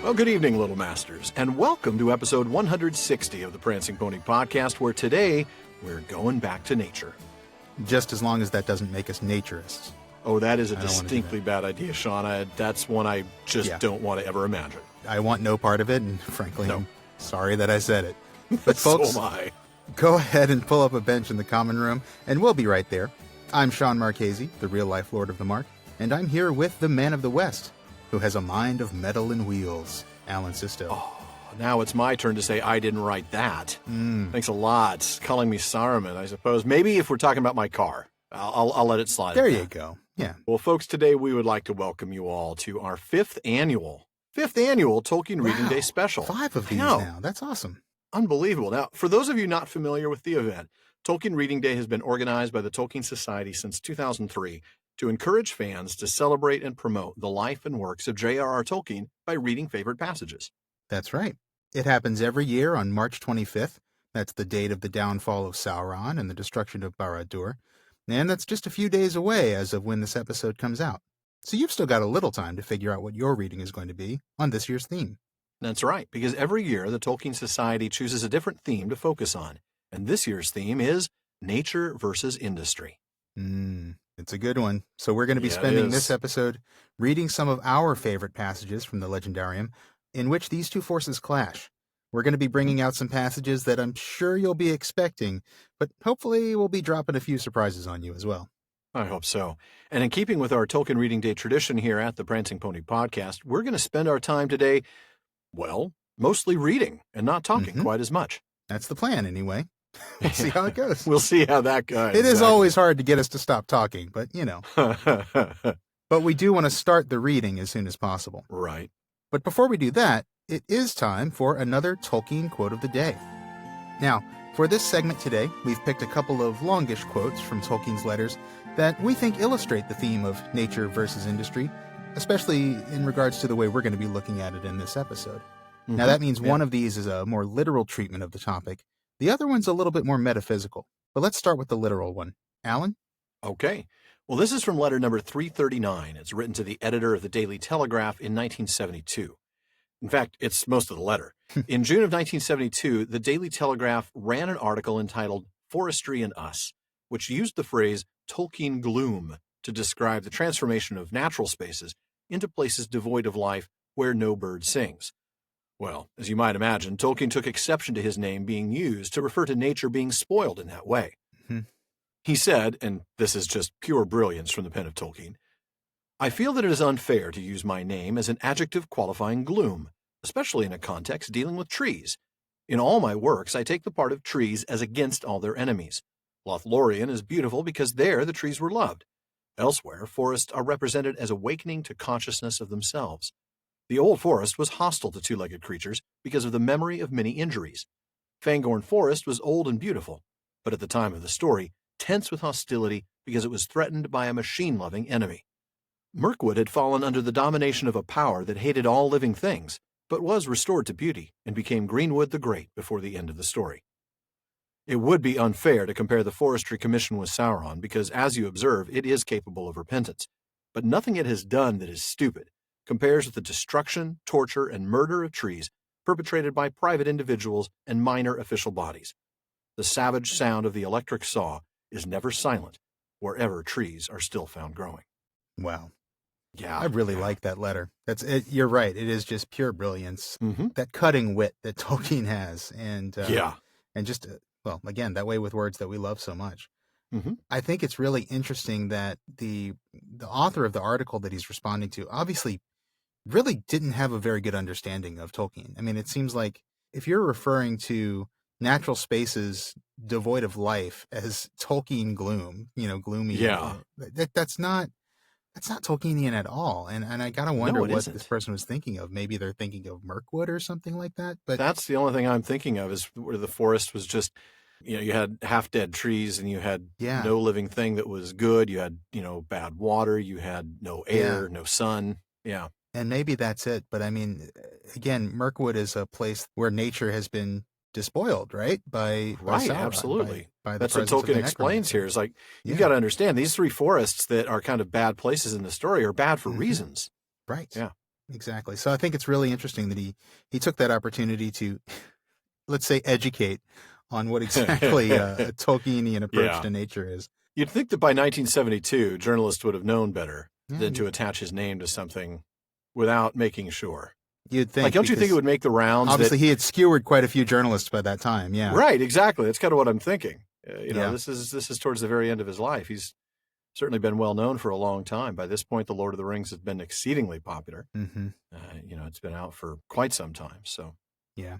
Well, good evening, Little Masters, and welcome to episode 160 of the Prancing Pony Podcast, where today we're going back to nature. Just as long as that doesn't make us naturists. Oh, that is a distinctly bad idea, Sean. That's one I just don't want to ever imagine. I want no part of it, and frankly, I'm sorry that I said it. But folks, so am I. Go ahead and pull up a bench in the common room, and we'll be right there. I'm Sean Marchese, the real-life Lord of the Mark, and I'm here with the Man of the West, who has a mind of metal and wheels, Alan Sisto. Oh, now it's my turn to say I didn't write that. Thanks a lot. Calling me Saruman, I suppose. Maybe if we're talking about my car, I'll let it slide. There you go. Yeah. Well, folks, today we would like to welcome you all to our fifth annual Tolkien Reading Day special. 5 of these now. That's awesome. Unbelievable. Now, for those of you not familiar with the event, Tolkien Reading Day has been organized by the Tolkien Society since 2003 to encourage fans to celebrate and promote the life and works of J.R.R. Tolkien by reading favorite passages. That's right. It happens every year on March 25th. That's the date of the downfall of Sauron and the destruction of Barad-dûr. And that's just a few days away as of when this episode comes out. So you've still got a little time to figure out what your reading is going to be on this year's theme. That's right, because every year the Tolkien Society chooses a different theme to focus on. And this year's theme is nature versus industry. It's a good one. So we're going to be spending this episode reading some of our favorite passages from the Legendarium in which these two forces clash. We're going to be bringing out some passages that I'm sure you'll be expecting, but hopefully we'll be dropping a few surprises on you as well. I hope so. And in keeping with our Tolkien Reading Day tradition here at the Prancing Pony Podcast, we're going to spend our time today, well, mostly reading and not talking quite as much. That's the plan anyway. We'll see how it goes. We'll see how that goes. It is always hard to get us to stop talking, but you know. But we do want to start the reading as soon as possible. Right. But before we do that, it is time for another Tolkien quote of the day. Now, for this segment today, we've picked a couple of longish quotes from Tolkien's letters that we think illustrate the theme of nature versus industry, especially in regards to the way we're going to be looking at it in this episode. Now, that means one of these is a more literal treatment of the topic. The other one's a little bit more metaphysical, but let's start with the literal one. Alan? Okay. Well, this is from letter number 339. It's written to the editor of the Daily Telegraph in 1972. In fact, it's most of the letter. In June of 1972, the Daily Telegraph ran an article entitled Forestry and Us, which used the phrase Tolkien gloom to describe the transformation of natural spaces into places devoid of life where no bird sings. Well, as you might imagine, Tolkien took exception to his name being used to refer to nature being spoiled in that way. He said, and this is just pure brilliance from the pen of Tolkien, "I feel that it is unfair to use my name as an adjective qualifying gloom, especially in a context dealing with trees. In all my works, I take the part of trees as against all their enemies. Lothlorien is beautiful because there the trees were loved. Elsewhere, forests are represented as awakening to consciousness of themselves. The old forest was hostile to two-legged creatures because of the memory of many injuries. Fangorn Forest was old and beautiful, but at the time of the story, tense with hostility because it was threatened by a machine-loving enemy. Mirkwood had fallen under the domination of a power that hated all living things, but was restored to beauty and became Greenwood the Great before the end of the story. It would be unfair to compare the Forestry Commission with Sauron because, as you observe, it is capable of repentance, but nothing it has done that is stupid compares with the destruction, torture, and murder of trees perpetrated by private individuals and minor official bodies. The savage sound of the electric saw is never silent wherever trees are still found growing." Wow. Yeah. I really like that letter. That's it. You're right. It is just pure brilliance. That cutting wit that Tolkien has. And just, well, again, that way with words that we love so much. I think it's really interesting that the author of the article that he's responding to obviously really didn't have a very good understanding of Tolkien. I mean, it seems like if you're referring to natural spaces devoid of life as Tolkien gloom, gloomy. Yeah. That's not Tolkienian at all. And I gotta wonder what this person was thinking of. Maybe they're thinking of Mirkwood or something like that. But that's the only thing I'm thinking of is where the forest was just, you had half-dead trees and you had no living thing that was good. You had, bad water. You had no air, no sun. Yeah. And maybe that's it. But I mean, again, Mirkwood is a place where nature has been despoiled, right? By Sauron, absolutely. By That's what Tolkien explains here. Is like, you got to understand these three forests that are kind of bad places in the story are bad for reasons. Right. Yeah. exactly. So I think it's really interesting that he took that opportunity to, let's say, educate on what exactly a Tolkienian approach to nature is. You'd think that by 1972, journalists would have known better than to attach his name to something without making sure. You'd think. Like, don't you think it would make the rounds? Obviously, he had skewered quite a few journalists by that time. Yeah. Right. Exactly. That's kind of what I'm thinking. This is towards the very end of his life. He's certainly been well known for a long time. By this point, The Lord of the Rings has been exceedingly popular. Mm-hmm. It's been out for quite some time. So. Yeah.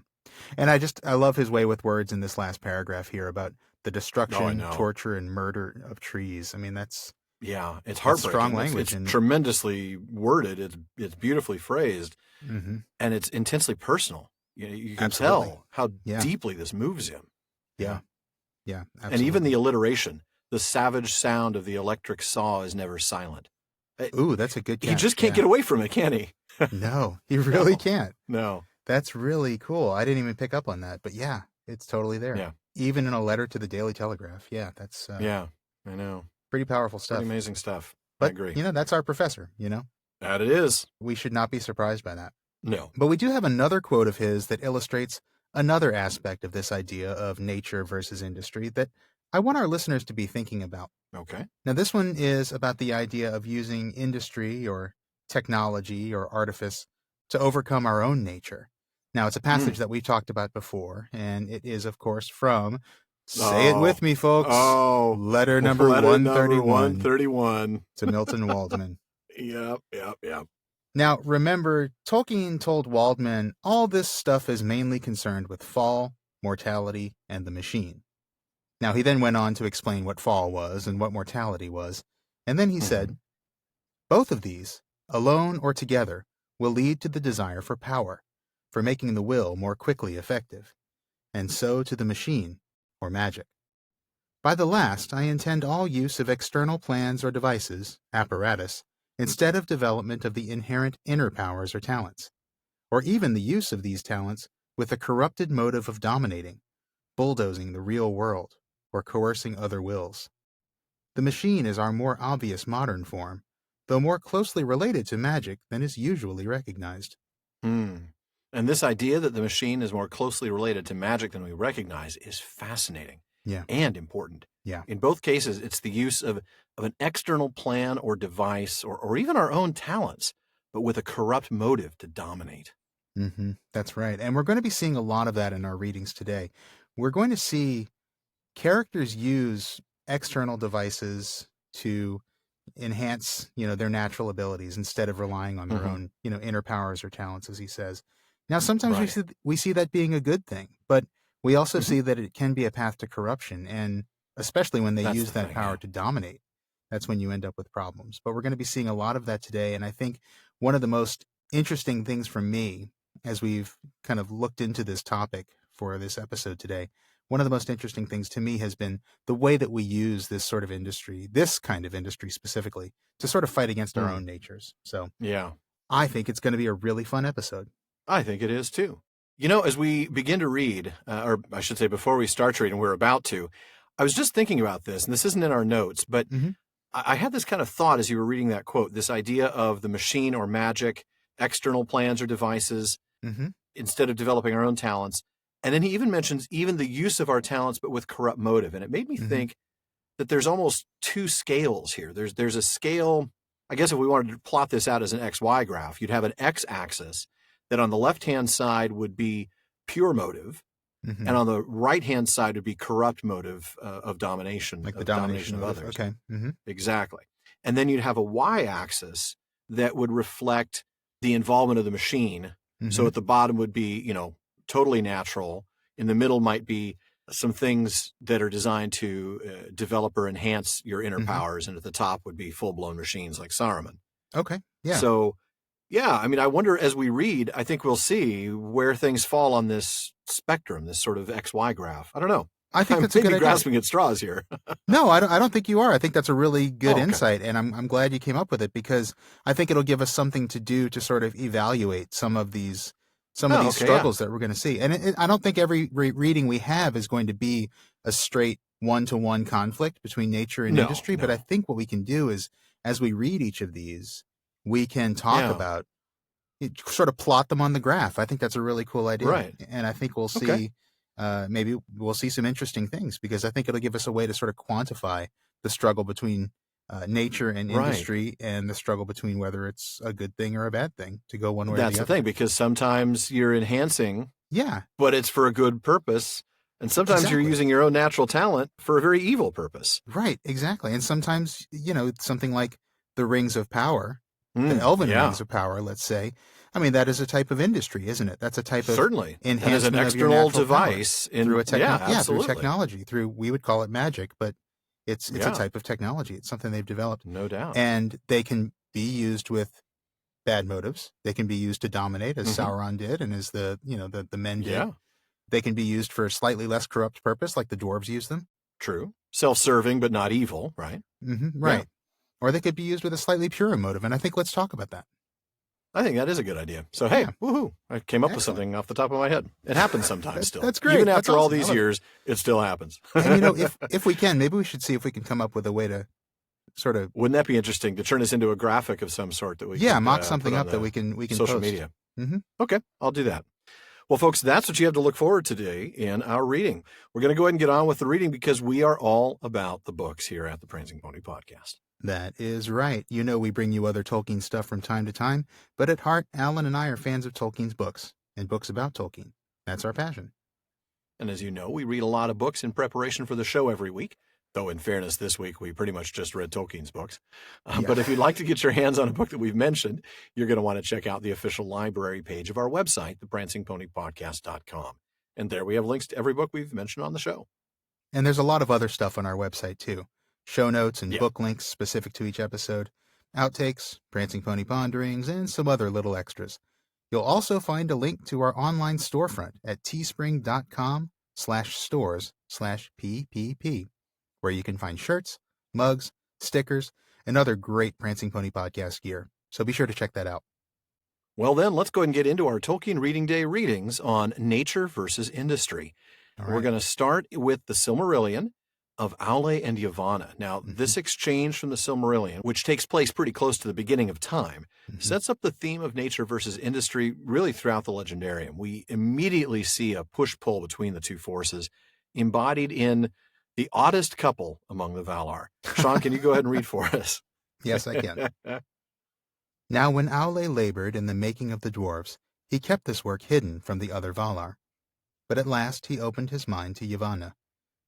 And I love his way with words in this last paragraph here about the destruction, torture, and murder of trees. I mean, that's it's heartbreaking. Strong language. It's tremendously worded. It's beautifully phrased, mm-hmm. and it's intensely personal. You can Absolutely. tell how deeply this moves him. Yeah, absolutely. And even the alliteration, the savage sound of the electric saw is never silent. Ooh, that's a good catch. He just can't get away from it, can he? No, he really can't. No. That's really cool. I didn't even pick up on that, but yeah, it's totally there. Yeah. Even in a letter to the Daily Telegraph. Yeah, that's I know. Pretty powerful stuff. Pretty amazing stuff. But, I agree. That's our professor, That it is. We should not be surprised by that. No. But we do have another quote of his that illustrates another aspect of this idea of nature versus industry that I want our listeners to be thinking about. Okay. Now, this one is about the idea of using industry or technology or artifice to overcome our own nature. Now, it's a passage that we've talked about before, and it is, of course, from, say it with me, folks, letter number 131 to Milton Waldman. Yep. Now, remember, Tolkien told Waldman all this stuff is mainly concerned with fall, mortality, and the machine. Now, he then went on to explain what fall was and what mortality was, and then he said, both of these, alone or together, will lead to the desire for power, for making the will more quickly effective, and so to the machine, or magic. By the last, I intend all use of external plans or devices, apparatus, instead of development of the inherent inner powers or talents, or even the use of these talents with a corrupted motive of dominating, bulldozing the real world, or coercing other wills. The machine is our more obvious modern form, though more closely related to magic than is usually recognized. And this idea that the machine is more closely related to magic than we recognize is fascinating and important. Yeah. In both cases, it's the use of an external plan or device or even our own talents, but with a corrupt motive to dominate. Mm-hmm. That's right. And we're going to be seeing a lot of that in our readings today. We're going to see characters use external devices to enhance, their natural abilities instead of relying on their own, inner powers or talents, as he says. Now, sometimes we see that being a good thing, but we also see that it can be a path to corruption, and especially when they use that power to dominate, that's when you end up with problems. But we're going to be seeing a lot of that today, and I think one of the most interesting things for me, as we've kind of looked into this topic for this episode today, one of the most interesting things to me has been the way that we use this sort of industry, this kind of industry specifically, to sort of fight against our own natures. So I think it's going to be a really fun episode. I think it is too. As we begin to read, or I should say before we start to read, and we're about to, I was just thinking about this, and this isn't in our notes, but I had this kind of thought as you were reading that quote, this idea of the machine or magic, external plans or devices, instead of developing our own talents. And then he even mentions even the use of our talents, but with corrupt motive. And it made me think that there's almost two scales here. There's a scale, I guess if we wanted to plot this out as an XY graph, you'd have an X-axis that on the left-hand side would be pure motive, and on the right-hand side would be corrupt motive of domination, like the domination of others. Okay. Exactly. And then you'd have a Y-axis that would reflect the involvement of the machine. So at the bottom would be, totally natural. In the middle might be some things that are designed to develop or enhance your inner powers. And at the top would be full-blown machines like Saruman. Okay. Yeah. So, I wonder as we read, I think we'll see where things fall on this spectrum, this sort of XY graph. I don't know. I think that's a good idea. Grasping at straws here. No, I don't think you are. I think that's a really good insight, and I'm glad you came up with it because I think it'll give us something to do to sort of evaluate some of these struggles that we're going to see. And I don't think every reading we have is going to be a straight one-to-one conflict between nature and industry. But I think what we can do is, as we read each of these, we can talk about you sort of plot them on the graph. I think that's a really cool idea. Right. And I think we'll see, maybe we'll see some interesting things, because I think it'll give us a way to sort of quantify the struggle between nature and industry, and the struggle between whether it's a good thing or a bad thing to go one way or the other. That's the thing, because sometimes you're enhancing, yeah, but it's for a good purpose. And sometimes you're using your own natural talent for a very evil purpose. Right, exactly. And sometimes, something like the Rings of Power, the Elven Rings of Power, let's say, I mean, that is a type of industry, isn't it? That's a type of certainly enhancement and as an external device through through technology. We would call it magic, but it's a type of technology. It's something they've developed. No doubt. And they can be used with bad motives. They can be used to dominate, as Sauron did, and as the men did. Yeah. They can be used for a slightly less corrupt purpose, like the dwarves use them. True. Self-serving, but not evil, right? Right. Yeah. Or they could be used with a slightly purer motive, and I think let's talk about that. I think that is a good idea. So, hey, woohoo, I came up with something off the top of my head. It happens sometimes still. That's great. Even after all these years, it still happens. And, if we can, maybe we should see if we can come up with a way to sort of... Wouldn't that be interesting, to turn this into a graphic of some sort that we can mock something up that we can social post. Media. Okay, I'll do that. Well, folks, that's what you have to look forward to today in our reading. We're going to go ahead and get on with the reading, because we are all about the books here at the Prancing Pony Podcast. That is right. We bring you other Tolkien stuff from time to time, but at heart, Alan and I are fans of Tolkien's books, and books about Tolkien. That's our passion. And as you know, we read a lot of books in preparation for the show every week. Though, in fairness, this week we pretty much just read Tolkien's books. But if you'd like to get your hands on a book that we've mentioned, you're going to want to check out the official library page of our website, theprancingponypodcast.com. And there we have links to every book we've mentioned on the show. And there's a lot of other stuff on our website, too. Show notes and book links specific to each episode, outtakes, Prancing Pony Ponderings, and some other little extras. You'll also find a link to our online storefront at teespring.com/stores/PPP, where you can find shirts, mugs, stickers, and other great Prancing Pony Podcast gear. So be sure to check that out. Well, then, let's go ahead and get into our Tolkien Reading Day readings on nature versus industry. Right. We're going to start with the Silmarillion of Aule and Yavanna. Now, this exchange from the Silmarillion, which takes place pretty close to the beginning of time, sets up the theme of nature versus industry really throughout the Legendarium. We immediately see a push-pull between the two forces, embodied in the oddest couple among the Valar. Shawn, can you go ahead and read for us? Yes, I can. Now, when Aule labored in the making of the dwarves, he kept this work hidden from the other Valar. But at last he opened his mind to Yavanna,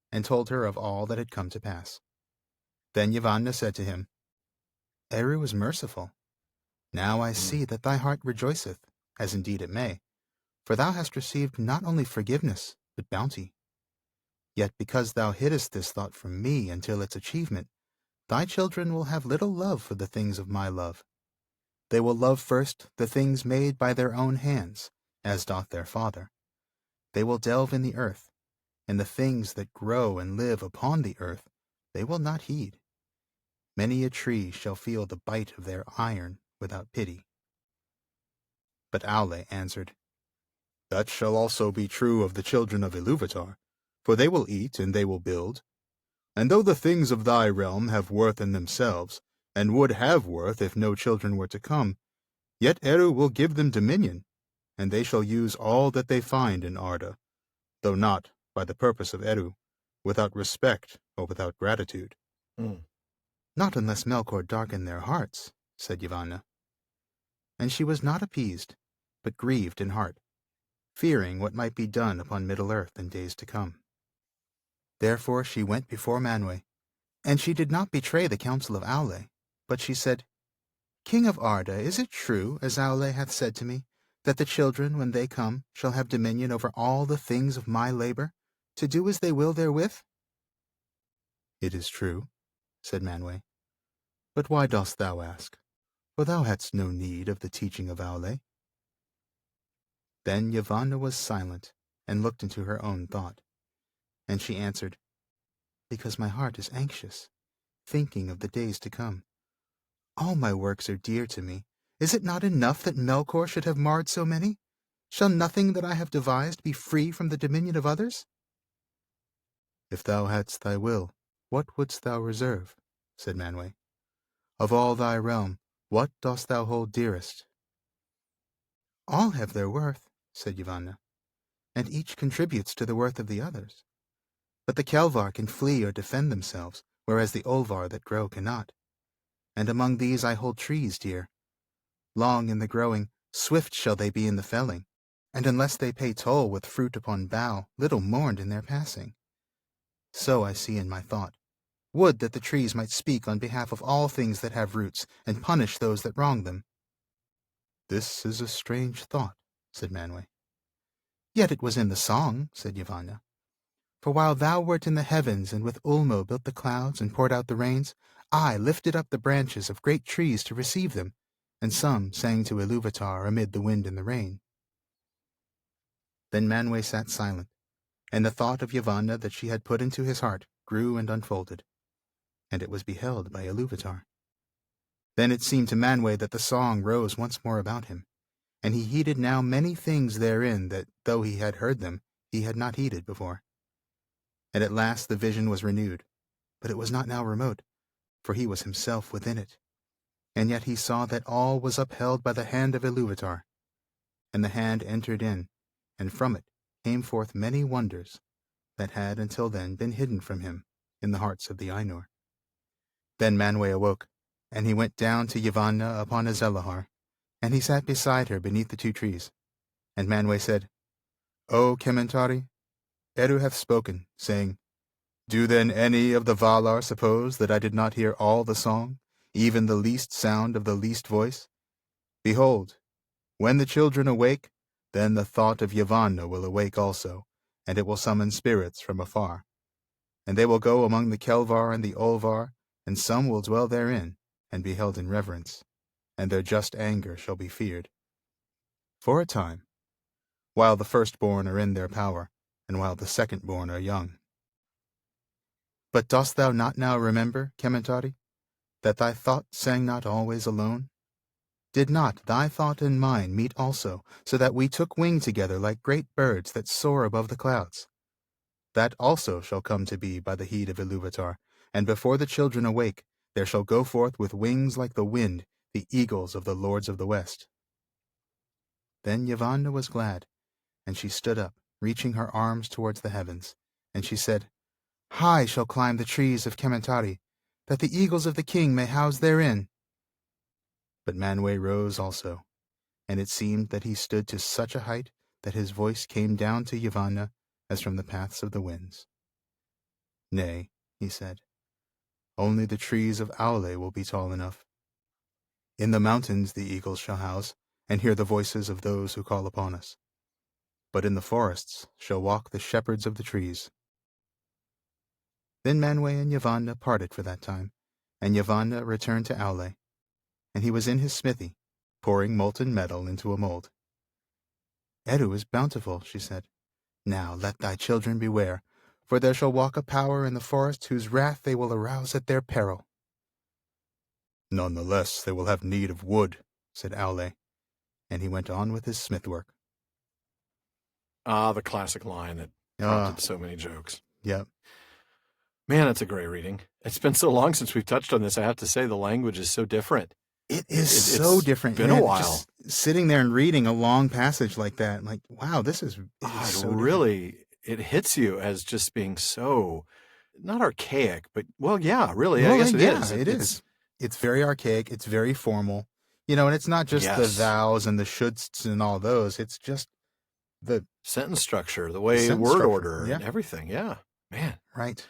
and told her of all that had come to pass. Then Yavanna said to him, Eru is merciful. Now I see that thy heart rejoiceth, as indeed it may, for thou hast received not only forgiveness, but bounty. Yet because thou hiddest this thought from me until its achievement, thy children will have little love for the things of my love. They will love first the things made by their own hands, as doth their father. They will delve in the earth, and the things that grow and live upon the earth they will not heed. Many a tree shall feel the bite of their iron without pity. But Aule answered, That shall also be true of the children of Ilúvatar, for they will eat and they will build. And though the things of thy realm have worth in themselves, and would have worth if no children were to come, yet Eru will give them dominion, and they shall use all that they find in Arda, though not by the purpose of Eru, without respect or without gratitude. Not unless Melkor darken their hearts, said Yavanna. And she was not appeased, but grieved in heart, fearing what might be done upon Middle-earth in days to come. Therefore she went before Manwë, and she did not betray the counsel of Aule, but she said, King of Arda, is it true, as Aule hath said to me, that the children, when they come, shall have dominion over all the things of my labor, to do as they will therewith? It is true, said Manwë. But why dost thou ask? For thou hadst no need of the teaching of Aule. Then Yavanna was silent, and looked into her own thought. And she answered, Because my heart is anxious, thinking of the days to come. All my works are dear to me. Is it not enough that Melkor should have marred so many? Shall nothing that I have devised be free from the dominion of others? If thou hadst thy will, what wouldst thou reserve? Said Manwë. Of all thy realm, what dost thou hold dearest? All have their worth, said Yavanna, and each contributes to the worth of the others. But the Kelvar can flee or defend themselves, whereas the Olvar that grow cannot. And among these I hold trees, dear. Long in the growing, swift shall they be in the felling, and unless they pay toll with fruit upon bough, little mourned in their passing. So I see in my thought. Would that the trees might speak on behalf of all things that have roots, and punish those that wrong them. This is a strange thought, said Manwë. Yet it was in the song, said Yavanna. For while thou wert in the heavens, and with Ulmo built the clouds and poured out the rains, I lifted up the branches of great trees to receive them, and some sang to Ilúvatar amid the wind and the rain. Then Manwë sat silent, and the thought of Yavanna that she had put into his heart grew and unfolded, and it was beheld by Ilúvatar. Then it seemed to Manwë that the song rose once more about him, and he heeded now many things therein that, though he had heard them, he had not heeded before. And at last the vision was renewed, but it was not now remote, for he was himself within it. And yet he saw that all was upheld by the hand of Ilúvatar, and the hand entered in, and from it came forth many wonders that had until then been hidden from him in the hearts of the Ainur. Then Manwë awoke, and he went down to Yavanna upon Azellahar, and he sat beside her beneath the two trees. And Manwë said, O Kementari, Eru hath spoken, saying, Do then any of the Valar suppose that I did not hear all the song, even the least sound of the least voice? Behold, when the children awake, then the thought of Yavanna will awake also, and it will summon spirits from afar. And they will go among the Kelvar and the Olvar, and some will dwell therein, and be held in reverence, and their just anger shall be feared. For a time, while the firstborn are in their power, and while the secondborn are young. But dost thou not now remember, Kementari, that thy thought sang not always alone? Did not thy thought and mine meet also, so that we took wing together like great birds that soar above the clouds? That also shall come to be by the heed of Ilúvatar, and before the children awake, there shall go forth with wings like the wind the eagles of the lords of the west. Then Yavanna was glad, and she stood up, reaching her arms towards the heavens, and she said, High shall climb the trees of Kementari, that the eagles of the king may house therein. But Manwë rose also, and it seemed that he stood to such a height that his voice came down to Yavanna as from the paths of the winds. Nay, he said, only the trees of Aule will be tall enough. In the mountains the eagles shall house, and hear the voices of those who call upon us. But in the forests shall walk the shepherds of the trees. Then Manwë and Yavanna parted for that time, and Yavanna returned to Aule, and he was in his smithy, pouring molten metal into a mold. Eru is bountiful, she said. Now let thy children beware, for there shall walk a power in the forest whose wrath they will arouse at their peril. None the less they will have need of wood, said Aule, and he went on with his smith-work. Ah, the classic line that prompted so many jokes. Yep. Man, it's a great reading. It's been so long since we've touched on this. I have to say the language is so different. It is so different. It's been a while. Just sitting there and reading a long passage like that, like, wow, this is so really, it hits you as just being so, not archaic, but, well, yeah, really, I guess it is. It is. It's very archaic. It's very formal. And it's not just the thous and the shouldsts and all those. It's just the sentence structure, the way word order and everything. Yeah, man. Right.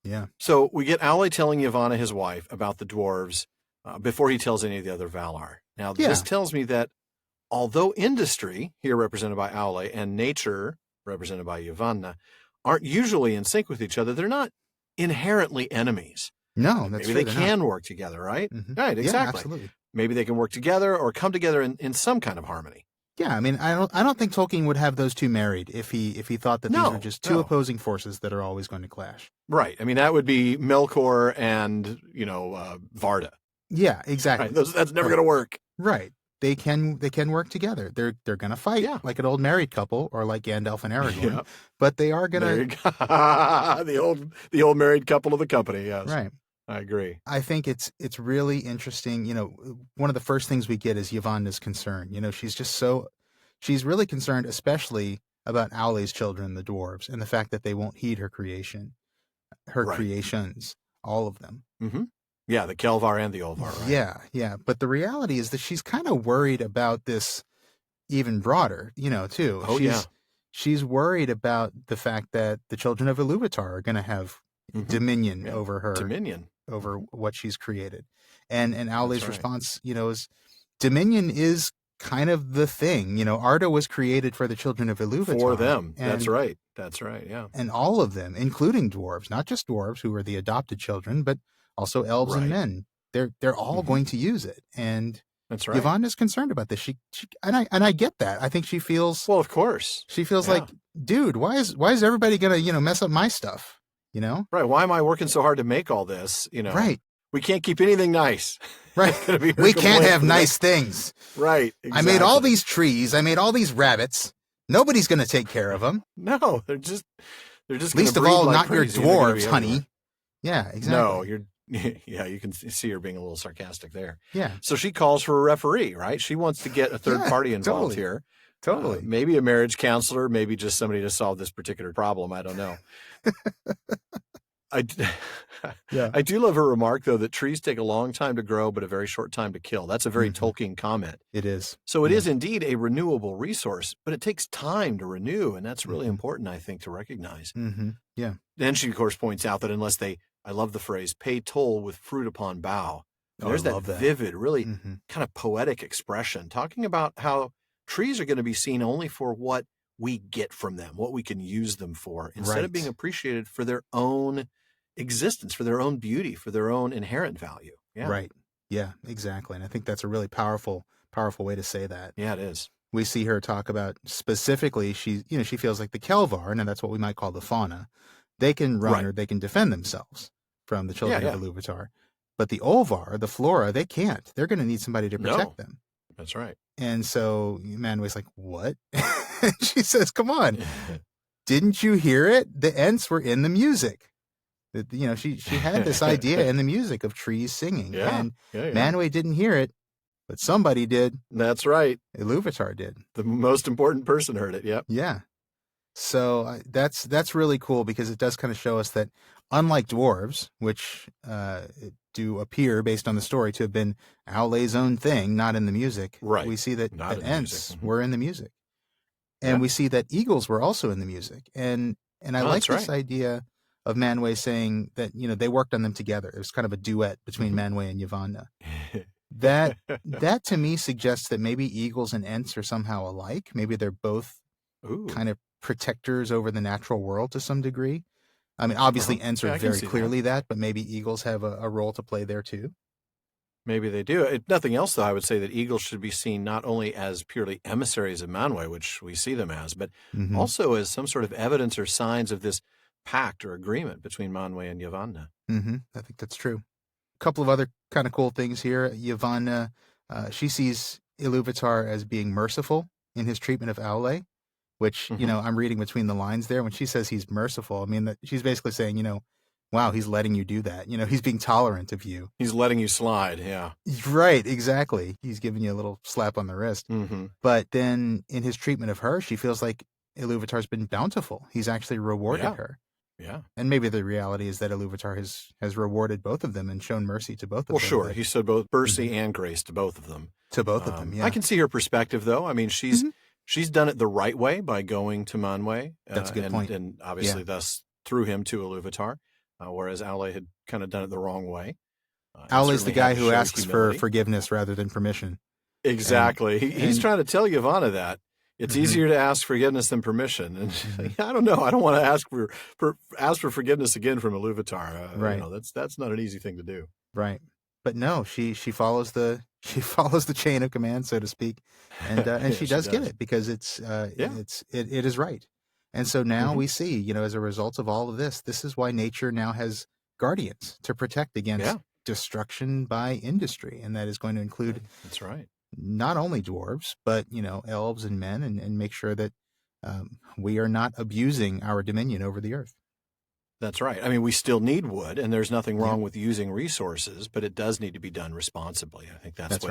Yeah. So we get Aule telling Yavanna, his wife, about the dwarves before he tells any of the other Valar. Now, this tells me that although industry, here represented by Aule, and nature, represented by Yavanna, aren't usually in sync with each other, they're not inherently enemies. No, that's Maybe they can work together, right? Mm-hmm. Right, exactly. Yeah, absolutely. Maybe they can work together or come together in some kind of harmony. Yeah, I mean, I don't think Tolkien would have those two married if he thought that these are just two opposing forces that are always going to clash. Right. I mean, that would be Melkor and Varda. Yeah, exactly. Right. That's never going to work. Right. They can work together. They're going to fight like an old married couple or like Gandalf and Aragorn. But they are going to the old married couple of the company. Yes. Right. I agree. I think it's really interesting. One of the first things we get is Yavanna's concern. She's just so she's really concerned, especially about Aule's children, the dwarves, and the fact that they won't heed her creations, all of them. Mm-hmm. Yeah, the Kelvar and the Olvar, right? Yeah. But the reality is that she's kind of worried about this even broader, too. She's worried about the fact that the children of Ilúvatar are going to have dominion over her, over what she's created. And Aule's response, is dominion is kind of the thing. Arda was created for the children of Ilúvatar. For them. That's right, yeah. And all of them, including dwarves, not just dwarves who are the adopted children, but also elves and men. They're all going to use it. And that's right. Yavanna's concerned about this. She and I get that. I think she feels, well, of course. She feels like, dude, why is everybody gonna, mess up my stuff? Right. Why am I working so hard to make all this? Right. We can't keep anything nice. Right. We can't have nice things. Right. Exactly. I made all these trees. I made all these rabbits. Nobody's going to take care of them. No, they're just least of all, like not your dwarves, honey. Yeah, exactly. No, you can see her being a little sarcastic there. Yeah. So she calls for a referee, right? She wants to get a third party involved here. Totally. Maybe a marriage counselor, maybe just somebody to solve this particular problem. I don't know. I do love her remark, though, that trees take a long time to grow, but a very short time to kill. That's a very Tolkien comment. It is. So it is indeed a renewable resource, but it takes time to renew. And that's really important, I think, to recognize. Mm-hmm. Yeah. Then she, of course, points out that unless they, I love the phrase, pay toll with fruit upon bough. There's that vivid, really kind of poetic expression talking about how trees are going to be seen only for what we get from them, what we can use them for, instead of being appreciated for their own existence, for their own beauty, for their own inherent value. Yeah. Right. Yeah, exactly. And I think that's a really powerful way to say that. Yeah, it is. We see her talk about specifically, she feels like the Kelvar, and that's what we might call the fauna. They can run or they can defend themselves from the children of Ilúvatar. But the Olvar, the flora, they can't. They're going to need somebody to protect them. That's right. And so Manwë's like, what? She says, come on. Didn't you hear it? The Ents were in the music. She had this idea in the music of trees singing. And Manwë didn't hear it, but somebody did. That's right. Ilúvatar did. The most important person heard it. Yep. Yeah. So that's really cool because it does kind of show us that unlike dwarves, which do appear based on the story to have been Aule's own thing, not in the music, we see that Ents were in the music. And we see that eagles were also in the music. And I like this idea of Manwë saying that, they worked on them together. It was kind of a duet between Manwë and Yavanna. That to me suggests that maybe eagles and Ents are somehow alike. Maybe they're both kind of protectors over the natural world to some degree. I mean, obviously Ents are very clearly that, but maybe eagles have a role to play there too. Maybe they do. If nothing else, though, I would say that eagles should be seen not only as purely emissaries of Manwë, which we see them as, but also as some sort of evidence or signs of this pact or agreement between Manwë and Yavanna. I think that's true. A couple of other kind of cool things here. Yavanna, she sees Ilúvatar as being merciful in his treatment of Aule, which, I'm reading between the lines there. When she says he's merciful, I mean, she's basically saying, wow, he's letting you do that. He's being tolerant of you. He's letting you slide, yeah. Right, exactly. He's giving you a little slap on the wrist. But then in his treatment of her, she feels like Ilúvatar's been bountiful. He's actually rewarded her. Yeah. And maybe the reality is that Ilúvatar has rewarded both of them and shown mercy to both of them. Well, sure. He showed both mercy and grace to both of them. To both of them, yeah. I can see her perspective, though. I mean, she's done it the right way by going to Manwë. That's a good point. And obviously thus through him to Ilúvatar, whereas Aule had kind of done it the wrong way. Aule's the guy who asks for forgiveness rather than permission. Exactly. He's trying to tell Yavanna that. It's easier to ask forgiveness than permission. And I don't know. I don't want to ask for forgiveness again from Ilúvatar. Right. That's not an easy thing to do. Right. But no, she follows the chain of command, so to speak, and she does get it because it is right. And so now we see, as a result of all of this, this is why nature now has guardians to protect against destruction by industry, and that is going to include that's right. Not only dwarves, but elves and men, and make sure that we are not abusing our dominion over the earth. That's right. I mean, we still need wood, and there's nothing wrong with using resources, but it does need to be done responsibly. I think that's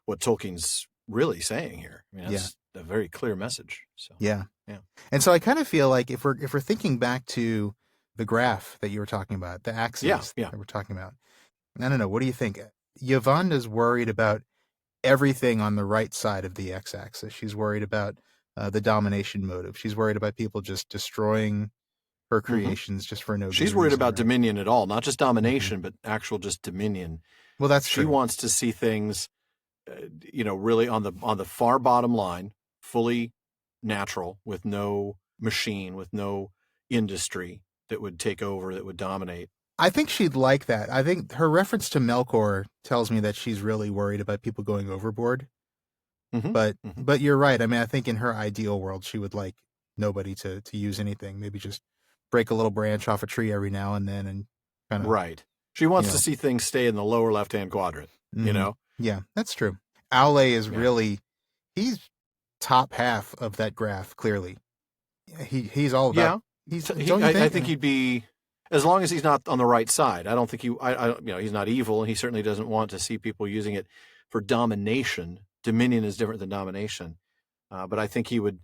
what Tolkien's really saying here. I mean, that's a very clear message. So yeah. Yeah. And so I kind of feel like if we're thinking back to the graph that you were talking about, the axes that we're talking about, I don't know. What do you think? Yavanna's worried about everything on the right side of the x-axis. She's worried about the domination motive. She's worried about people just destroying her creations just for no good reason. She's worried about dominion at all, not just domination, but actual just dominion. Well, that's true. She wants to see things, really on the far bottom line, fully natural, with no machine, with no industry that would take over, that would dominate. I think she'd like that. I think her reference to Melkor tells me that she's really worried about people going overboard. But you're right. I mean, I think in her ideal world, she would like nobody to use anything. Maybe just break a little branch off a tree every now and then, and kind of right. She wants to see things stay in the lower left-hand quadrant. Yeah, that's true. Aule is really, he's top half of that graph. Clearly, he's all about. I think he'd be. As long as he's not on the right side. I don't think he's not evil, and he certainly doesn't want to see people using it for domination. Dominion is different than domination. But I think he would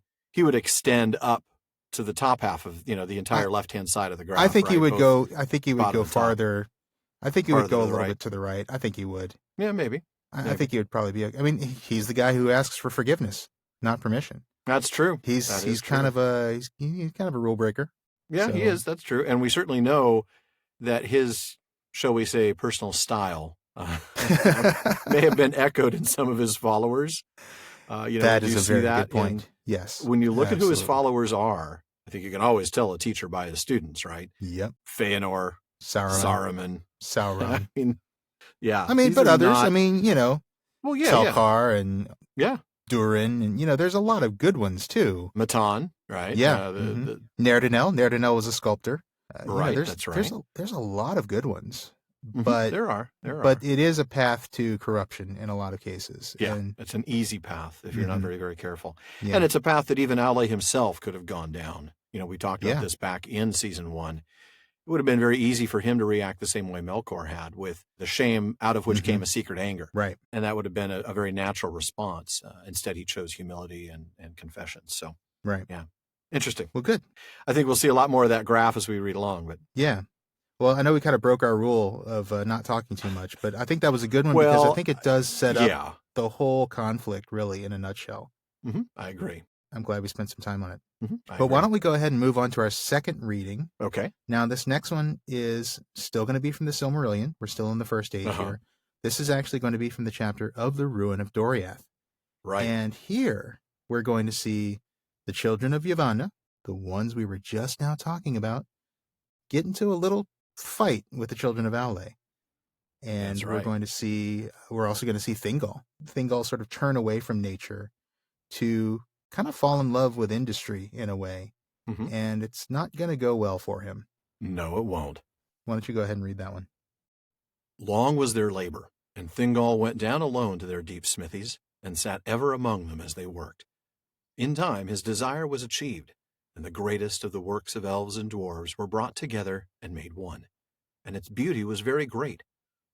extend up to the top half of, the entire left-hand side of the graph. I think he would go go farther. I think he would go a little bit to the right. I think he would. Yeah, maybe. I think he would probably be. I mean, he's the guy who asks for forgiveness, not permission. That's true. He's kind of a rule breaker. Yeah, he is. That's true. And we certainly know that his, shall we say, personal style may have been echoed in some of his followers. That is a very good point. And yes. When you look at who his followers are, I think you can always tell a teacher by his students, right? Yep. Feanor, Sauron. I mean, yeah. I mean, but others, well, yeah, Selkar and Durin, and there's a lot of good ones too. Matan, right? Yeah. Ne'er-do-nel. Ne'er-do-nel was a sculptor. Right, that's right. There's a lot of good ones, but there are. But it is a path to corruption in a lot of cases. Yeah, it's an easy path if you're not very, very careful. Yeah. And it's a path that even Aule himself could have gone down. We talked about this back in season 1. It would have been very easy for him to react the same way Melkor had, with the shame out of which came a secret anger. Right. And that would have been a very natural response. Instead, he chose humility and confession. So, right. Yeah. Interesting. Well, good. I think we'll see a lot more of that graph as we read along. But yeah. Well, I know we kind of broke our rule of not talking too much, but I think that was a good one because I think it does set up the whole conflict really in a nutshell. I agree. I'm glad we spent some time on it. But why don't we go ahead and move on to our second reading? Okay. Now, this next one is still going to be from the Silmarillion. We're still in the first age here. This is actually going to be from the chapter of the Ruin of Doriath. Right. And here we're going to see the children of Yavanna, the ones we were just now talking about, get into a little fight with the children of Aule. And we're also going to see Thingol. Thingol sort of turn away from nature to kind of fall in love with industry in a way. And it's not going to go well for him. No, it won't. Why don't you go ahead and read that one? Long was their labor, and Thingol went down alone to their deep smithies, and sat ever among them as they worked. In time his desire was achieved, and the greatest of the works of elves and dwarves were brought together and made one. And its beauty was very great,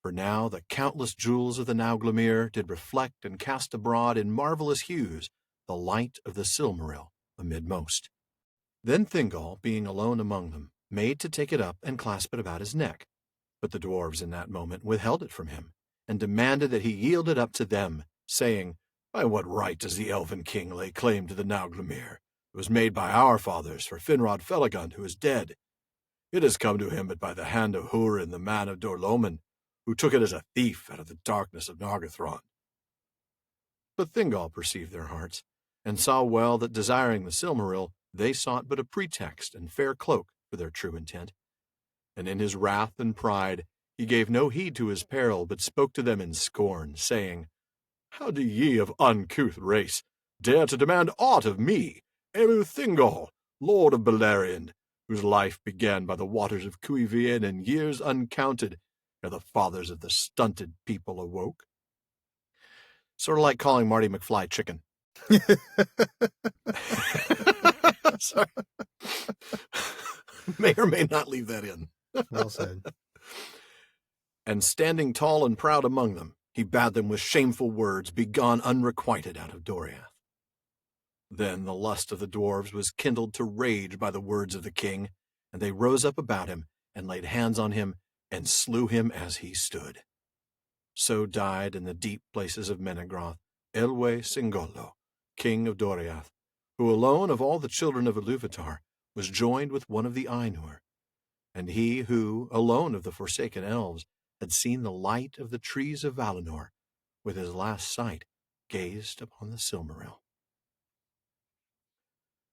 for now the countless jewels of the Nauglamir did reflect and cast abroad in marvelous hues the light of the Silmaril amidmost. Then Thingol, being alone among them, made to take it up and clasp it about his neck. But the dwarves in that moment withheld it from him, and demanded that he yield it up to them, saying, By what right does the elven king lay claim to the Nauglamir? It was made by our fathers for Finrod Felagund, who is dead. It has come to him but by the hand of Hurin, the man of Dorloman, who took it as a thief out of the darkness of Nargothrond. But Thingol perceived their hearts, and saw well that desiring the Silmaril, they sought but a pretext and fair cloak for their true intent. And in his wrath and pride he gave no heed to his peril, but spoke to them in scorn, saying, How do ye of uncouth race dare to demand aught of me, Elu Thingol, lord of Beleriand, whose life began by the waters of Cuivian and years uncounted, ere the fathers of the stunted people awoke? Sort of like calling Marty McFly chicken. Sorry. May or may not leave that in. Well said. And standing tall and proud among them, He bade them with shameful words be gone unrequited out of Doriath. Then the lust of the dwarves was kindled to rage by the words of the king, and they rose up about him, and laid hands on him, and slew him as he stood. So died in the deep places of Menegroth Elwë Singollo, king of Doriath, who alone of all the children of Iluvatar was joined with one of the Ainur, and he who, alone of the forsaken elves, had seen the light of the trees of Valinor, with his last sight gazed upon the Silmaril.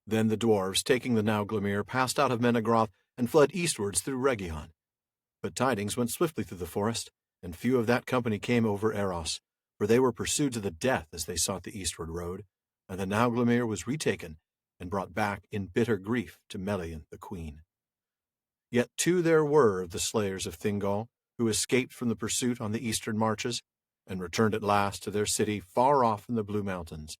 Then the dwarves, taking the Nauglamir, passed out of Menegroth and fled eastwards through Region. But tidings went swiftly through the forest, and few of that company came over Eros, for they were pursued to the death as they sought the eastward road, and the Nauglamir was retaken and brought back in bitter grief to Melian the queen. Yet two there were of the slayers of Thingol, who escaped from the pursuit on the eastern marches, and returned at last to their city far off in the Blue Mountains.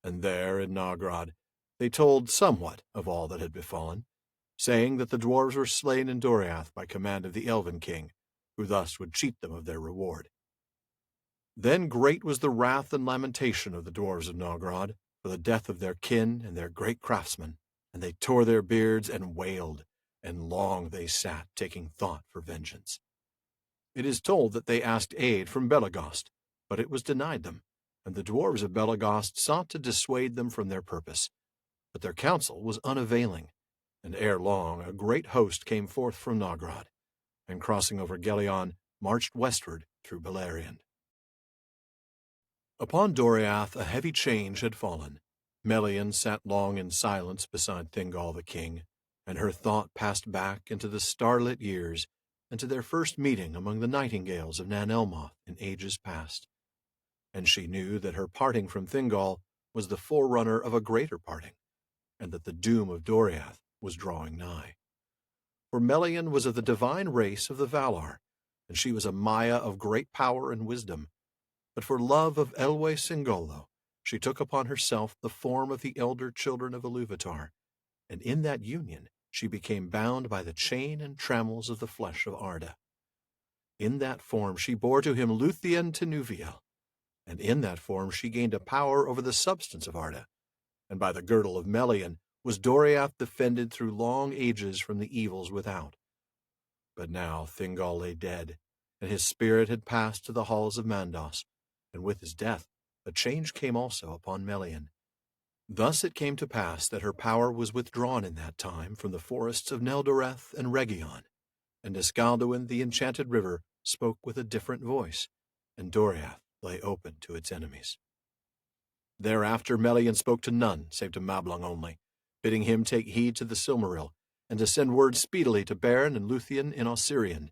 And there in Nogrod they told somewhat of all that had befallen, saying that the dwarves were slain in Doriath by command of the Elven king, who thus would cheat them of their reward. Then great was the wrath and lamentation of the dwarves of Nogrod for the death of their kin and their great craftsman, and they tore their beards and wailed, and long they sat taking thought for vengeance. It is told that they asked aid from Belagost, but it was denied them, and the dwarves of Belagost sought to dissuade them from their purpose. But their counsel was unavailing, and ere long a great host came forth from Nogrod, and crossing over Gelion, marched westward through Beleriand. Upon Doriath a heavy change had fallen. Melian sat long in silence beside Thingol the king, and her thought passed back into the starlit years, and to their first meeting among the nightingales of Nan Elmoth in ages past. And she knew that her parting from Thingol was the forerunner of a greater parting, and that the doom of Doriath was drawing nigh. For Melian was of the divine race of the Valar, and she was a Maya of great power and wisdom. But for love of Elwë Singollo, she took upon herself the form of the elder children of Iluvatar, and in that union she became bound by the chain and trammels of the flesh of Arda. In that form she bore to him Luthien Tinuviel, and in that form she gained a power over the substance of Arda, and by the girdle of Melian was Doriath defended through long ages from the evils without. But now Thingol lay dead, and his spirit had passed to the halls of Mandos, and with his death a change came also upon Melian. Thus it came to pass that her power was withdrawn in that time from the forests of Neldoreth and Region, and Escalduin the enchanted river spoke with a different voice, and Doriath lay open to its enemies. Thereafter Melian spoke to none save to Mablung only, bidding him take heed to the Silmaril, and to send word speedily to Beren and Luthien in Osiriand.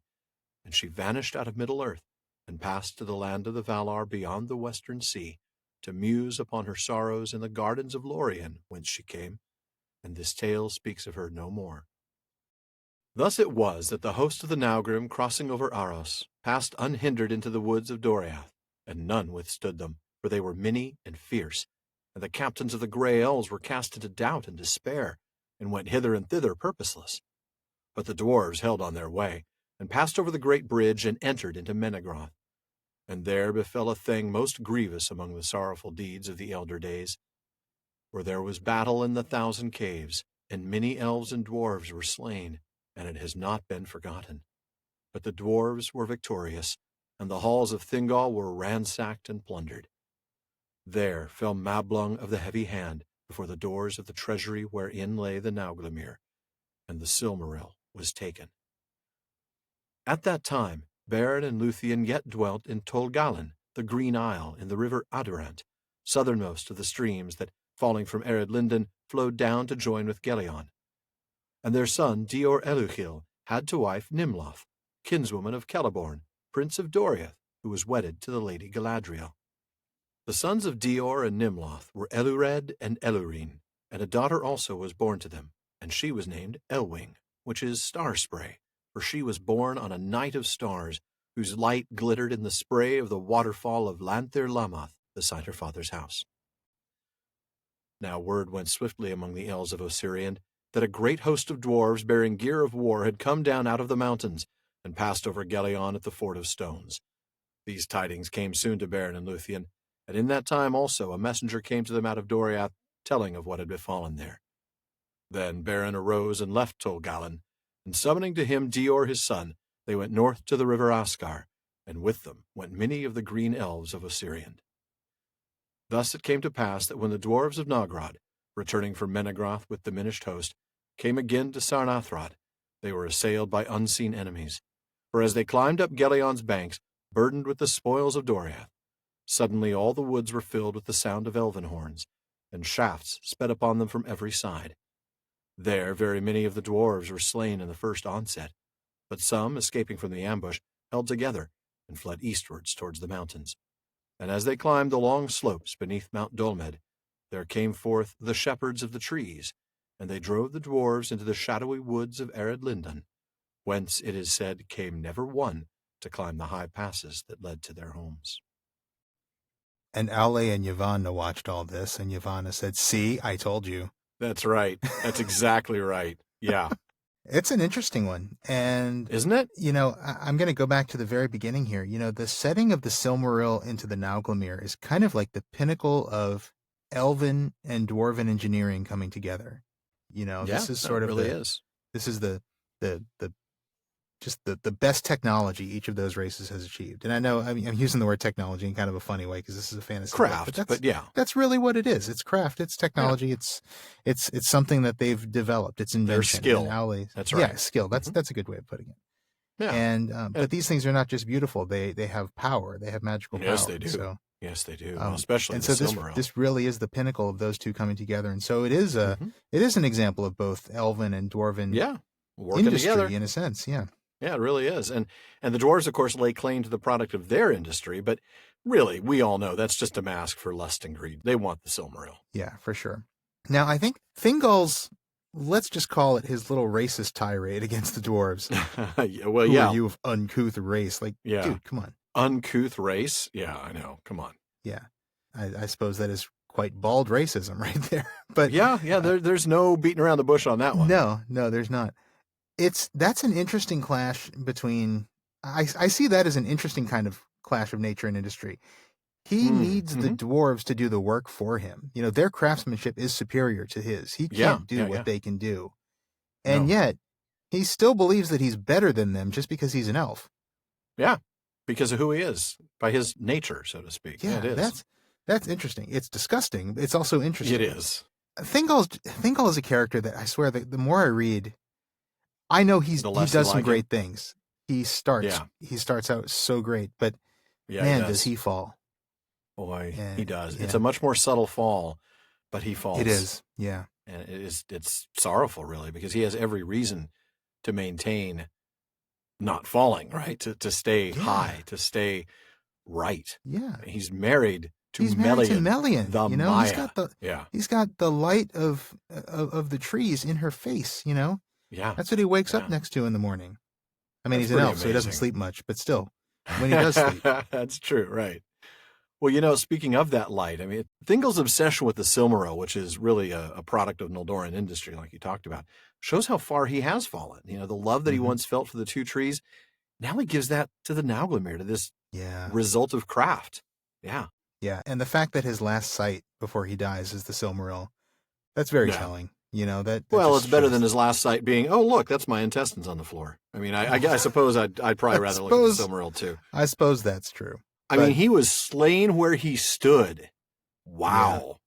And she vanished out of Middle-earth, and passed to the land of the Valar beyond the western sea, to muse upon her sorrows in the gardens of Lorien, whence she came, and this tale speaks of her no more. Thus it was that the host of the Naugrim, crossing over Aros, passed unhindered into the woods of Doriath, and none withstood them, for they were many and fierce, and the captains of the grey elves were cast into doubt and despair, and went hither and thither purposeless. But the dwarves held on their way, and passed over the great bridge, and entered into Menegroth. And there befell a thing most grievous among the sorrowful deeds of the elder days. For there was battle in the 1,000 caves, and many elves and dwarves were slain, and it has not been forgotten. But the dwarves were victorious, and the halls of Thingol were ransacked and plundered. There fell Mablung of the Heavy Hand before the doors of the treasury wherein lay the Nauglamir, and the Silmaril was taken. At that time Beren and Luthien yet dwelt in Tolgallan, the Green Isle, in the river Adurant, southernmost of the streams that, falling from Ered Linden, flowed down to join with Gelion. And their son Dior Eluchil had to wife Nimloth, kinswoman of Celeborn, prince of Doriath, who was wedded to the lady Galadriel. The sons of Dior and Nimloth were Elured and Elurine, and a daughter also was born to them, and she was named Elwing, which is star spray, for she was born on a night of stars, whose light glittered in the spray of the waterfall of Lanthyr Lamath beside her father's house. Now word went swiftly among the elves of Osiriand that a great host of dwarves bearing gear of war had come down out of the mountains, and passed over Gelion at the Ford of Stones. These tidings came soon to Beren and Luthien, and in that time also a messenger came to them out of Doriath, telling of what had befallen there. Then Beren arose and left Tol Galen, and summoning to him Dior his son, they went north to the river Ascar, and with them went many of the green elves of Osirian. Thus it came to pass that when the dwarves of Nogrod, returning from Menegroth with diminished host, came again to Sarnathrod, they were assailed by unseen enemies. For as they climbed up Gelion's banks, burdened with the spoils of Doriath, suddenly all the woods were filled with the sound of elven horns, and shafts sped upon them from every side. There very many of the dwarves were slain in the first onset, but some, escaping from the ambush, held together and fled eastwards towards the mountains. And as they climbed the long slopes beneath Mount Dolmed, there came forth the shepherds of the trees, and they drove the dwarves into the shadowy woods of Ered Lindan, whence it is said came never one to climb the high passes that led to their homes. And Aule and Yavanna watched all this, and Yavanna said, "See, I told you." That's right. That's exactly right. Yeah. It's an interesting one. And isn't it? I'm going to go back to the very beginning here. The setting of the Silmaril into the Nauglamir is kind of like the pinnacle of elven and dwarven engineering coming together. This is sort of this is the best technology each of those races has achieved. And I know I'm using the word technology in kind of a funny way because this is a fantasy craft, book, but yeah, that's really what it is. It's craft, it's technology, yeah. It's something that they've developed. It's invention. Their skill. That's right. Yeah, skill. That's a good way of putting it. Yeah. And but these things are not just beautiful. They have power. They have magical power. Yes, they do. So, yes, they do. Especially and the so Silmaril. this really is the pinnacle of those two coming together. And so it is it is an example of both elven and dwarven working industry together in a sense. Yeah. Yeah, it really is. And the dwarves, of course, lay claim to the product of their industry, but really, we all know that's just a mask for lust and greed. They want the Silmaril. Yeah, for sure. Now, I think Thingol's, let's just call it his little racist tirade against the dwarves. Well, Who are you of uncouth race? Like, dude, come on. Uncouth race? Yeah, I know. Come on. Yeah. I suppose that is quite bald racism right there. But there's no beating around the bush on that one. No, there's not. That's an interesting clash between, I see that as an interesting kind of clash of nature and industry. He needs the dwarves to do the work for him. Their craftsmanship is superior to his. He can't do what they can do. And yet, he still believes that he's better than them just because he's an elf. Yeah, because of who he is, by his nature, so to speak. Yeah, it is. That's interesting. It's disgusting. It's also interesting. It is. Thingol is a character that I swear that the more I read, I know he does some great things. He starts out so great, but man, does he fall. Boy, he does. It's a much more subtle fall, but he falls. It is, yeah. And it's sorrowful, really, because he has every reason to maintain not falling, right? To stay high, to stay right. Yeah. He's married to Melian, the Maya. He's got the light of the trees in her face, Yeah. That's what he wakes up next to in the morning. I mean, he's an elf, so he doesn't sleep much, but still, when he does sleep. That's true, right. Well, speaking of that light, I mean, Thingol's obsession with the Silmaril, which is really a product of Noldoran industry, like you talked about, shows how far he has fallen. The love that he once felt for the two trees, now he gives that to the Nauglamir, to this result of craft. Yeah. Yeah, and the fact that his last sight before he dies is the Silmaril, that's very telling. It's better than his last sight being, oh, look, that's my intestines on the floor. I mean, I suppose I'd probably rather look at the Silmaril too. I suppose that's true. I mean, he was slain where he stood. Wow.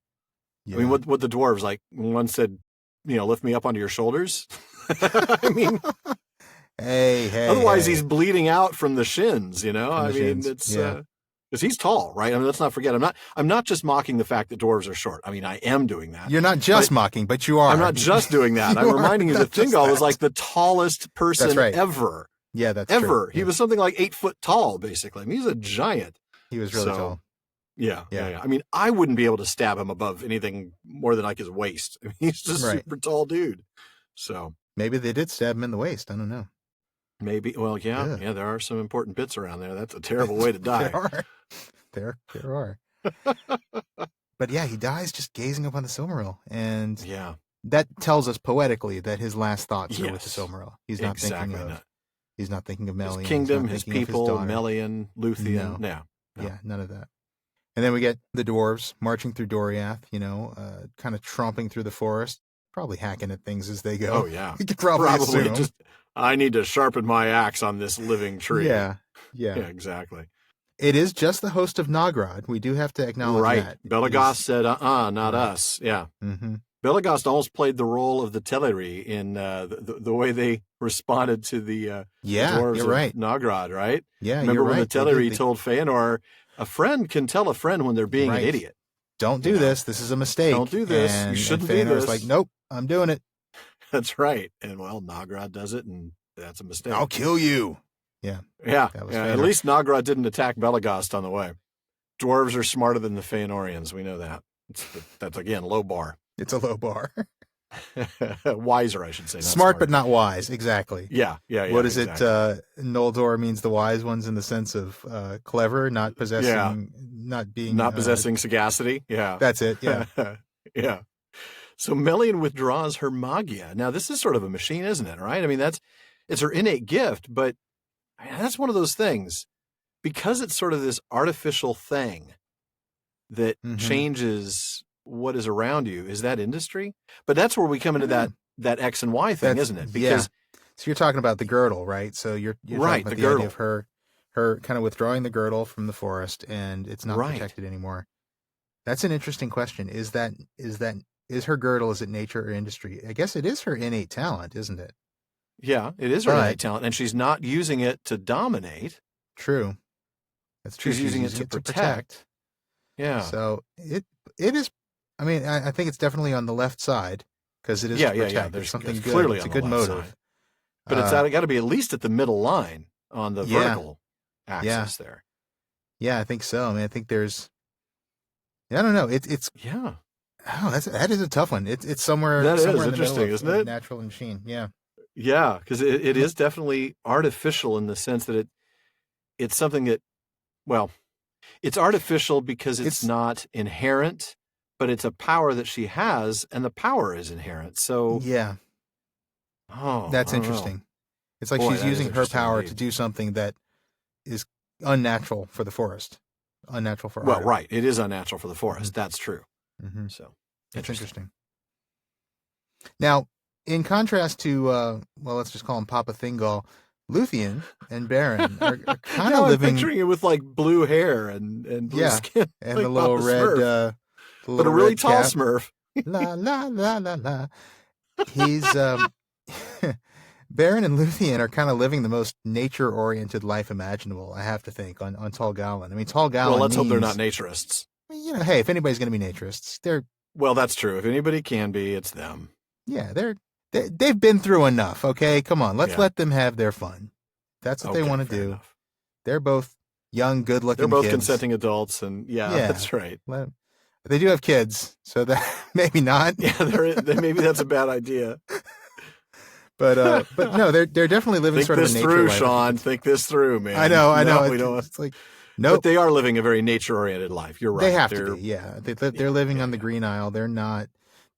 Yeah. I mean, what the dwarves, like, one said, lift me up onto your shoulders. I mean, hey. Otherwise, he's bleeding out from the shins. It's because he's tall, right? I mean, let's not forget. I'm not just mocking the fact that dwarves are short. I mean, I am doing that. You're not just mocking, but you are. I'm not just doing that. I'm reminding you that Thingol was like the tallest person ever. Yeah, that's ever. True. He was something like 8 foot tall, basically. I mean, he's a giant. He was really tall. Yeah. I mean, I wouldn't be able to stab him above anything more than like his waist. I mean, he's just a super tall dude. So maybe they did stab him in the waist. I don't know. Maybe. Well, yeah. There are some important bits around there. That's a terrible way to die. There are. But yeah, he dies just gazing upon the Silmaril, and that tells us poetically that his last thoughts are with the Silmaril. He's not thinking of He's not thinking of Melian. His kingdom, his people, Melian, Luthien. No. Yeah, none of that. And then we get the dwarves marching through Doriath, kind of tromping through the forest, probably hacking at things as they go. Oh, yeah. You could probably assume. Just, I need to sharpen my axe on this living tree. Yeah, exactly. It is just the host of Nogrod. We do have to acknowledge that. Belagost said, not us. Yeah. Mm-hmm. Belagost almost played the role of the Teleri in the way they responded to the dwarves of Nogrod, right? Yeah, Remember when the Teleri told Feanor, a friend can tell a friend when they're being an idiot. Don't do this. This is a mistake. Don't do this. You shouldn't do this. Feanor's like, nope, I'm doing it. That's right. And, Nogrod does it, and that's a mistake. I'll kill you. Yeah. Yeah. At least Nogrod didn't attack Belagost on the way. Dwarves are smarter than the Feanorians. We know that. That's, again, low bar. It's a low bar. Wiser, I should say. Smart, but not wise. Exactly. Yeah. What is it? Noldor means the wise ones in the sense of clever, not possessing, not possessing sagacity. Yeah. That's it. Yeah. Yeah. So Melian withdraws her magia. Now, this is sort of a machine, isn't it? Right? I mean, it's her innate gift, but that's one of those things. Because it's sort of this artificial thing that changes what is around you. Is that industry? But that's where we come into that X and Y thing, isn't it? Because so you're talking about the girdle, right? So you're talking about the idea of her kind of withdrawing the girdle from the forest, and it's not protected anymore. That's an interesting question. Is her girdle, is it nature or industry? I guess it is her innate talent, isn't it? Yeah, it is her innate talent, and she's not using it to dominate. True. That's true. She's using it to protect. Yeah. So it is. I mean, I think it's definitely on the left side because it is to protect. Yeah. There's something good. Clearly it's on a good the left motive. Side. But it's got to be at least at the middle line on the vertical axis there. Yeah, I think so. I mean, I think there's. I don't know. It's. Yeah. Oh, that is a tough one. It's somewhere. That somewhere is in interesting, the middle of isn't it? Natural and machine. Yeah. Yeah, because it is definitely artificial in the sense that it's something that, it's artificial because it's not inherent, but it's a power that she has, and the power is inherent. So yeah. Oh, that's interesting. It's like she's using her power to do something that is unnatural for the forest, unnatural for. Well, right, it is unnatural for the forest. That's true. Mm-hmm. So it's interesting. Now, in contrast to, let's just call him Papa Thingol, Luthien and Baron are kind of living. I'm picturing it with like blue hair and blue skin, and like the little Papa red, Smurf. But a really tall cap. Smurf. La la la la la. He's Baron and Luthien are kind of living the most nature-oriented life imaginable. I have to think on Tol Galen. I mean, Tol Galen. Well, let's hope they're not naturists. Hey, if anybody's going to be naturists, they're. Well, that's true. If anybody can be, it's them. Yeah, they've been through enough. Okay, come on, let's let them have their fun. That's what they want to do. Enough. They're both young, good-looking. They're both kids. Consenting adults, and that's right. They do have kids, so that maybe not. Yeah, maybe that's a bad idea. But no, they're definitely living sort of a nature life. Think this through, Shawn. Think this through, man. I know. It's like no, but they are living a very nature-oriented life. You're right. They have to be. Yeah, they're living on the Green Isle. They're not.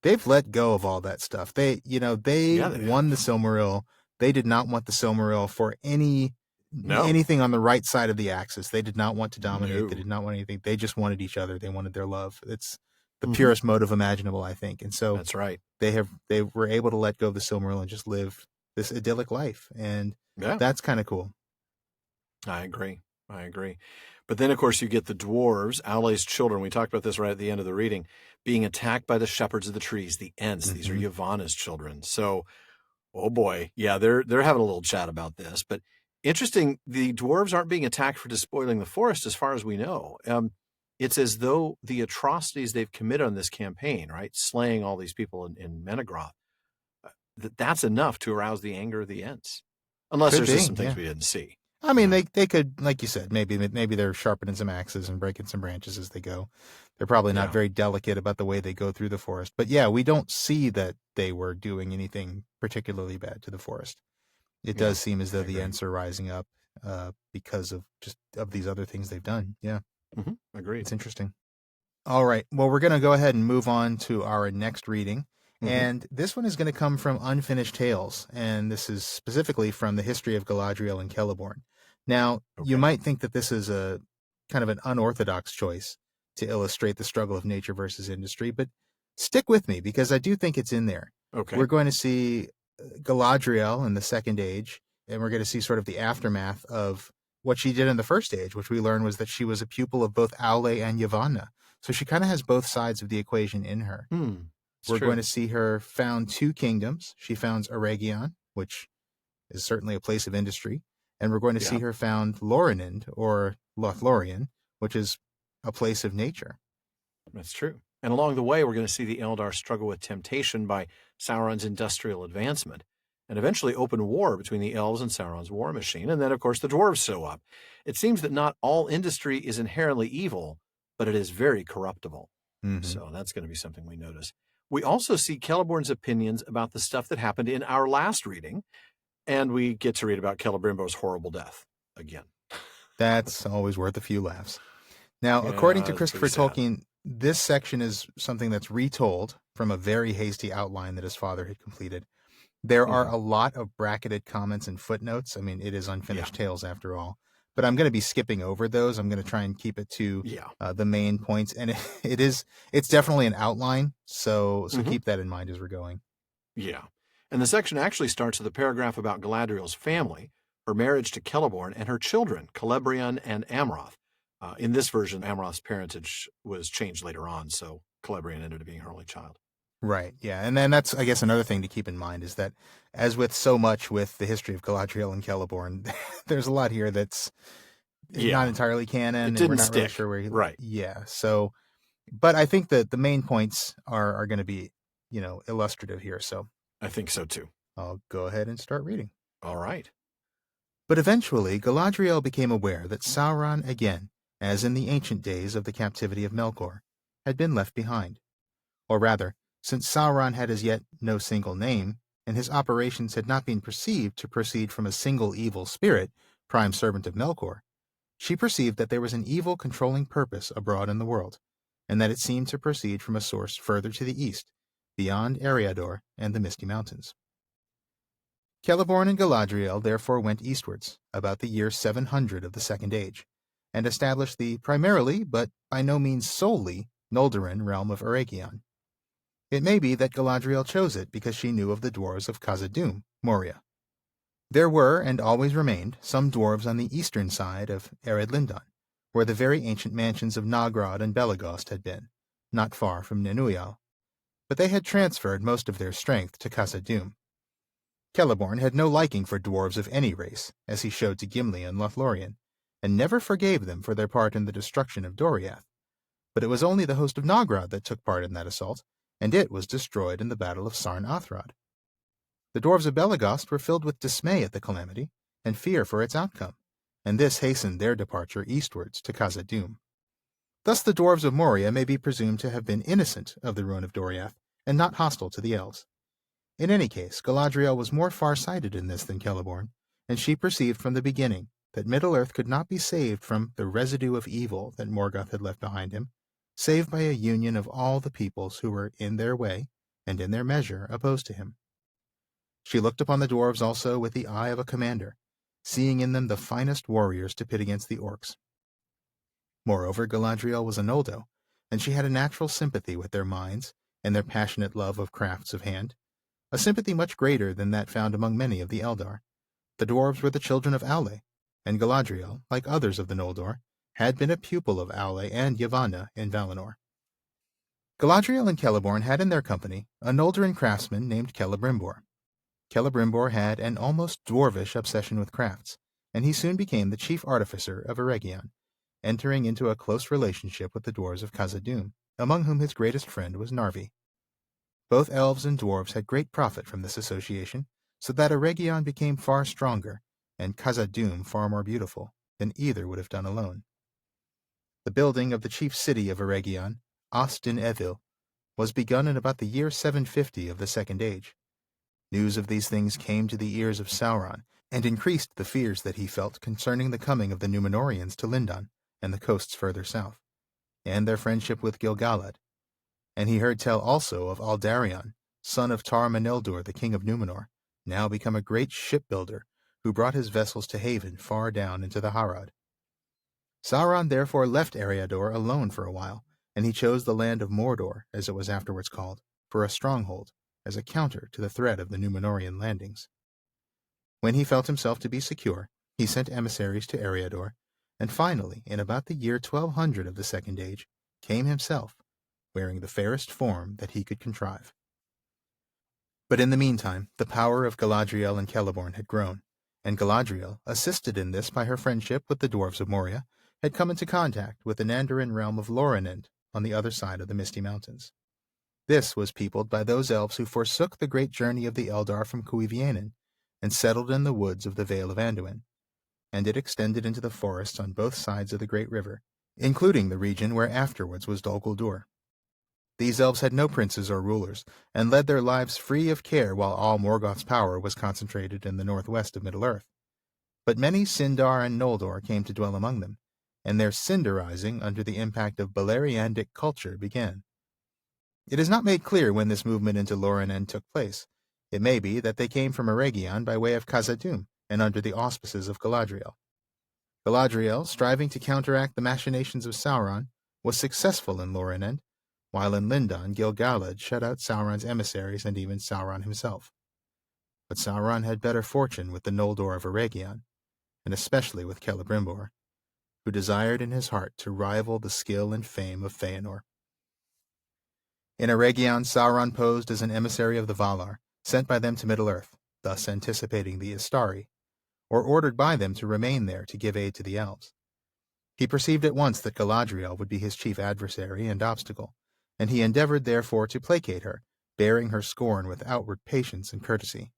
They've let go of all that stuff. They won the Silmaril. They did not want the Silmaril for anything on the right side of the axis. They did not want to dominate. No. They did not want anything. They just wanted each other. They wanted their love. It's the purest motive imaginable, I think. And so that's right. They were able to let go of the Silmaril and just live this idyllic life. And that's kind of cool. I agree. But then, of course, you get the dwarves, Aule's children. We talked about this right at the end of the reading, being attacked by the shepherds of the trees, the Ents. These are Yavanna's children. So, oh boy, yeah, they're having a little chat about this. But interesting, the dwarves aren't being attacked for despoiling the forest, as far as we know. It's as though the atrocities they've committed on this campaign, right, slaying all these people in Menegroth, that's enough to arouse the anger of the Ents. Unless there's just some things we didn't see. I mean, they could, like you said, maybe they're sharpening some axes and breaking some branches as they go. They're probably not very delicate about the way they go through the forest. But yeah, we don't see that they were doing anything particularly bad to the forest. It does seem as though the Ents are rising up because of these other things they've done. Yeah. Agreed. It's interesting. All right. Well, we're going to go ahead and move on to our next reading. And this one is going to come from Unfinished Tales, and this is specifically from the history of Galadriel and Celeborn. Now, you might think that this is a kind of an unorthodox choice to illustrate the struggle of nature versus industry, but stick with me because I do think it's in there. Okay. We're going to see Galadriel in the Second Age, and we're going to see sort of the aftermath of what she did in the First Age, which we learned was that she was a pupil of both Aule and Yavanna. So she kind of has both sides of the equation in her. We're going to see her found 2 kingdoms. She founds Eregion, which is certainly a place of industry. And we're going to see her found Lorinind, or Lothlorien, which is a place of nature. That's true. And along the way, we're going to see the Eldar struggle with temptation by Sauron's industrial advancement, and eventually open war between the elves and Sauron's war machine. And then, of course, the dwarves show up. It seems that not all industry is inherently evil, but it is very corruptible. So that's going to be something we notice. We also see Celeborn's opinions about the stuff that happened in our last reading, and we get to read about Celebrimbor's horrible death again. That's always worth a few laughs. Now, according to Christopher Tolkien, this section is something that's retold from a very hasty outline that his father had completed. There are a lot of bracketed comments and footnotes. I mean, it is Unfinished Tales after all. But I'm going to be skipping over those. I'm going to try and keep it to the main points. And it's definitely an outline, so keep that in mind as we're going. Yeah. And the section actually starts with a paragraph about Galadriel's family, her marriage to Celeborn, and her children, Celebrian and Amroth. In this version, Amroth's parentage was changed later on, so Celebrian ended up being her only child. Right, yeah. And then that's, I guess, another thing to keep in mind is that, as with so much with the history of Galadriel and Celeborn, there's a lot here that's not entirely canon. It didn't and we're not stick. really sure where he... Right. Yeah, so... But I think that the main points are going to be, illustrative here, so... I think so, too. I'll go ahead and start reading. All right. But eventually, Galadriel became aware that Sauron again, as in the ancient days of the captivity of Melkor, had been left behind. Or rather, since Sauron had as yet no single name, and his operations had not been perceived to proceed from a single evil spirit, prime servant of Melkor, she perceived that there was an evil controlling purpose abroad in the world, and that it seemed to proceed from a source further to the east, beyond Barad-dûr and the Misty Mountains. Celeborn and Galadriel therefore went eastwards, about the year 700 of the Second Age, and established the primarily, but by no means solely, Noldorin realm of Eregion. It may be that Galadriel chose it because she knew of the dwarves of Khazad-dûm, Moria. There were, and always remained, some dwarves on the eastern side of Ered Lindon, where the very ancient mansions of Nagrod and Belagost had been, not far from Nenuyal. But they had transferred most of their strength to Khazad-dûm. Celeborn had no liking for dwarves of any race, as he showed to Gimli and Lothlorien, and never forgave them for their part in the destruction of Doriath. But it was only the host of Nagrod that took part in that assault, and it was destroyed in the battle of Sarn-Athrod. The dwarves of Belagost were filled with dismay at the calamity, and fear for its outcome, and this hastened their departure eastwards to Khazad-dûm. Thus the dwarves of Moria may be presumed to have been innocent of the ruin of Doriath, and not hostile to the elves. In any case, Galadriel was more far-sighted in this than Celeborn, and she perceived from the beginning that Middle-earth could not be saved from the residue of evil that Morgoth had left behind him, save by a union of all the peoples who were in their way, and in their measure, opposed to him. She looked upon the dwarves also with the eye of a commander, seeing in them the finest warriors to pit against the orcs. Moreover, Galadriel was a Noldo, and she had a natural sympathy with their minds and their passionate love of crafts of hand, a sympathy much greater than that found among many of the Eldar. The dwarves were the children of Aule, and Galadriel, like others of the Noldor, had been a pupil of Aule and Yavanna in Valinor. Galadriel and Celeborn had in their company a Noldorin craftsman named Celebrimbor. Celebrimbor had an almost dwarvish obsession with crafts, and he soon became the chief artificer of Eregion, entering into a close relationship with the dwarves of Khazad-dûm, among whom his greatest friend was Narvi. Both elves and dwarves had great profit from this association, so that Eregion became far stronger, and Khazad-dûm far more beautiful, than either would have done alone. The building of the chief city of Eregion, Ost-in-Edhil, was begun in about the year 750 of the Second Age. News of these things came to the ears of Sauron, and increased the fears that he felt concerning the coming of the Númenorians to Lindon and the coasts further south, and their friendship with Gil-galad. And he heard tell also of Aldarion, son of Tar-Manildor, the king of Númenor, now become a great shipbuilder, who brought his vessels to haven far down into the Harad. Sauron therefore left Eriador alone for a while, and he chose the land of Mordor, as it was afterwards called, for a stronghold, as a counter to the threat of the Númenorian landings. When he felt himself to be secure, he sent emissaries to Eriador, and finally, in about the year 1200 of the Second Age, came himself, wearing the fairest form that he could contrive. But in the meantime, the power of Galadriel and Celeborn had grown, and Galadriel, assisted in this by her friendship with the dwarves of Moria, had come into contact with the Nandarin realm of Lorinend on the other side of the Misty Mountains. This was peopled by those elves who forsook the great journey of the Eldar from Cuiviénen and settled in the woods of the Vale of Anduin, and it extended into the forests on both sides of the great river, including the region where afterwards was Dol Guldur. These elves had no princes or rulers, and led their lives free of care while all Morgoth's power was concentrated in the northwest of Middle-earth. But many Sindar and Noldor came to dwell among them, and their Sindarizing under the impact of Beleriandic culture began. It is not made clear when this movement into Lorinend took place. It may be that they came from Eregion by way of Khazad-dûm and under the auspices of Galadriel. Galadriel, striving to counteract the machinations of Sauron, was successful in Lorinend, while in Lindon Gil-galad shut out Sauron's emissaries and even Sauron himself. But Sauron had better fortune with the Noldor of Eregion, and especially with Celebrimbor, who desired in his heart to rival the skill and fame of Feanor. In Eregion, Sauron posed as an emissary of the Valar, sent by them to Middle-earth, thus anticipating the Istari, or ordered by them to remain there to give aid to the elves. He perceived at once that Galadriel would be his chief adversary and obstacle, and he endeavored therefore to placate her, bearing her scorn with outward patience and courtesy.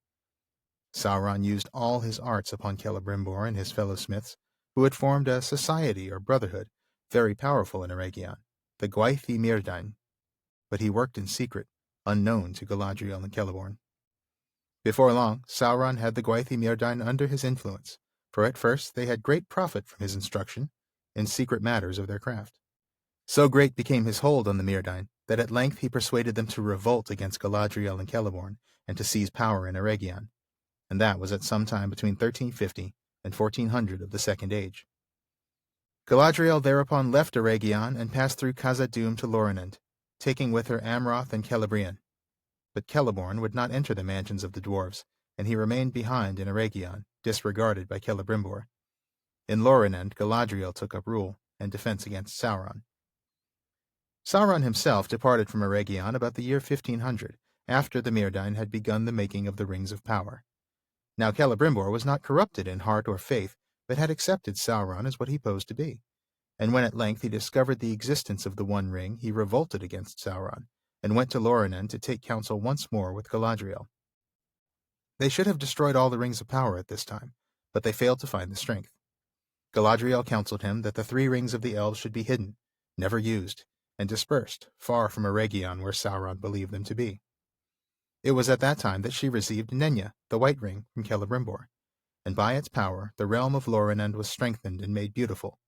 Sauron used all his arts upon Celebrimbor and his fellow smiths, who had formed a society or brotherhood, very powerful in Eregion, the Gwaith-i Myrdain, but he worked in secret, unknown to Galadriel and Celeborn. Before long, Sauron had the Gwaith-i Myrdain under his influence, for at first they had great profit from his instruction in secret matters of their craft. So great became his hold on the Myrdain that at length he persuaded them to revolt against Galadriel and Celeborn and to seize power in Eregion, and that was at some time between 1350 and 1400 of the Second Age. Galadriel thereupon left Eregion and passed through Khazad-dûm to Lorinend, taking with her Amroth and Celebrian. But Celeborn would not enter the mansions of the dwarves, and he remained behind in Eregion, disregarded by Celebrimbor. In Lorinend, Galadriel took up rule and defense against Sauron. Sauron himself departed from Eregion about the year 1500, after the Myrdain had begun the making of the Rings of Power. Now Celebrimbor was not corrupted in heart or faith, but had accepted Sauron as what he posed to be, and when at length he discovered the existence of the One Ring, he revolted against Sauron, and went to Lorinend to take counsel once more with Galadriel. They should have destroyed all the Rings of Power at this time, but they failed to find the strength. Galadriel counseled him that the 3 rings of the elves should be hidden, never used, and dispersed, far from Eregion where Sauron believed them to be. It was at that time that she received Nenya, the White Ring, from Celebrimbor, and by its power the realm of Lorinend was strengthened and made beautiful.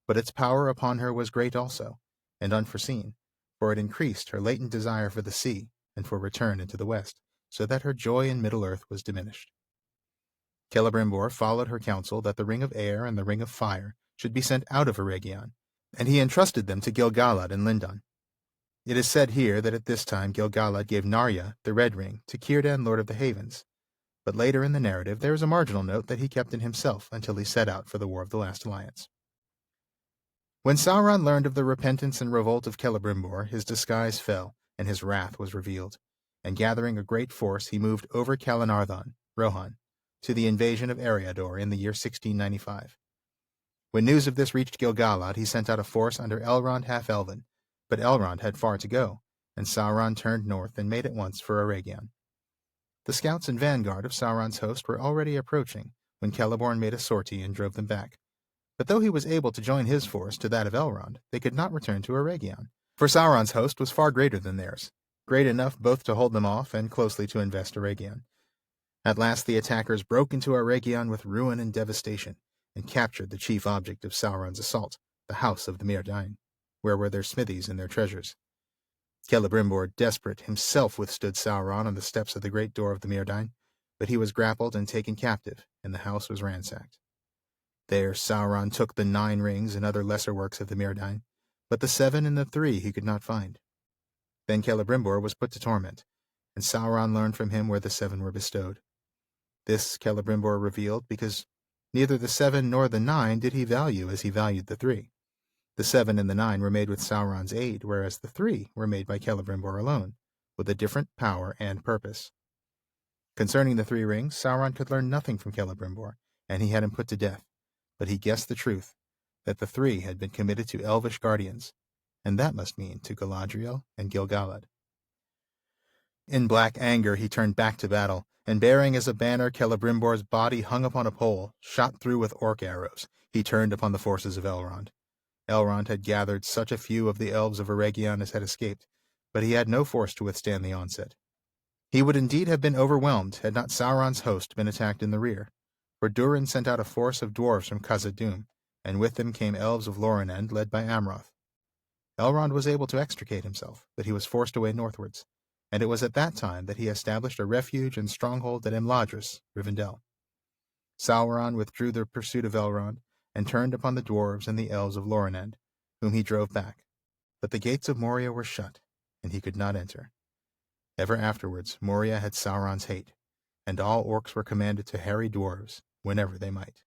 But its power upon her was great also, and unforeseen, for it increased her latent desire for the sea and for return into the west, so that her joy in Middle-earth was diminished. Celebrimbor followed her counsel that the Ring of Air and the Ring of Fire should be sent out of Eregion, and he entrusted them to Gil-galad and Lindon. It is said here that at this time Gil-galad gave Narya, the Red Ring, to Círdan, Lord of the Havens, but later in the narrative there is a marginal note that he kept in himself until he set out for the War of the Last Alliance. When Sauron learned of the repentance and revolt of Celebrimbor, his disguise fell, and his wrath was revealed, and gathering a great force he moved over Calenardhon, Rohan, to the invasion of Eriador in the year 1695. When news of this reached Gil-galad, he sent out a force under Elrond half-Elven, but Elrond had far to go, and Sauron turned north and made at once for Eregion. The scouts and vanguard of Sauron's host were already approaching when Celeborn made a sortie and drove them back. But though he was able to join his force to that of Elrond, they could not return to Eregion, for Sauron's host was far greater than theirs, great enough both to hold them off and closely to invest Eregion. At last the attackers broke into Eregion with ruin and devastation, and captured the chief object of Sauron's assault, the house of the Myrdain, where were their smithies and their treasures. Celebrimbor, desperate, himself withstood Sauron on the steps of the great door of the Myrddin, but he was grappled and taken captive, and the house was ransacked. There Sauron took the 9 rings and other lesser works of the Myrddin, but the 7 and the 3 he could not find. Then Celebrimbor was put to torment, and Sauron learned from him where the 7 were bestowed. This Celebrimbor revealed because neither the 7 nor the 9 did he value as he valued the 3. The 7 and the 9 were made with Sauron's aid, whereas the 3 were made by Celebrimbor alone, with a different power and purpose. Concerning the 3 rings, Sauron could learn nothing from Celebrimbor, and he had him put to death, but he guessed the truth, that the 3 had been committed to elvish guardians, and that must mean to Galadriel and Gil-galad. In black anger he turned back to battle, and bearing as a banner Celebrimbor's body hung upon a pole, shot through with orc arrows, he turned upon the forces of Elrond. Elrond had gathered such a few of the elves of Eregion as had escaped, but he had no force to withstand the onset. He would indeed have been overwhelmed had not Sauron's host been attacked in the rear, for Durin sent out a force of dwarves from Khazad-dûm, and with them came elves of Lorinand led by Amroth. Elrond was able to extricate himself, but he was forced away northwards, and it was at that time that he established a refuge and stronghold at Imladris, Rivendell. Sauron withdrew the pursuit of Elrond, and turned upon the dwarves and the elves of Lorinand, whom he drove back. But the gates of Moria were shut, and he could not enter. Ever afterwards Moria had Sauron's hate, and all orcs were commanded to harry dwarves whenever they might.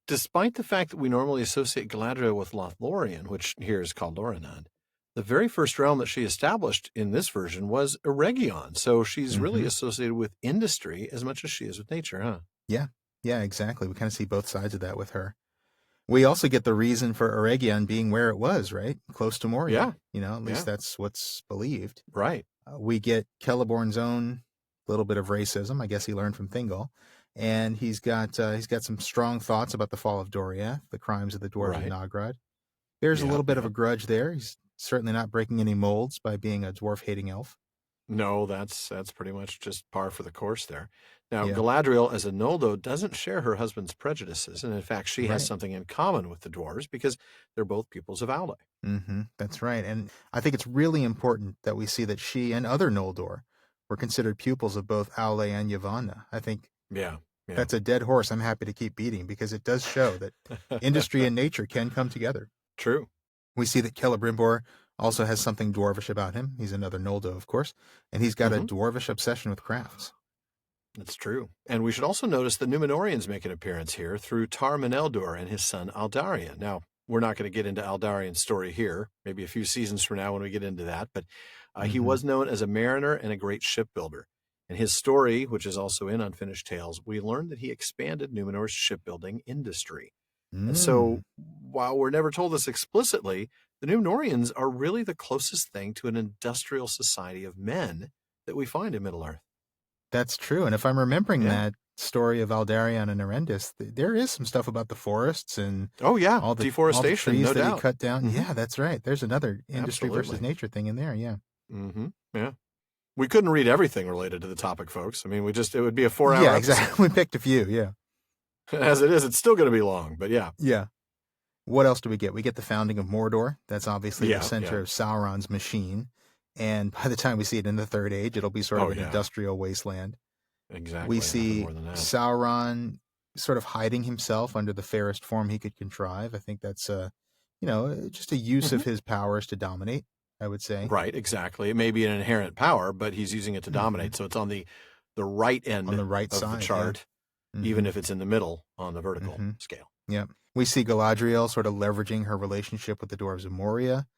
Despite the fact that we normally associate Galadriel with Lothlorien, which here is called Lorinand, the very first realm that she established in this version was Eregion, so she's really associated with industry as much as she is with nature, huh? Yeah, exactly. We kind of see both sides of that with her. We also get the reason for Eregion being where it was, right? Close to Moria. Yeah. At least that's what's believed. Right. We get Celeborn's own little bit of racism. I guess he learned from Thingol. And he's got some strong thoughts about the fall of Doriath, the crimes of the dwarves of Nogrod. There's a little bit of a grudge there. He's certainly not breaking any molds by being a dwarf-hating elf. No, that's pretty much just par for the course there. Now, Galadriel, as a Noldo, doesn't share her husband's prejudices, and in fact, she has something in common with the dwarves because they're both pupils of Aule. That's right, and I think it's really important that we see that she and other Noldor were considered pupils of both Aule and Yavanna. I think that's a dead horse I'm happy to keep beating because it does show that industry and nature can come together. True. We see that Celebrimbor also has something dwarvish about him. He's another Noldo, of course, and he's got a dwarvish obsession with crafts. That's true. And we should also notice the Númenóreans make an appearance here through Tar-Mineldur and his son Aldarion. Now, we're not going to get into Aldarion's story here, maybe a few seasons from now when we get into that, but he was known as a mariner and a great shipbuilder. In his story, which is also in Unfinished Tales, we learn that he expanded Númenor's shipbuilding industry. And so, while we're never told this explicitly, the Númenóreans are really the closest thing to an industrial society of men that we find in Middle-earth. That's true. And if I'm remembering that story of Aldarion and Erendis, there is some stuff about the forests and all the all deforestation, the trees no that doubt. he cut down. Yeah, that's right. There's another industry versus nature thing in there. Yeah. Yeah. We couldn't read everything related to the topic, folks. I mean, it would be a 4-hour episode. Exactly. We picked a few. Yeah. As it is, it's still going to be long, but yeah. Yeah. What else do we get? We get the founding of Mordor. That's obviously the center of Sauron's machine. And by the time we see it in the Third Age, it'll be sort of an industrial wasteland. Exactly. We see Sauron sort of hiding himself under the fairest form he could contrive. I think that's, just a use of his powers to dominate, I would say. Right, exactly. It may be an inherent power, but he's using it to dominate. So it's on the right end on the right of side, the chart, even if it's in the middle on the vertical scale. Yeah. We see Galadriel sort of leveraging her relationship with the dwarves of Moria.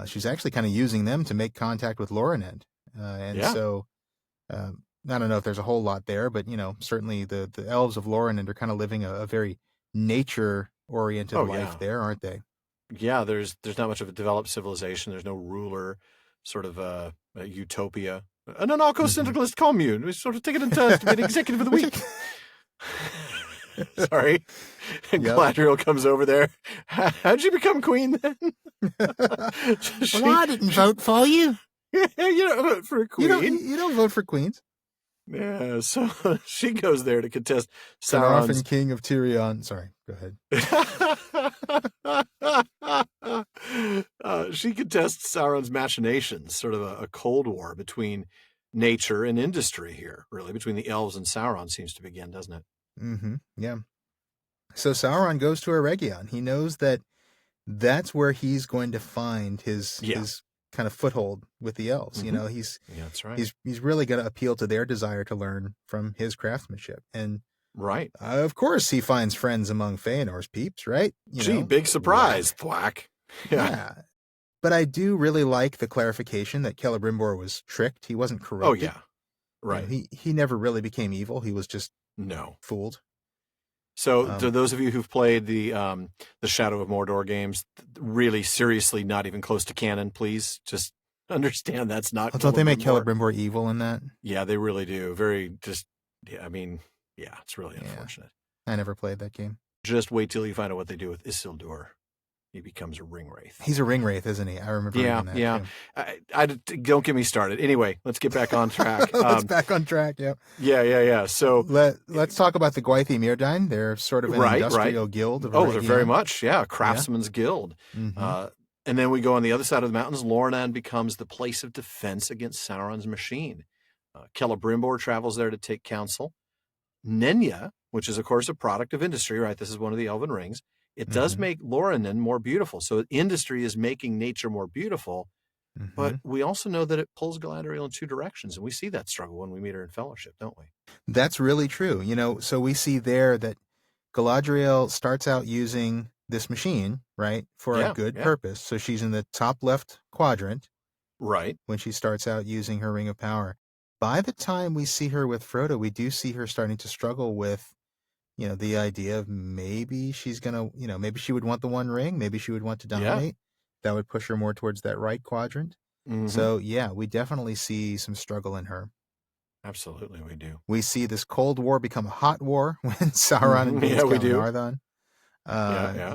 She's actually kind of using them to make contact with Lorinand. So I don't know if there's a whole lot there, but, certainly the elves of Lorinand are kind of living a very nature-oriented life there, aren't they? Yeah, there's not much of a developed civilization. There's no ruler, sort of a utopia. An anarcho-syndicalist commune. We sort of take it in turns to be an executive of the week. Sorry. And Galadriel comes over there. How'd you become queen then? Well, I didn't vote for you. You don't vote for a queen. You don't vote for queens. Yeah, so she goes there to contest Sauron's King of Tirion. Sorry, go ahead. She contests Sauron's machinations, sort of a Cold War between nature and industry here, really, between the elves and Sauron seems to begin, doesn't it? Mm-hmm. Yeah. So Sauron goes to Eregion. He knows that that's where he's going to find his kind of foothold with the elves. Mm-hmm. That's right. He's really going to appeal to their desire to learn from his craftsmanship. And right. Of course he finds friends among Feanor's peeps, right? Big surprise, thwack. Yeah. But I do really like the clarification that Celebrimbor was tricked. He wasn't corrupted. Oh, yeah. Right. He never really became evil. He was just fooled. So to those of you who've played the Shadow of Mordor games, really seriously not even close to canon, please just understand that's not. Don't they make Celebrimbor evil in that? Yeah, they really do. It's really unfortunate. I never played that game. Just wait till you find out what they do with Isildur. He becomes a ring wraith. He's a ring wraith, isn't he? I remember reading that. Yeah. I don't get me started. Anyway, let's get back on track. Let's back on track. Yeah. Yeah. So let's talk about the Gwaithí Myrdain. They're sort of an industrial guild. They're very much craftsman's guild. Mm-hmm. And then we go on the other side of the mountains. Lorenan becomes the place of defense against Sauron's machine. Celebrimbor travels there to take counsel. Nenya, which is of course a product of industry, right? This is one of the Elven rings. It does make Lorenan more beautiful. So industry is making nature more beautiful. Mm-hmm. But we also know that it pulls Galadriel in two directions. And we see that struggle when we meet her in Fellowship, don't we? That's really true. So we see there that Galadriel starts out using this machine, right, for a good purpose. So she's in the top left quadrant. Right. When she starts out using her Ring of Power. By the time we see her with Frodo, we do see her starting to struggle with the idea of maybe she's going to, maybe she would want the One Ring. Maybe she would want to dominate. That would push her more towards that right quadrant. Mm-hmm. So, we definitely see some struggle in her. Absolutely, we do. We see this Cold War become a hot war when Sauron invades Calanarthon.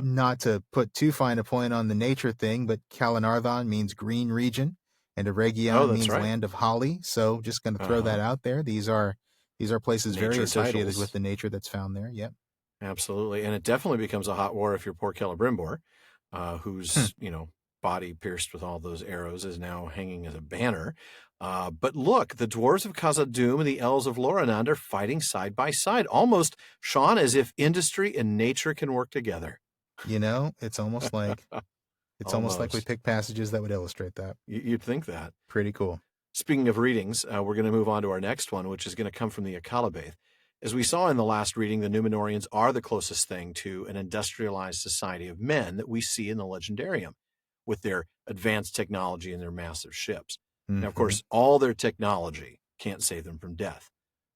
Not to put too fine a point on the nature thing, but Calanarthon means green region, and Eregion means land of holly. So just going to throw that out there. These are places nature very associated titles with the nature that's found there. Yep. Absolutely. And it definitely becomes a hot war if you're poor Celebrimbor, whose, body pierced with all those arrows is now hanging as a banner. But look, the dwarves of Khazad-dûm and the elves of Lorenan are fighting side by side, almost, Shawn, as if industry and nature can work together. It's almost like almost like we picked passages that would illustrate that. You'd think that. Pretty cool. Speaking of readings, we're going to move on to our next one, which is going to come from the Akalabaith. As we saw in the last reading, the Númenóreans are the closest thing to an industrialized society of men that we see in the Legendarium, with their advanced technology and their massive ships. Mm-hmm. Now, of course, all their technology can't save them from death.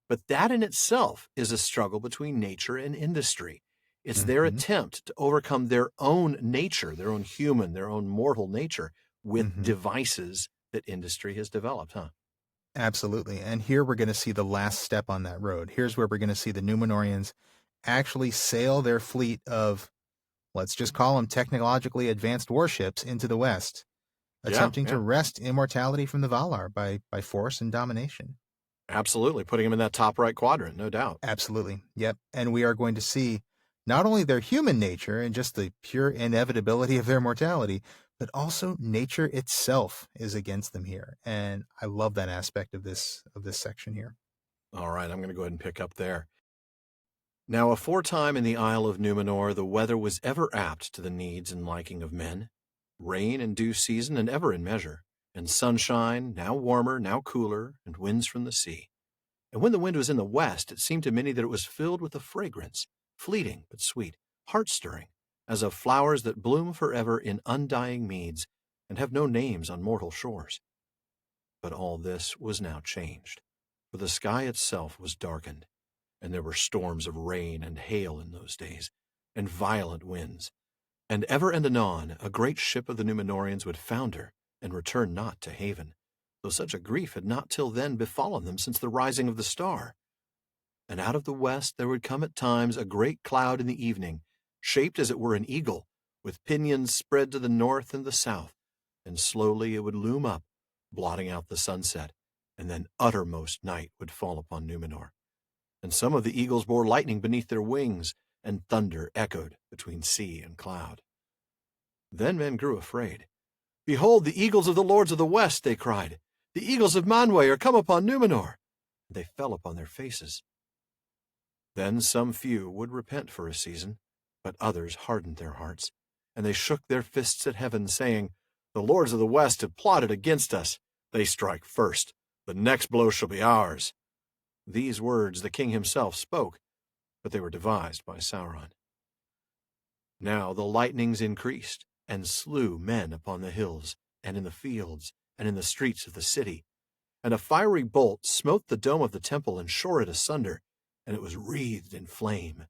But that in itself is a struggle between nature and industry. It's their attempt to overcome their own nature, their own human, their own mortal nature, with devices that industry has developed, huh? Absolutely. And here we're going to see the last step on that road. Here's where we're going to see the Númenóreans actually sail their fleet of, let's just call them technologically advanced warships, into the west, attempting to wrest immortality from the Valar by force and domination. Absolutely. Putting them in that top right quadrant, no doubt. Absolutely. Yep. And we are going to see not only their human nature and just the pure inevitability of their mortality, but also nature itself is against them here. And I love that aspect of this section here. All right, I'm going to go ahead and pick up there. Now, aforetime in the Isle of Númenor, the weather was ever apt to the needs and liking of men. Rain and due season, and ever in measure, and sunshine, now warmer, now cooler, and winds from the sea. And when the wind was in the west, it seemed to many that it was filled with a fragrance, fleeting but sweet, heart-stirring, as of flowers that bloom forever in undying meads, and have no names on mortal shores. But all this was now changed, for the sky itself was darkened, and there were storms of rain and hail in those days, and violent winds. And ever and anon a great ship of the Númenóreans would founder, and return not to haven, though such a grief had not till then befallen them since the rising of the star. And out of the west there would come at times a great cloud in the evening, shaped as it were an eagle, with pinions spread to the north and the south, and slowly it would loom up, blotting out the sunset, and then uttermost night would fall upon Númenor. And some of the eagles bore lightning beneath their wings, and thunder echoed between sea and cloud. Then men grew afraid. "Behold, the eagles of the lords of the west," they cried. "The eagles of Manwë are come upon Númenor." And they fell upon their faces. Then some few would repent for a season, but others hardened their hearts, and they shook their fists at heaven, saying, "The lords of the west have plotted against us. They strike first. The next blow shall be ours." These words the king himself spoke, but they were devised by Sauron. Now the lightnings increased, and slew men upon the hills, and in the fields, and in the streets of the city. And a fiery bolt smote the dome of the temple and shore it asunder, and it was wreathed in flame.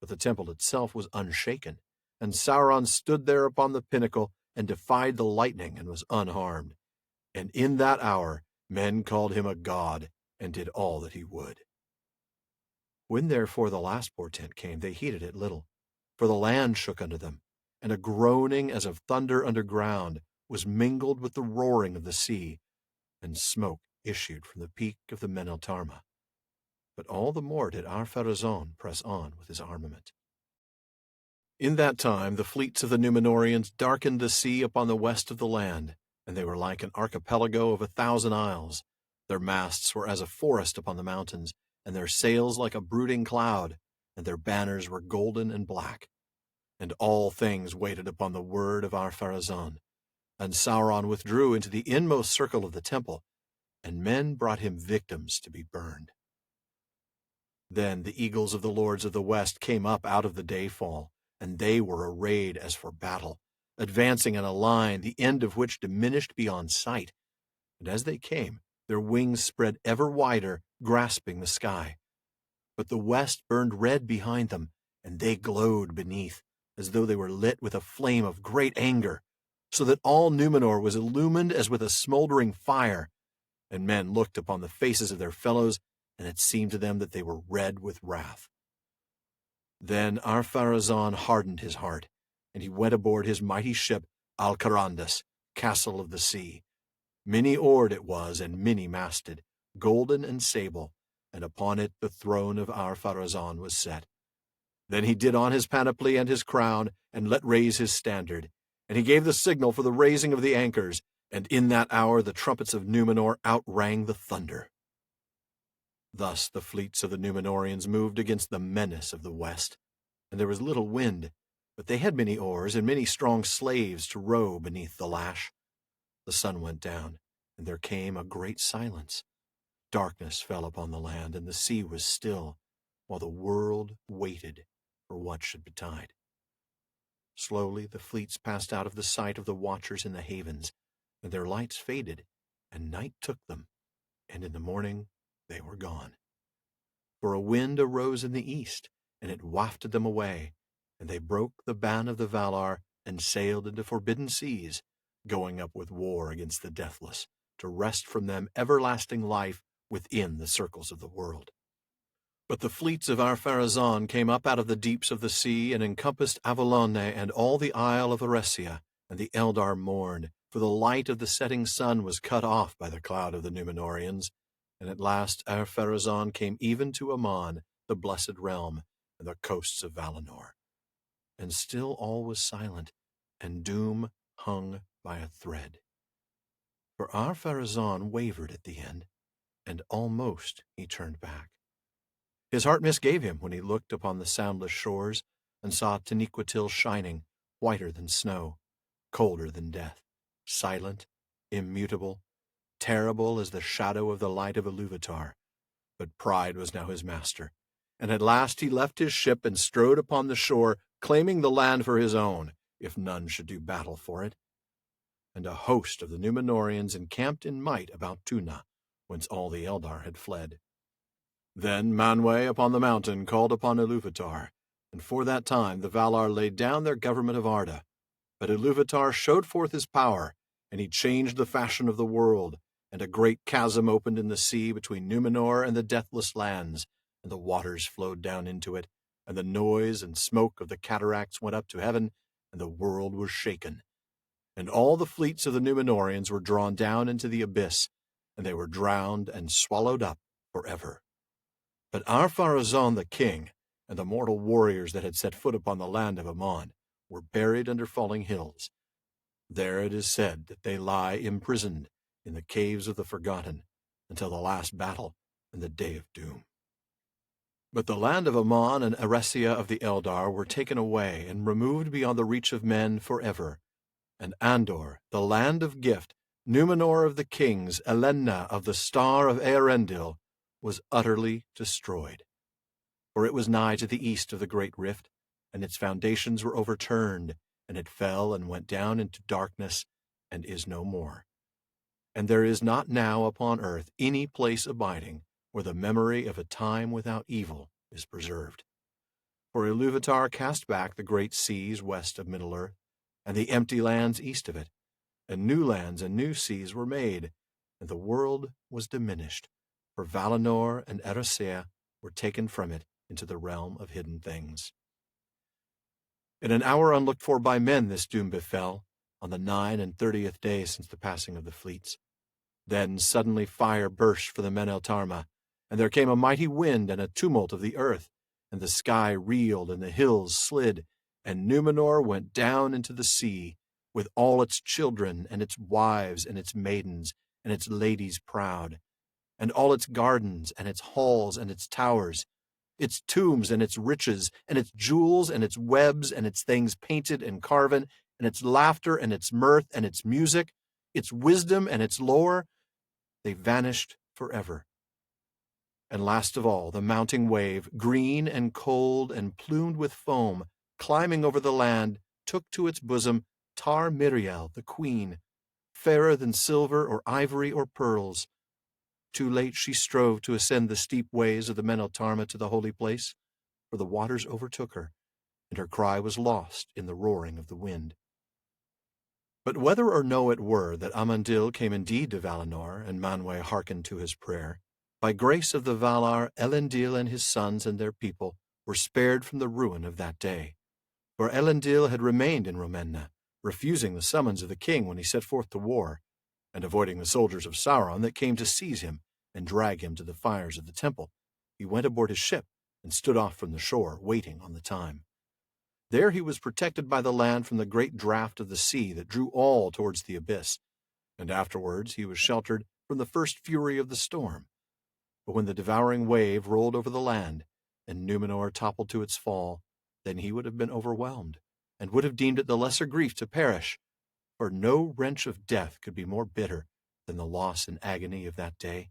But the temple itself was unshaken, and Sauron stood there upon the pinnacle and defied the lightning and was unharmed. And in that hour men called him a god and did all that he would. When therefore the last portent came, they heeded it little, for the land shook under them, and a groaning as of thunder underground was mingled with the roaring of the sea, and smoke issued from the peak of the Meneltarma. But all the more did Ar-Pharazôn press on with his armament. In that time the fleets of the Númenorians darkened the sea upon the west of the land, and they were like an archipelago of 1,000 isles. Their masts were as a forest upon the mountains, and their sails like a brooding cloud, and their banners were golden and black. And all things waited upon the word of Ar-Pharazôn. And Sauron withdrew into the inmost circle of the temple, and men brought him victims to be burned. Then the eagles of the lords of the west came up out of the dayfall, and they were arrayed as for battle, advancing in a line, the end of which diminished beyond sight. And as they came, their wings spread ever wider, grasping the sky. But the west burned red behind them, and they glowed beneath, as though they were lit with a flame of great anger, so that all Númenor was illumined as with a smoldering fire. And men looked upon the faces of their fellows, and it seemed to them that they were red with wrath. Then Ar-Pharazôn hardened his heart, and he went aboard his mighty ship Alcarandus, Castle of the Sea. Many-oared it was, and many-masted, golden and sable, and upon it the throne of Ar-Pharazôn was set. Then he did on his panoply and his crown, and let raise his standard, and he gave the signal for the raising of the anchors, and in that hour the trumpets of Númenor outrang the thunder. Thus the fleets of the Númenorians moved against the menace of the west, and there was little wind, but they had many oars and many strong slaves to row beneath the lash. The sun went down, and there came a great silence. Darkness fell upon the land, and the sea was still, while the world waited for what should betide. Slowly the fleets passed out of the sight of the watchers in the havens, and their lights faded, and night took them, and in the morning they were gone. For a wind arose in the east, and it wafted them away, and they broke the ban of the Valar and sailed into forbidden seas, going up with war against the deathless, to wrest from them everlasting life within the circles of the world. But the fleets of Ar-Pharazôn came up out of the deeps of the sea and encompassed Avallone and all the isle of Eressia, and the Eldar mourned, for the light of the setting sun was cut off by the cloud of the Númenorians, and at last Ar-Pharazôn came even to Aman, the blessed realm, and the coasts of Valinor. And still all was silent, and doom hung by a thread. For Ar-Pharazôn wavered at the end, and almost he turned back. His heart misgave him when he looked upon the soundless shores, and saw Taniquetil shining, whiter than snow, colder than death, silent, immutable, terrible as the shadow of the light of Ilúvatar. But pride was now his master, and at last he left his ship and strode upon the shore, claiming the land for his own, if none should do battle for it. And a host of the Númenorians encamped in might about Túna, whence all the Eldar had fled. Then Manwë upon the mountain called upon Ilúvatar, and for that time the Valar laid down their government of Arda. But Ilúvatar showed forth his power, and he changed the fashion of the world, and a great chasm opened in the sea between Númenor and the deathless lands, and the waters flowed down into it, and the noise and smoke of the cataracts went up to heaven, and the world was shaken. And all the fleets of the Númenorians were drawn down into the abyss, and they were drowned and swallowed up forever. But Ar-Pharazôn the king, and the mortal warriors that had set foot upon the land of Aman, were buried under falling hills. There it is said that they lie imprisoned in the caves of the forgotten until the last battle and the day of doom. But the land of Aman and Eresia of the Eldar were taken away and removed beyond the reach of men forever. And Andor, the land of gift, Númenor of the kings, Elenna of the star of Eärendil, was utterly destroyed. For it was nigh to the east of the great rift, and its foundations were overturned, and it fell and went down into darkness, and is no more. And there is not now upon earth any place abiding where the memory of a time without evil is preserved. For Ilúvatar cast back the great seas west of Middle-earth, and the empty lands east of it, and new lands and new seas were made, and the world was diminished, for Valinor and Erisea were taken from it into the realm of hidden things. In an hour unlooked for by men this doom befell, on the 39th day since the passing of the fleets. Then suddenly fire burst for the Meneltarma, and there came a mighty wind and a tumult of the earth, and the sky reeled and the hills slid, and Númenor went down into the sea, with all its children and its wives and its maidens and its ladies proud, and all its gardens and its halls and its towers, its tombs and its riches, and its jewels and its webs and its things painted and carven, and its laughter and its mirth and its music, its wisdom and its lore, they vanished forever. And last of all, the mounting wave, green and cold and plumed with foam, climbing over the land, took to its bosom Tar-Miriel, the queen, fairer than silver or ivory or pearls. Too late she strove to ascend the steep ways of the Meneltarma to the holy place, for the waters overtook her, and her cry was lost in the roaring of the wind. But whether or no it were that Amandil came indeed to Valinor, and Manwë hearkened to his prayer, by grace of the Valar, Elendil and his sons and their people were spared from the ruin of that day. For Elendil had remained in Romenna, refusing the summons of the king when he set forth to war, and avoiding the soldiers of Sauron that came to seize him and drag him to the fires of the temple. He went aboard his ship and stood off from the shore, waiting on the time. There he was protected by the land from the great draught of the sea that drew all towards the abyss, and afterwards he was sheltered from the first fury of the storm. But when the devouring wave rolled over the land, and Númenor toppled to its fall, then he would have been overwhelmed, and would have deemed it the lesser grief to perish, for no wrench of death could be more bitter than the loss and agony of that day.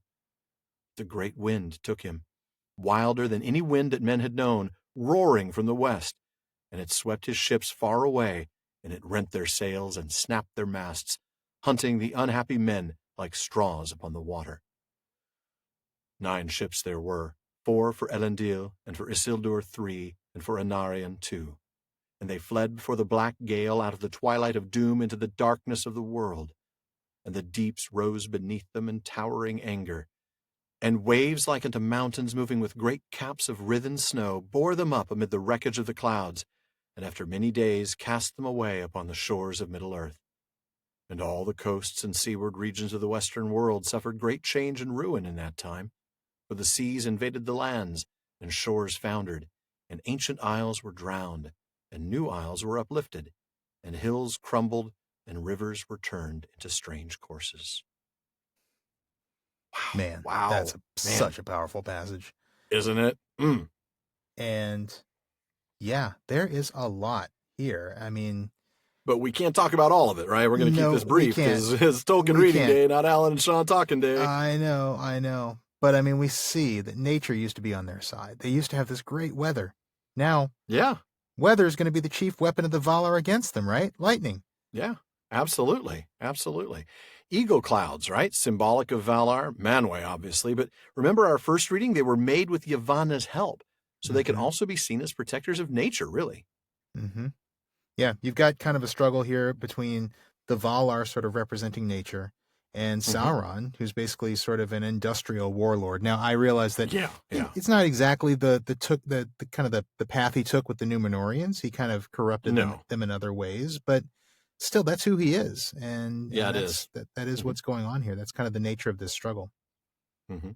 The great wind took him, wilder than any wind that men had known, roaring from the west, and it swept his ships far away, and it rent their sails and snapped their masts, hunting the unhappy men like straws upon the water. 9 ships there were, 4 for Elendil, and for Isildur 3, and for Anarion 2. And they fled before the black gale out of the twilight of doom into the darkness of the world. And the deeps rose beneath them in towering anger. And waves like unto mountains moving with great caps of writhen snow bore them up amid the wreckage of the clouds, and after many days cast them away upon the shores of Middle-earth. And all the coasts and seaward regions of the western world suffered great change and ruin in that time. For the seas invaded the lands, and shores foundered, and ancient isles were drowned, and new isles were uplifted, and hills crumbled, and rivers were turned into strange courses. Wow. Man, that's such a powerful passage. Isn't it? And yeah, there is a lot here. I mean... But we can't talk about all of it, right? We're going to keep this brief because it's Tolkien Reading Day, not Alan and Shawn Talking Day. I know. But I mean, we see that nature used to be on their side. They used to have this great weather. Now, weather is going to be the chief weapon of the Valar against them, right? Lightning. Yeah, absolutely. Eagle clouds, right? Symbolic of Valar, Manwë, obviously. But remember our first reading? They were made with Yavanna's help. So they can also be seen as protectors of nature, really. Mm-hmm. Yeah, you've got kind of a struggle here between the Valar sort of representing nature and Sauron, who's basically sort of an industrial warlord. Now, I realize that it's not exactly the path he took with the Númenóreans. He kind of corrupted them in other ways, but still, that's who he is. And that is what's going on here. That's kind of the nature of this struggle. Mm-hmm.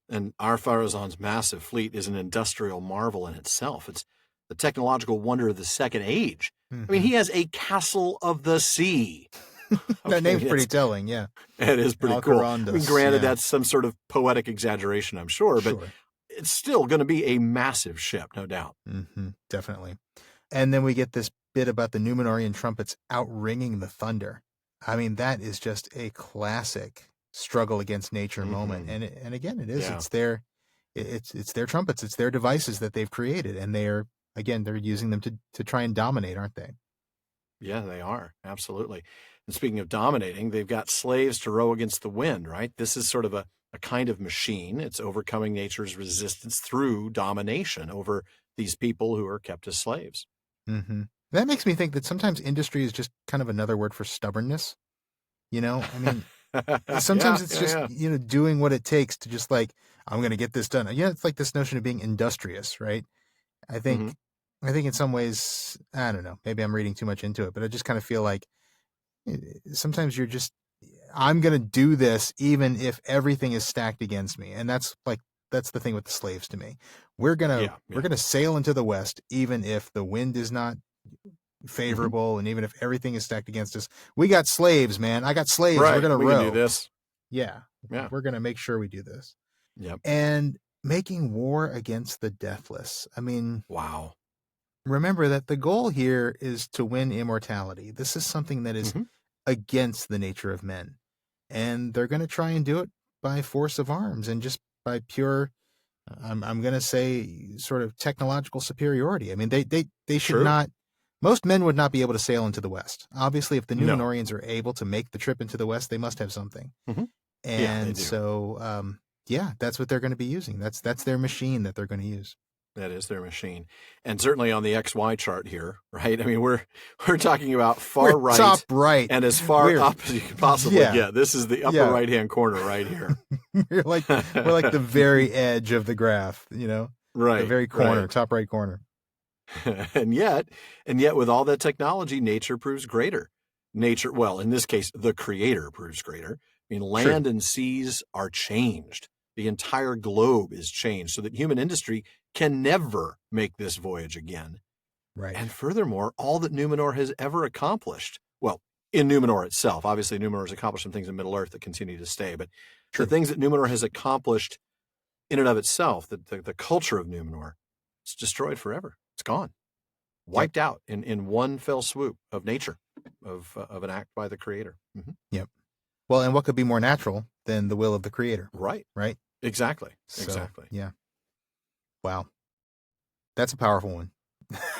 And Ar-Pharazôn's massive fleet is an industrial marvel in itself. It's the technological wonder of the Second Age. I mean, he has a castle of the sea. That name's pretty telling, yeah. It is pretty cool. I mean, granted, that's some sort of poetic exaggeration, I'm sure, but it's still going to be a massive ship, no doubt. Definitely. And then we get this bit about the Númenorian trumpets outringing the thunder. I mean, that is just a classic struggle against nature moment. And again, it is. Yeah. It's their trumpets. It's their devices that they've created. And they're using them to try and dominate, aren't they? Yeah, they are. Absolutely. And speaking of dominating, they've got slaves to row against the wind, right? This is sort of a kind of machine. It's overcoming nature's resistance through domination over these people who are kept as slaves. That makes me think that sometimes industry is just kind of another word for stubbornness. You know, I mean, sometimes it's just, doing what it takes to just like, I'm going to get this done. Yeah, it's like this notion of being industrious, right? I think in some ways, I don't know, maybe I'm reading too much into it, but I just kind of feel like sometimes you're just, I'm going to do this even if everything is stacked against me. And that's the thing with the slaves to me. We're going to sail into the west, even if the wind is not favorable and even if everything is stacked against us. We got slaves, man. I got slaves. Right. We're going to row. We can do this. Yeah. We're going to make sure we do this. Yep. And making war against the deathless. I mean, wow. Remember that the goal here is to win immortality. This is something that is against the nature of men. And they're going to try and do it by force of arms and just by pure, I'm going to say, sort of technological superiority. I mean, they should not, most men would not be able to sail into the West. Obviously, if the Númenorians are able to make the trip into the West, they must have something. And so, that's what they're going to be using. That's their machine that they're going to use. That is their machine. And certainly on the XY chart here, right? I mean, we're talking about far right. Top right. And as far up as you can possibly get. This is the upper right-hand corner right here. we're like the very edge of the graph, Right. The very corner, top right corner. and yet with all that technology, nature proves greater. Nature, well, in this case, the creator proves greater. I mean, land and seas are changed. The entire globe is changed so that human industry can never make this voyage again. Right. And furthermore, all that Númenor has ever accomplished, well, in Númenor itself, obviously Númenor has accomplished some things in Middle-earth that continue to stay, but the things that Númenor has accomplished in and of itself, the culture of Númenor, it's destroyed forever. It's gone. Wiped out in one fell swoop of nature, of an act by the creator. Yep. Well, and what could be more natural than the will of the creator? Right. Right? Exactly. So, exactly. Yeah. Wow. That's a powerful one.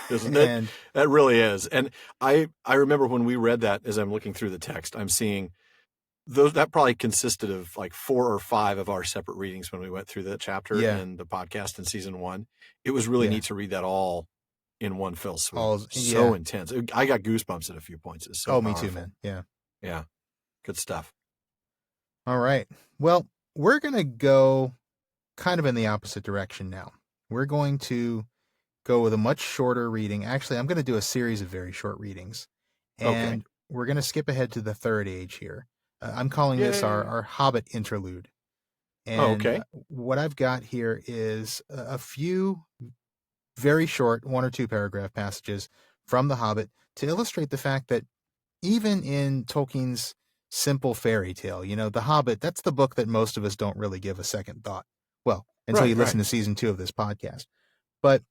Isn't it? That really is. And I remember when we read that, as I'm looking through the text, I'm seeing that probably consisted of like 4 or 5 of our separate readings when we went through that chapter in the podcast in season 1. It was really neat to read that all in one fell swoop. So intense. I got goosebumps at a few points. It's so me powerful. too, man. Yeah. Yeah. Good stuff. All right. Well, we're going to go kind of in the opposite direction now. We're going to go with a much shorter reading. Actually, I'm going to do a series of very short readings. And we're going to skip ahead to the third age here. I'm calling this our Hobbit interlude. And what I've got here is a few very short 1 or 2 paragraph passages from The Hobbit to illustrate the fact that even in Tolkien's simple fairy tale, The Hobbit, that's the book that most of us don't really give a second thought. Well, until you listen to season 2 of this podcast. But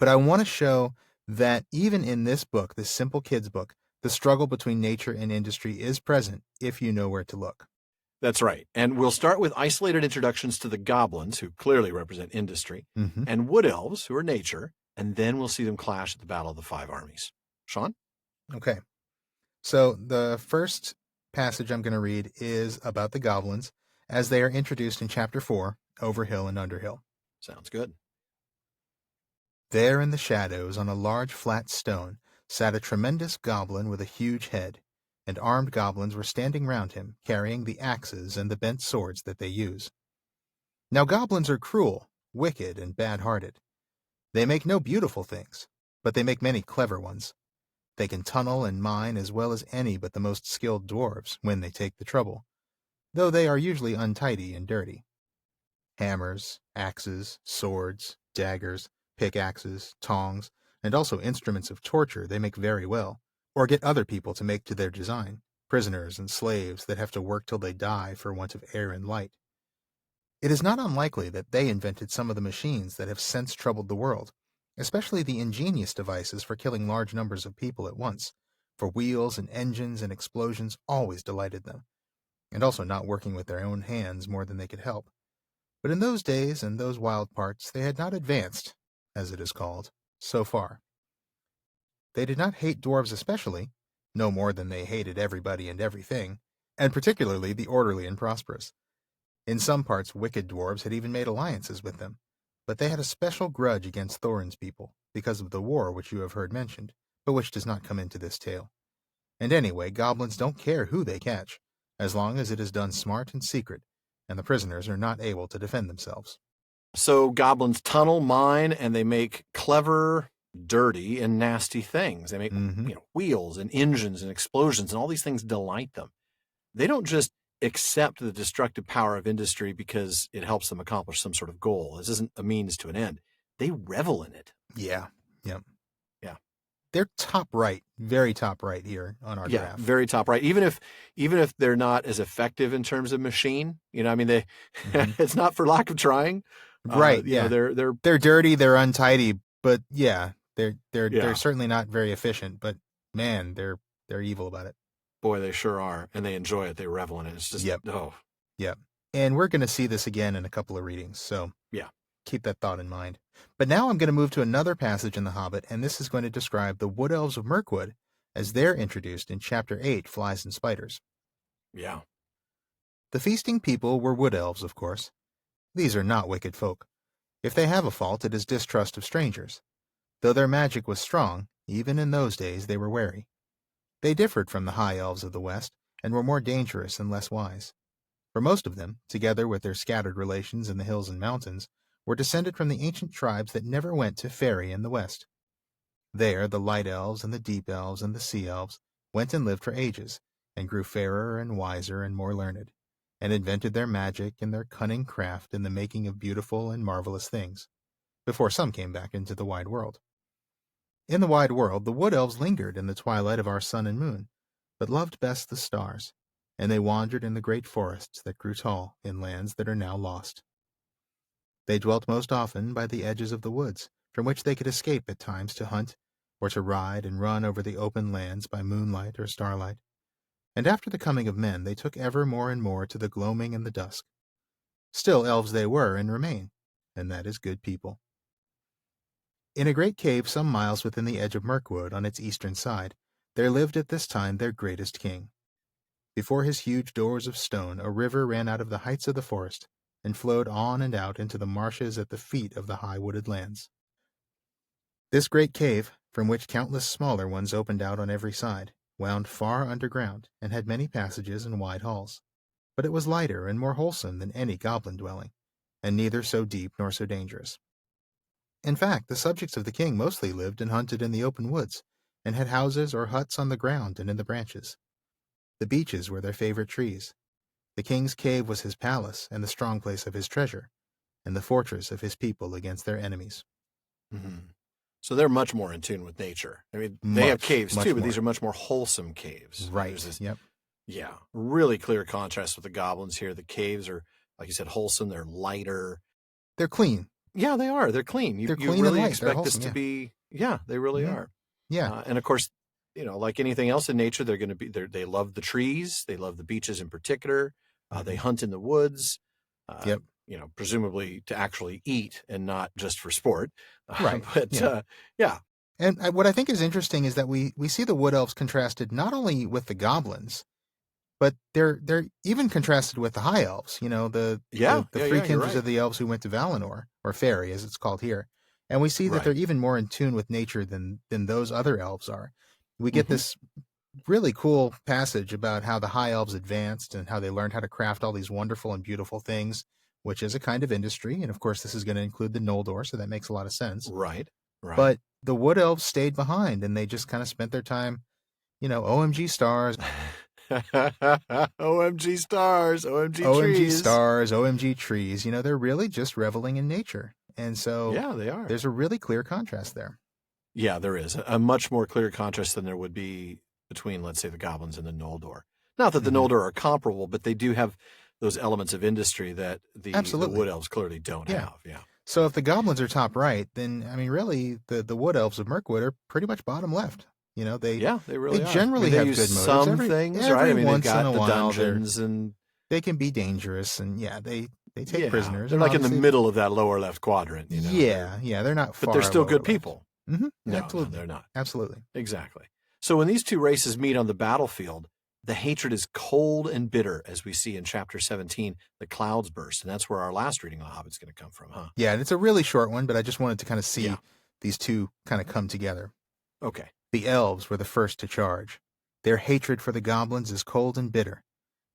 I want to show that even in this book, this simple kid's book, the struggle between nature and industry is present if you know where to look. That's right. And we'll start with isolated introductions to the goblins, who clearly represent industry, and wood elves, who are nature, and then we'll see them clash at the Battle of the Five Armies. Shawn? Okay. So the first passage I'm going to read is about the goblins as they are introduced in Chapter 4, Over Hill and Under Hill. Sounds good. There in the shadows, on a large flat stone, sat a tremendous goblin with a huge head, and armed goblins were standing round him, carrying the axes and the bent swords that they use. Now goblins are cruel, wicked, and bad-hearted. They make no beautiful things, but they make many clever ones. They can tunnel and mine as well as any but the most skilled dwarves, when they take the trouble, though they are usually untidy and dirty. Hammers, axes, swords, daggers, pickaxes, tongs, and also instruments of torture they make very well, or get other people to make to their design, prisoners and slaves that have to work till they die for want of air and light. It is not unlikely that they invented some of the machines that have since troubled the world, especially the ingenious devices for killing large numbers of people at once, for wheels and engines and explosions always delighted them, and also not working with their own hands more than they could help. But in those days and those wild parts they had not advanced, as it is called, so far. They did not hate dwarves especially, no more than they hated everybody and everything, and particularly the orderly and prosperous. In some parts wicked dwarves had even made alliances with them, but they had a special grudge against Thorin's people, because of the war which you have heard mentioned, but which does not come into this tale. And anyway, goblins don't care who they catch, as long as it is done smart and secret, and the prisoners are not able to defend themselves. So goblins tunnel, mine, and they make clever, dirty, and nasty things. They make wheels and engines and explosions, and all these things delight them. They don't just accept the destructive power of industry because it helps them accomplish some sort of goal. This isn't a means to an end. They revel in it. Yeah. Yeah. They're top right, very top right here on our graph. Very top right. Even if they're not as effective in terms of machine, I mean, they it's not for lack of trying. Right. They're dirty, they're untidy, but they're certainly not very efficient. But man, they're evil about it. Boy, they sure are, and they enjoy it. They revel in it. It's just Yep. And we're going to see this again in a couple of readings, so keep that thought in mind. But now I'm going to move to another passage in The Hobbit, and this is going to describe the Wood Elves of Mirkwood as they're introduced in Chapter 8, Flies and Spiders. Yeah. The feasting people were Wood Elves, of course. These are not wicked folk. If they have a fault, it is distrust of strangers. Though their magic was strong, even in those days they were wary. They differed from the High Elves of the West, and were more dangerous and less wise. For most of them, together with their scattered relations in the hills and mountains, were descended from the ancient tribes that never went to Faerie in the West. There the Light Elves and the Deep Elves and the Sea Elves went and lived for ages, and grew fairer and wiser and more learned, and invented their magic and their cunning craft in the making of beautiful and marvelous things, before some came back into the wide world. In the wide world the Wood Elves lingered in the twilight of our sun and moon, but loved best the stars, and they wandered in the great forests that grew tall in lands that are now lost. They dwelt most often by the edges of the woods, from which they could escape at times to hunt, or to ride and run over the open lands by moonlight or starlight. And after the coming of men they took ever more and more to the gloaming and the dusk. Still elves they were and remain, and that is good people. In a great cave some miles within the edge of Mirkwood on its eastern side, there lived at this time their greatest king. Before his huge doors of stone a river ran out of the heights of the forest, and flowed on and out into the marshes at the feet of the high wooded lands. This great cave, from which countless smaller ones opened out on every side, wound far underground, and had many passages and wide halls. But it was lighter and more wholesome than any goblin dwelling, and neither so deep nor so dangerous. In fact, the subjects of the king mostly lived and hunted in the open woods, and had houses or huts on the ground and in the branches. The beeches were their favorite trees. The king's cave was his palace and the strong place of his treasure, and the fortress of his people against their enemies. Mm-hmm. So they're much more in tune with nature. I mean, they have caves too, but these are much more wholesome caves. Right. This, really clear contrast with the goblins here. The caves are, like you said, wholesome. They're lighter. They're clean. Yeah, they are. They're clean. They're clean really and light. Expect wholesome, this to be. Yeah, they really are. Yeah. And of course, like anything else in nature, they're going to be. They love the trees. They love the beaches in particular. They hunt in the woods. Presumably to actually eat and not just for sport. Right. And what I think is interesting is that we see the Wood Elves contrasted not only with the goblins, but they're even contrasted with the High Elves. The free kindreds of the elves who went to Valinor, or Faerie as it's called here. And we see that they're even more in tune with nature than those other elves are. We get this really cool passage about how the High Elves advanced and how they learned how to craft all these wonderful and beautiful things, which is a kind of industry. And of course, this is going to include the Noldor, so that makes a lot of sense. Right. But the Wood Elves stayed behind, and they just kind of spent their time, OMG stars. OMG stars, OMG trees. OMG stars, OMG trees. They're really just reveling in nature. And so they are. There's a really clear contrast there. Yeah, there is a much more clear contrast than there would be between, let's say, the goblins and the Noldor. Not that the Noldor are comparable, but they do have those elements of industry that the Wood Elves clearly don't have. Yeah. So if the goblins are top right, then really the Wood Elves of Mirkwood are pretty much bottom left. They really they generally they have use good some motives. things, every right? I mean, once they've got in a the while, dungeons and they can be dangerous, and they take prisoners. They're like in the middle of that lower left quadrant. Yeah, they're not far, but they're still good left. people. Mm-hmm. No, Absolutely. no, they're not. Absolutely. Exactly. So when these two races meet on the battlefield, the hatred is cold and bitter, as we see in chapter 17, the clouds burst. And that's where our last reading of The Hobbit's going to come from, huh? Yeah, and it's a really short one, but I just wanted to kind of see these two kind of come together. Okay. The elves were the first to charge. Their hatred for the goblins is cold and bitter.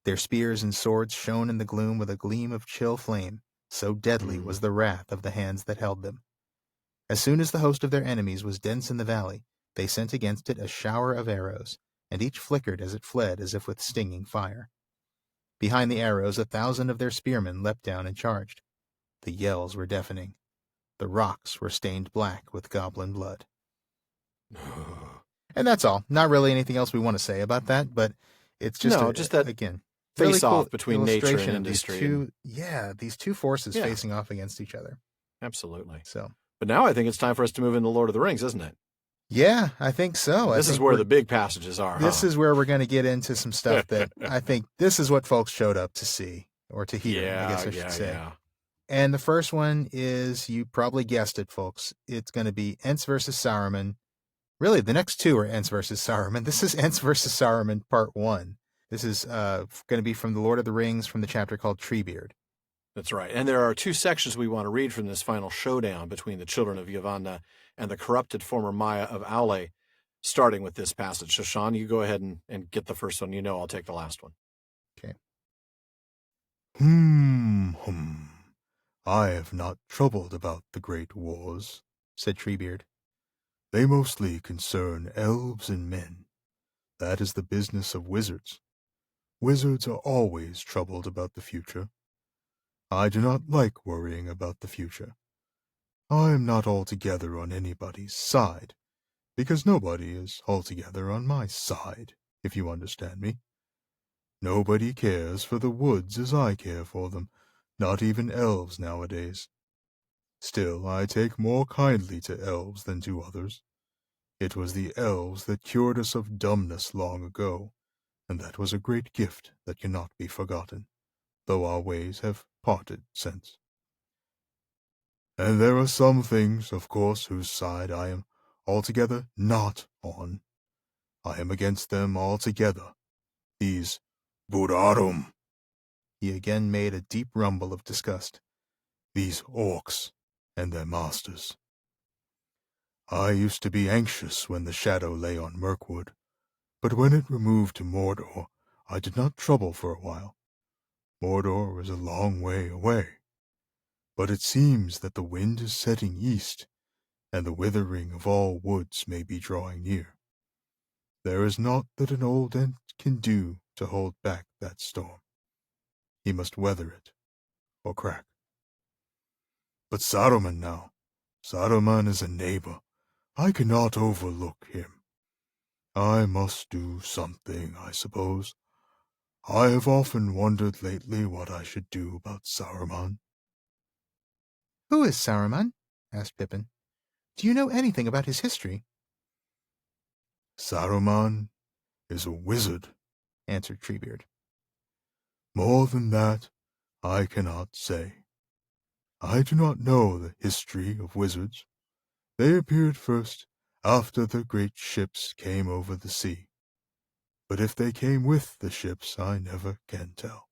Their spears and swords shone in the gloom with a gleam of chill flame. So deadly was the wrath of the hands that held them. As soon as the host of their enemies was dense in the valley, they sent against it a shower of arrows, and each flickered as it fled as if with stinging fire. Behind the arrows 1,000 of their spearmen leapt down and charged. The yells were deafening. The rocks were stained black with goblin blood. And that's all. Not really anything else we want to say about that, but it's just just that again face really off cool between nature and industry. These two forces facing off against each other. Absolutely. So, but now I think it's time for us to move into Lord of the Rings, isn't it? Yeah, I think so. This is where the big passages are. This is where we're going to get into some stuff that I think this is what folks showed up to see or to hear, I guess I should say. Yeah. And the first one is, you probably guessed it, folks. It's going to be Ents versus Saruman. Really, the next two are Ents versus Saruman. This is Ents versus Saruman Part 1. This is going to be from the Lord of the Rings, from the chapter called Treebeard. That's right. And there are two sections we want to read from this final showdown between the children of Yavanna and the corrupted former Maya of Aule, starting with this passage. So, Shawn, you go ahead and get the first one. I'll take the last one. Okay. I have not troubled about the great wars, said Treebeard. They mostly concern elves and men. That is the business of wizards. Wizards are always troubled about the future. I do not like worrying about the future. I am not altogether on anybody's side, because nobody is altogether on my side, if you understand me. Nobody cares for the woods as I care for them, not even elves nowadays. Still, I take more kindly to elves than to others. It was the elves that cured us of dumbness long ago, and that was a great gift that cannot be forgotten, though our ways have parted since. And there are some things, of course, whose side I am altogether not on. I am against them altogether. These Burarum. He again made a deep rumble of disgust. These orcs and their masters. I used to be anxious when the shadow lay on Mirkwood, but when it removed to Mordor, I did not trouble for a while. Mordor is a long way away. But it seems that the wind is setting east, and the withering of all woods may be drawing near. There is naught that an old Ent can do to hold back that storm. He must weather it, or crack. But Saruman now. Saruman is a neighbor. I cannot overlook him. I must do something, I suppose. I have often wondered lately what I should do about Saruman. Who is Saruman? Asked Pippin. Do you know anything about his history? Saruman is a wizard, answered Treebeard. More than that, I cannot say. I do not know the history of wizards. They appeared first after the great ships came over the sea. But if they came with the ships, I never can tell.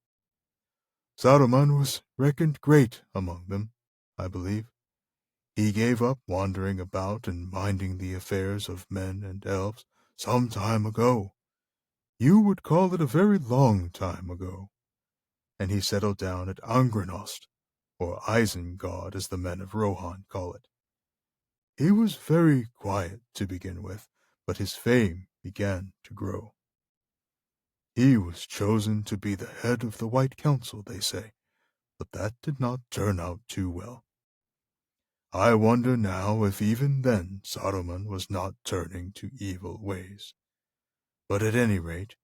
Saruman was reckoned great among them, I believe. He gave up wandering about and minding the affairs of men and elves some time ago. You would call it a very long time ago. And he settled down at Angrenost, or Isengard as the men of Rohan call it. He was very quiet to begin with, but his fame began to grow. He was chosen to be the head of the White Council, they say, but that did not turn out too well. I wonder now if even then Saruman was not turning to evil ways. But at any rate,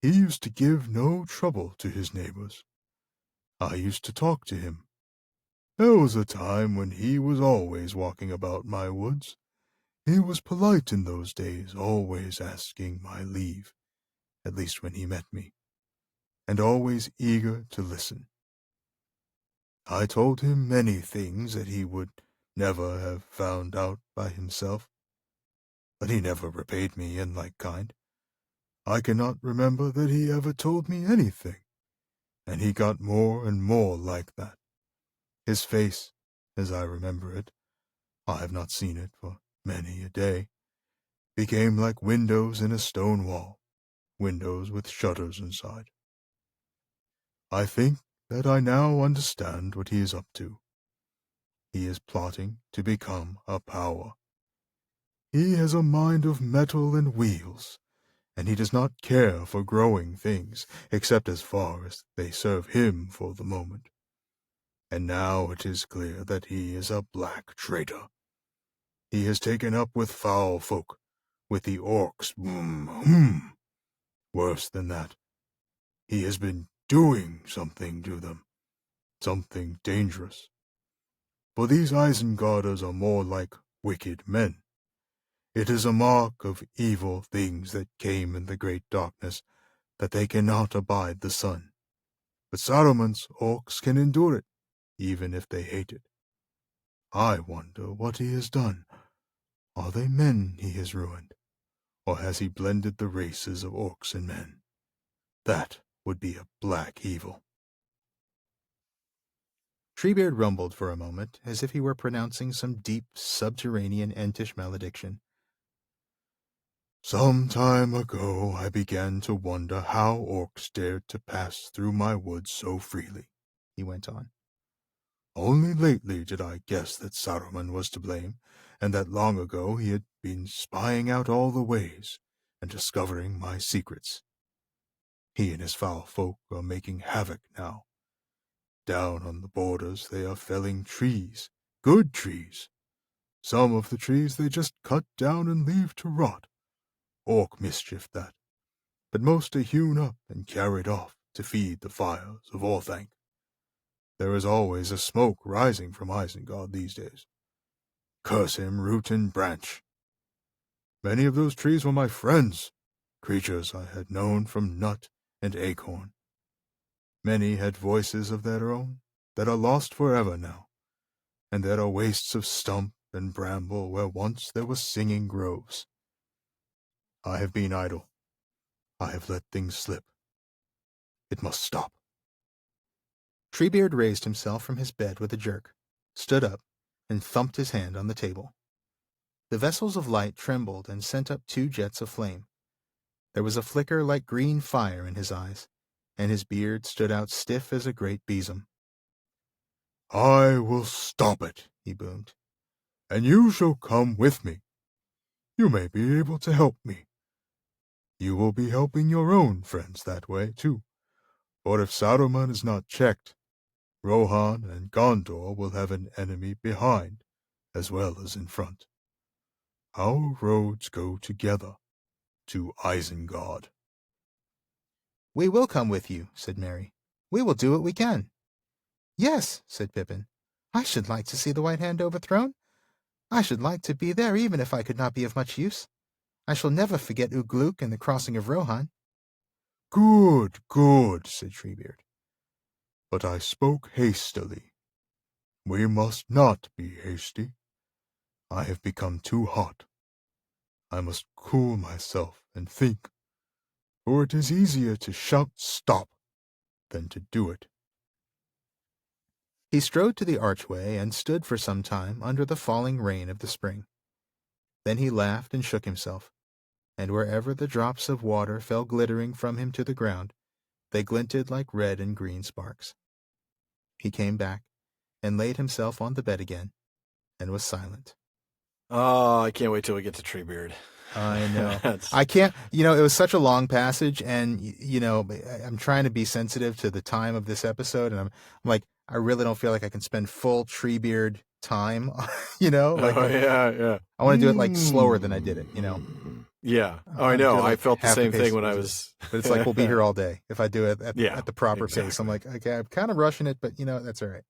he used to give no trouble to his neighbors. I used to talk to him. There was a time when he was always walking about my woods. He was polite in those days, always asking my leave, at least when he met me, and always eager to listen. I told him many things that he would never have found out by himself, but he never repaid me in like kind. I cannot remember that he ever told me anything, and he got more and more like that. His face, as I remember it, I have not seen it for many a day, became like windows in a stone wall, windows with shutters inside. I think that I now understand what he is up to. He is plotting to become a power. He has a mind of metal and wheels, and he does not care for growing things, except as far as they serve him for the moment. And now it is clear that he is a black traitor. He has taken up with foul folk, with the orcs. Worse than that, he has been doing something to them, something dangerous. For these Isengarders are more like wicked men. It is a mark of evil things that came in the great darkness, that they cannot abide the sun. But Saruman's orcs can endure it, even if they hate it. I wonder what he has done. Are they men he has ruined? Or has he blended the races of orcs and men? That would be a black evil. Treebeard rumbled for a moment, as if he were pronouncing some deep, subterranean Entish malediction. Some time ago I began to wonder how orcs dared to pass through my woods so freely, he went on. Only lately did I guess that Saruman was to blame, and that long ago he had been spying out all the ways and discovering my secrets. He and his foul folk are making havoc now. Down on the borders they are felling trees, good trees. Some of the trees they just cut down and leave to rot. Orc mischief that, but most are hewn up and carried off to feed the fires of Orthanc. There is always a smoke rising from Isengard these days. Curse him, root and branch. Many of those trees were my friends, creatures I had known from nut and acorn. Many had voices of their own that are lost forever now, and there are wastes of stump and bramble where once there were singing groves. I have been idle. I have let things slip. It must stop. Treebeard raised himself from his bed with a jerk, stood up, and thumped his hand on the table. The vessels of light trembled and sent up 2 jets of flame. There was a flicker like green fire in his eyes, and his beard stood out stiff as a great besom. I will stop it, he boomed, and you shall come with me. You may be able to help me. You will be helping your own friends that way, too. For if Saruman is not checked, Rohan and Gondor will have an enemy behind, as well as in front. Our roads go together, to Isengard. We will come with you, said Merry. We will do what we can. Yes, said Pippin. I should like to see the White Hand overthrown. I should like to be there even if I could not be of much use. I shall never forget Ugluk and the crossing of Rohan. Good, good, said Treebeard. But I spoke hastily. We must not be hasty. I have become too hot. I must cool myself and think, for it is easier to shout stop than to do it. He strode to the archway and stood for some time under the falling rain of the spring. Then he laughed and shook himself, and wherever the drops of water fell glittering from him to the ground, they glinted like red and green sparks. He came back and laid himself on the bed again, and was silent. Oh, I can't wait till we get to Treebeard. I know. I can't, it was such a long passage, and, I'm trying to be sensitive to the time of this episode, and I'm like, I really don't feel like I can spend full Treebeard time, like yeah. I want to do it like slower than I did it, Yeah. Oh, I know. I felt the same thing when I was. But it's like we'll be here all day if I do it at the proper exactly. pace. I'm like, okay, I'm kind of rushing it, but that's all right.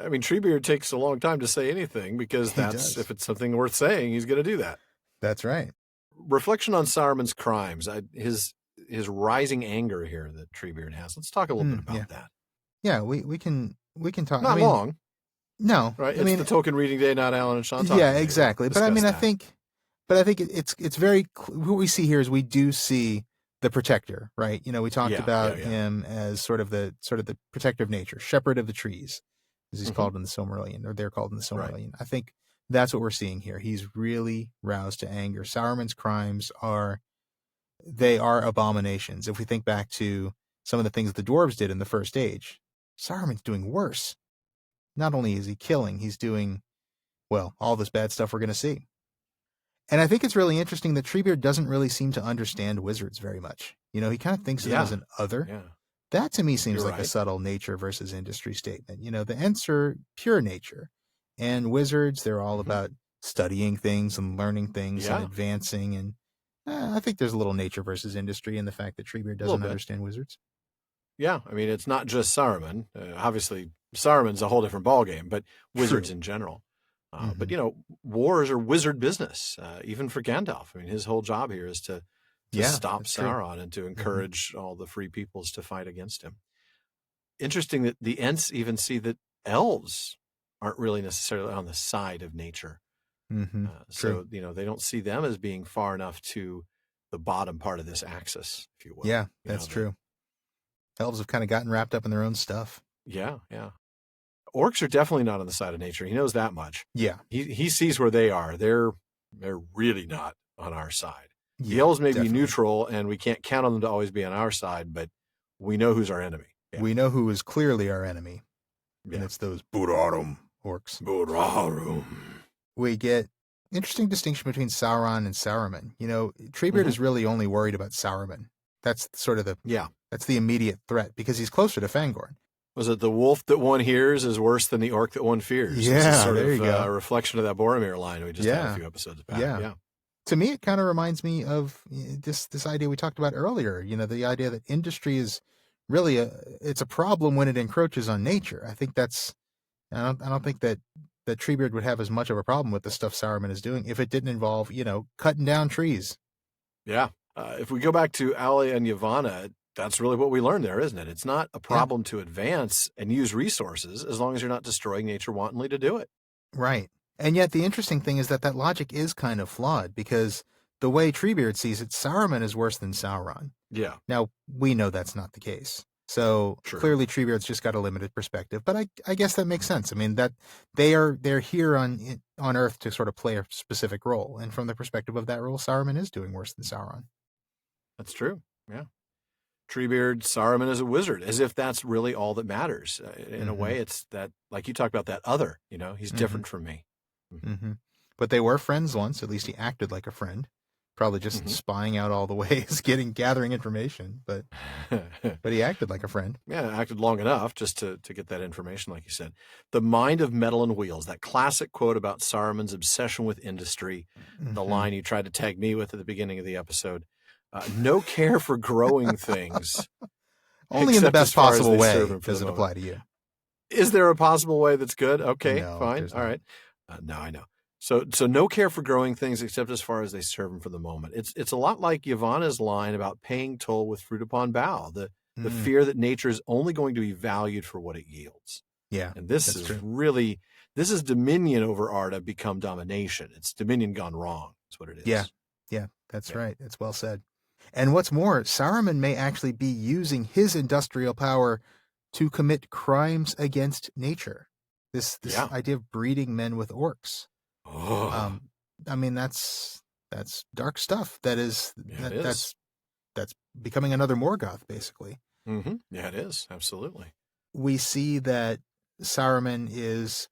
I mean, Treebeard takes a long time to say anything because if it's something worth saying, he's going to do that. That's right. Reflection on Saruman's crimes, his rising anger here that Treebeard has. Let's talk a little bit about that. Yeah, we can talk. Not long. No, right? It's the Tolkien Reading Day, not Alan and Shawn talking. Yeah, exactly. But I mean, I think it's very. What we see here is we do see the protector, right? We talked about him as sort of the protector of nature, shepherd of the trees, as he's called in the Silmarillion, or they're called in the Silmarillion. Right. I think that's what we're seeing here. He's really roused to anger. Saruman's crimes are abominations. If we think back to some of the things the dwarves did in the First Age, Saruman's doing worse. Not only is he killing, he's doing, all this bad stuff we're going to see. And I think it's really interesting that Treebeard doesn't really seem to understand wizards very much. He kind of thinks of them as an other. Yeah. That to me seems like a subtle nature versus industry statement. The Ents are pure nature. And wizards, they're all about studying things and learning things and advancing. And I think there's a little nature versus industry in the fact that Treebeard doesn't understand wizards. Yeah, I mean, it's not just Saruman. Obviously, Saruman's a whole different ballgame, but wizards in general. But, wars are wizard business, even for Gandalf. I mean, his whole job here is to stop Sauron and to encourage all the free peoples to fight against him. Interesting that the Ents even see that elves aren't really necessarily on the side of nature. So, they don't see them as being far enough to the bottom part of this axis, if you will. Yeah, that's true. Elves have kind of gotten wrapped up in their own stuff. Yeah. Orcs are definitely not on the side of nature. He knows that much. Yeah. He sees where they are. They're really not on our side. The elves may be neutral, and we can't count on them to always be on our side, but we know who's our enemy. Yeah. We know who is clearly our enemy, and it's those Burarum orcs. Burarum. We get interesting distinction between Sauron and Saruman. Treebeard is really only worried about Saruman. That's sort of that's the immediate threat because he's closer to Fangorn. Was it the wolf that one hears is worse than the orc that one fears? Yeah, there you go. A reflection of that Boromir line we just had a few episodes back. Yeah. To me, it kind of reminds me of this idea we talked about earlier. The idea that industry is really it's a problem when it encroaches on nature. I think I don't think that Treebeard would have as much of a problem with the stuff Saruman is doing if it didn't involve, cutting down trees. Yeah. If we go back to Ali and Yavanna, that's really what we learned there, isn't it? It's not a problem to advance and use resources as long as you're not destroying nature wantonly to do it. Right. And yet the interesting thing is that logic is kind of flawed because the way Treebeard sees it, Saruman is worse than Sauron. Yeah. Now, we know that's not the case. So clearly Treebeard's just got a limited perspective, but I guess that makes sense. I mean, that they're here on Earth to sort of play a specific role. And from the perspective of that role, Saruman is doing worse than Sauron. That's true. Yeah. Treebeard, Saruman is a wizard, as if that's really all that matters. In a way, it's that, like you talked about, that other, he's different from me. But they were friends once. At least he acted like a friend. Probably just spying out all the ways, gathering information. But he acted like a friend. Yeah, acted long enough just to get that information, like you said. The mind of metal and wheels, that classic quote about Saruman's obsession with industry, the line you tried to tag me with at the beginning of the episode. No care for growing things. Only in the best possible way does it apply to you. Is there a possible way that's good? Okay, no, fine. All right. No, I know. So no care for growing things except as far as they serve him for the moment. It's a lot like Yavanna's line about paying toll with fruit upon bough, the fear that nature is only going to be valued for what it yields. Yeah. And this is dominion over Arda become domination. It's dominion gone wrong. That's what it is. Yeah, that's right. It's well said. And what's more, Saruman may actually be using his industrial power to commit crimes against nature. This idea of breeding men with orcs. Oh. I mean, that's dark stuff. That's becoming another Morgoth, basically. Yeah, it is. Absolutely. We see that Saruman is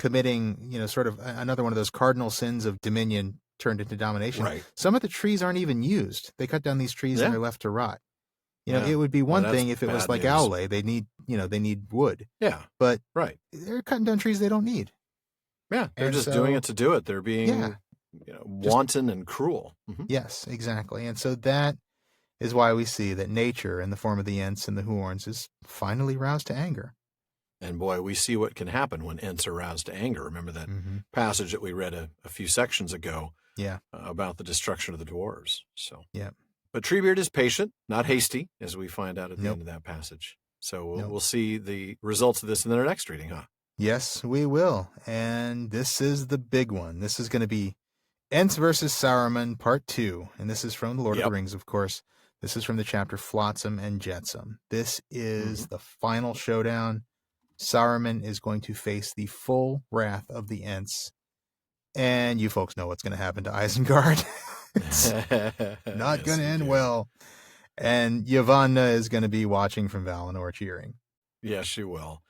committing, sort of another one of those cardinal sins of dominion turned into domination. Right. Some of the trees aren't even used. They cut down these trees and they're left to rot. It would be one thing if it was like Aule. They need wood. Yeah. But they're cutting down trees they don't need. Yeah, they're just doing it to do it. They're being wanton and cruel. Mm-hmm. Yes, exactly. And so that is why we see that nature, in the form of the Ents and the Huorns, is finally roused to anger. And boy, we see what can happen when Ents are roused to anger. Remember that passage that we read a few sections ago about the destruction of the dwarves. So, But Treebeard is patient, not hasty, as we find out at the end of that passage. So we'll see the results of this in our next reading, huh? Yes, we will. And this is the big one. This is going to be Ents versus Saruman, Part 2. And this is from The Lord of the Rings, of course. This is from the chapter Flotsam and Jetsam. This is the final showdown. Saruman is going to face the full wrath of the Ents. And you folks know what's going to happen to Isengard. It's not going to end well. And Yavanna is going to be watching from Valinor cheering. Yes, she will.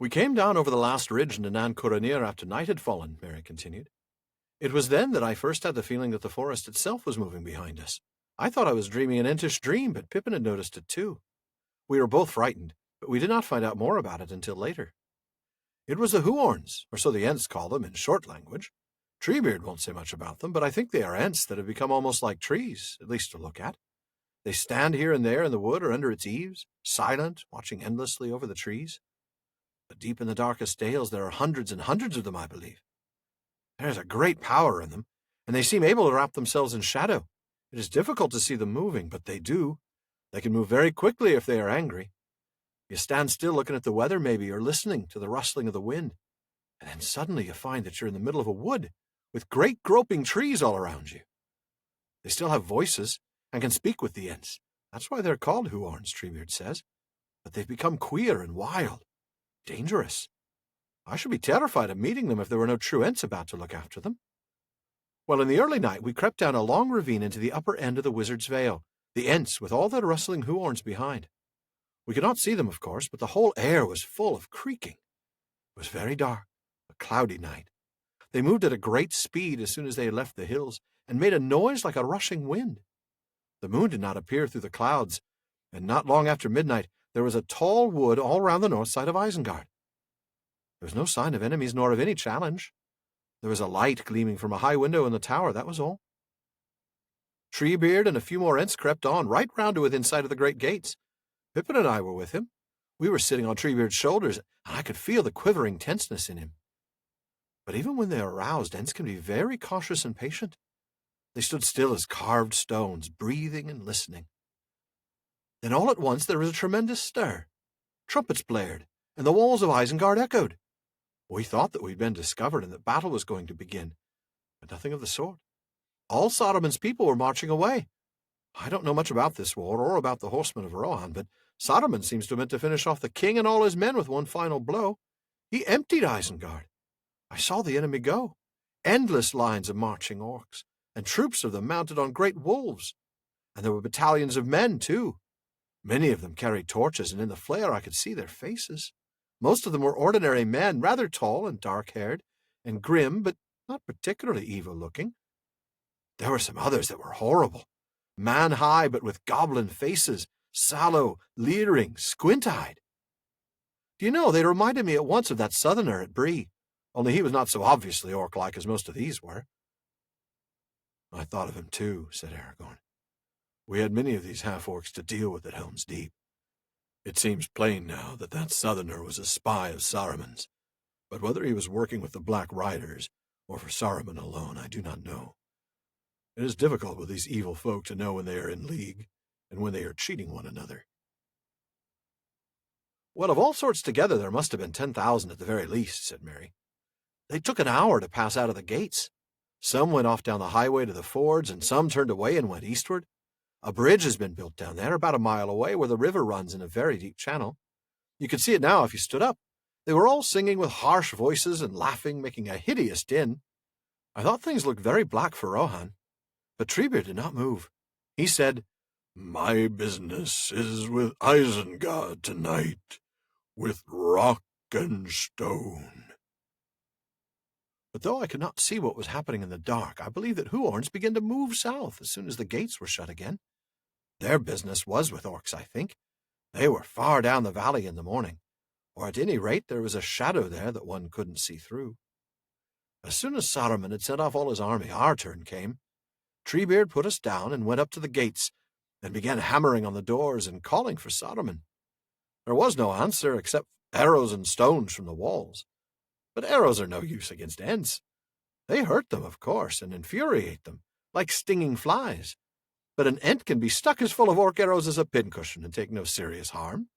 We came down over the last ridge into Nan Coronir after night had fallen, Mary continued. It was then that I first had the feeling that the forest itself was moving behind us. I thought I was dreaming an Entish dream, but Pippin had noticed it too. We were both frightened, but we did not find out more about it until later. It was the Huorns, or so the Ents call them in short language. Treebeard won't say much about them, but I think they are Ents that have become almost like trees, at least to look at. They stand here and there in the wood or under its eaves, silent, watching endlessly over the trees. But deep in the darkest dales there are hundreds and hundreds of them, I believe. There is a great power in them, and they seem able to wrap themselves in shadow. It is difficult to see them moving, but they do. They can move very quickly if they are angry. You stand still looking at the weather, maybe, or listening to the rustling of the wind, and then suddenly you find that you're in the middle of a wood with great groping trees all around you. They still have voices and can speak with the Ents. That's why they're called Huorns, Treebeard says. But they've become queer and wild, dangerous. I should be terrified of meeting them if there were no true Ents about to look after them. Well, in the early night, we crept down a long ravine into the upper end of the Wizard's Vale, the Ents with all their rustling Huorns behind. We could not see them, of course, but the whole air was full of creaking. It was very dark, a cloudy night. They moved at a great speed as soon as they had left the hills, and made a noise like a rushing wind. The moon did not appear through the clouds, and not long after midnight there was a tall wood all round the north side of Isengard. There was no sign of enemies nor of any challenge. There was a light gleaming from a high window in the tower, that was all. Treebeard and a few more Ents crept on, right round to within sight of the great gates. Pippin and I were with him. We were sitting on Treebeard's shoulders, and I could feel the quivering tenseness in him. But even when they are aroused, Ents can be very cautious and patient. They stood still as carved stones, breathing and listening. Then all at once there was a tremendous stir. Trumpets blared, and the walls of Isengard echoed. We thought that we'd been discovered and that battle was going to begin, but nothing of the sort. All Saruman's people were marching away. I don't know much about this war or about the horsemen of Rohan, but Saruman seems to have meant to finish off the king and all his men with one final blow. He emptied Isengard. I saw the enemy go. Endless lines of marching orcs, and troops of them mounted on great wolves. And there were battalions of men, too. Many of them carried torches, and in the flare I could see their faces. Most of them were ordinary men, rather tall and dark-haired, and grim, but not particularly evil-looking. There were some others that were horrible, man-high, but with goblin faces, sallow, leering, squint-eyed. Do you know, they reminded me at once of that southerner at Bree, only he was not so obviously orc-like as most of these were. I thought of him too, said Aragorn. We had many of these half-orcs to deal with at Helm's Deep. It seems plain now that that southerner was a spy of Saruman's, but whether he was working with the Black Riders or for Saruman alone, I do not know. It is difficult with these evil folk to know when they are in league and when they are cheating one another. Well, of all sorts together there must have been 10,000 at the very least, said Mary. They took an hour to pass out of the gates. Some went off down the highway to the fords, and some turned away and went eastward. A bridge has been built down there about a mile away where the river runs in a very deep channel. You could see it now if you stood up. They were all singing with harsh voices and laughing, making a hideous din. I thought things looked very black for Rohan, but Treebeard did not move. He said, My business is with Isengard tonight, with rock and stone. But though I could not see what was happening in the dark, I believe that Huorns began to move south as soon as the gates were shut again. Their business was with orcs, I think. They were far down the valley in the morning, or at any rate there was a shadow there that one couldn't see through. As soon as Saruman had sent off all his army, our turn came. Treebeard put us down and went up to the gates, and began hammering on the doors and calling for Saruman. There was no answer except arrows and stones from the walls. But arrows are no use against Ents. They hurt them, of course, and infuriate them, like stinging flies. But an Ent can be stuck as full of orc arrows as a pincushion and take no serious harm.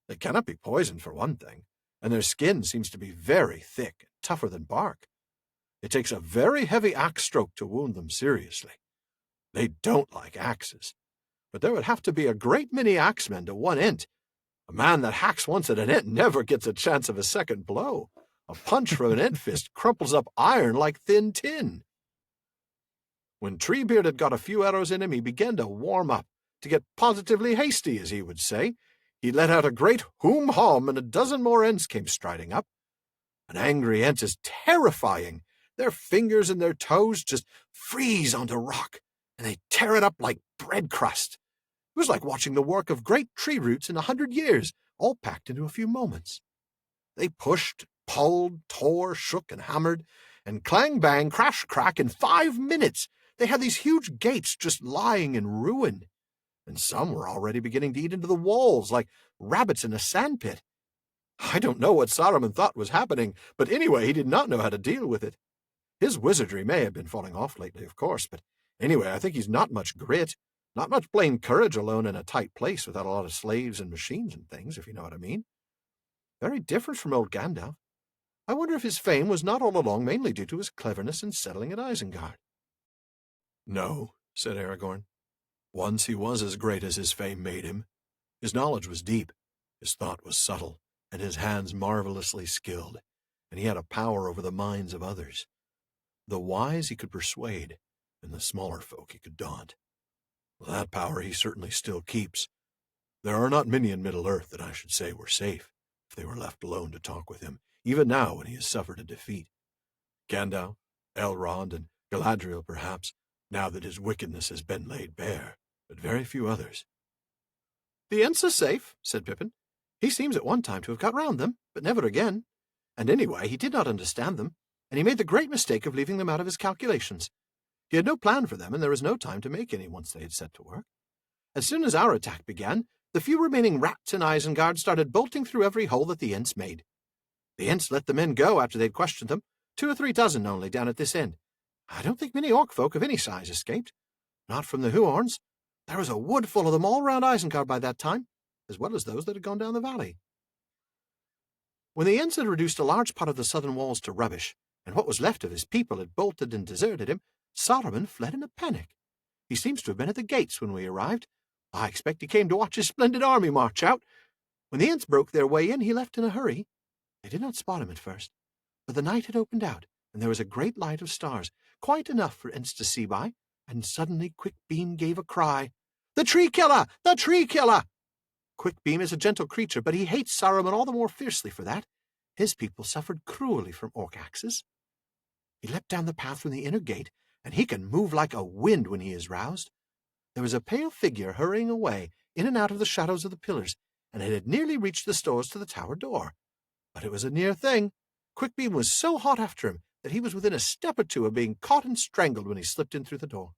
They cannot be poisoned, for one thing, and their skin seems to be very thick and tougher than bark. It takes a very heavy axe stroke to wound them seriously. They don't like axes, but there would have to be a great many axemen to one Ent. A man that hacks once at an Ent never gets a chance of a second blow. A punch from an Ent fist crumples up iron like thin tin. When Treebeard had got a few arrows in him, he began to warm up, to get positively hasty, as he would say. He let out a great hoom-hom, and a dozen more Ents came striding up. An angry Ent is terrifying. Their fingers and their toes just freeze onto rock, and they tear it up like bread crust. It was like watching the work of great tree roots in 100 years, all packed into a few moments. They pushed, pulled, tore, shook, and hammered, and clang, bang, crash, crack, in 5 minutes. They had these huge gates just lying in ruin, and some were already beginning to eat into the walls like rabbits in a sandpit. I don't know what Saruman thought was happening, but anyway, he did not know how to deal with it. His wizardry may have been falling off lately, of course, but anyway, I think he's not much grit, not much plain courage alone in a tight place without a lot of slaves and machines and things, if you know what I mean. Very different from old Gandalf. I wonder if his fame was not all along mainly due to his cleverness in settling at Isengard. No, said Aragorn. Once he was as great as his fame made him. His knowledge was deep, his thought was subtle, and his hands marvelously skilled, and he had a power over the minds of others. The wise he could persuade, and the smaller folk he could daunt. That power he certainly still keeps. There are not many in Middle-earth that I should say were safe, if they were left alone to talk with him, even now when he has suffered a defeat. Gandalf, Elrond, and Galadriel, perhaps, now that his wickedness has been laid bare, but very few others. The Ents are safe, said Pippin. He seems at one time to have got round them, but never again. And anyway, he did not understand them, and he made the great mistake of leaving them out of his calculations. He had no plan for them, and there was no time to make any once they had set to work. As soon as our attack began, the few remaining rats in Isengard started bolting through every hole that the Ents made. The Ents let the men go after they'd questioned them, 2 or 3 dozen only down at this end. I don't think many orc folk of any size escaped. Not from the Huorns. There was a wood full of them all round Isengard by that time, as well as those that had gone down the valley. When the Ents had reduced a large part of the southern walls to rubbish, and what was left of his people had bolted and deserted him, Saruman fled in a panic. He seems to have been at the gates when we arrived. I expect he came to watch his splendid army march out. When the Ents broke their way in, he left in a hurry. They did not spot him at first, but the night had opened out, and there was a great light of stars, quite enough for Ents to see by, and suddenly Quickbeam gave a cry. "The Tree-killer! The Tree-killer!" Quickbeam is a gentle creature, but he hates Saruman all the more fiercely for that. His people suffered cruelly from orc axes. He leapt down the path from the inner gate, and he can move like a wind when he is roused. There was a pale figure hurrying away, in and out of the shadows of the pillars, and it had nearly reached the stores to the tower door. But it was a near thing. Quickbeam was so hot after him that he was within a step or two of being caught and strangled when he slipped in through the door.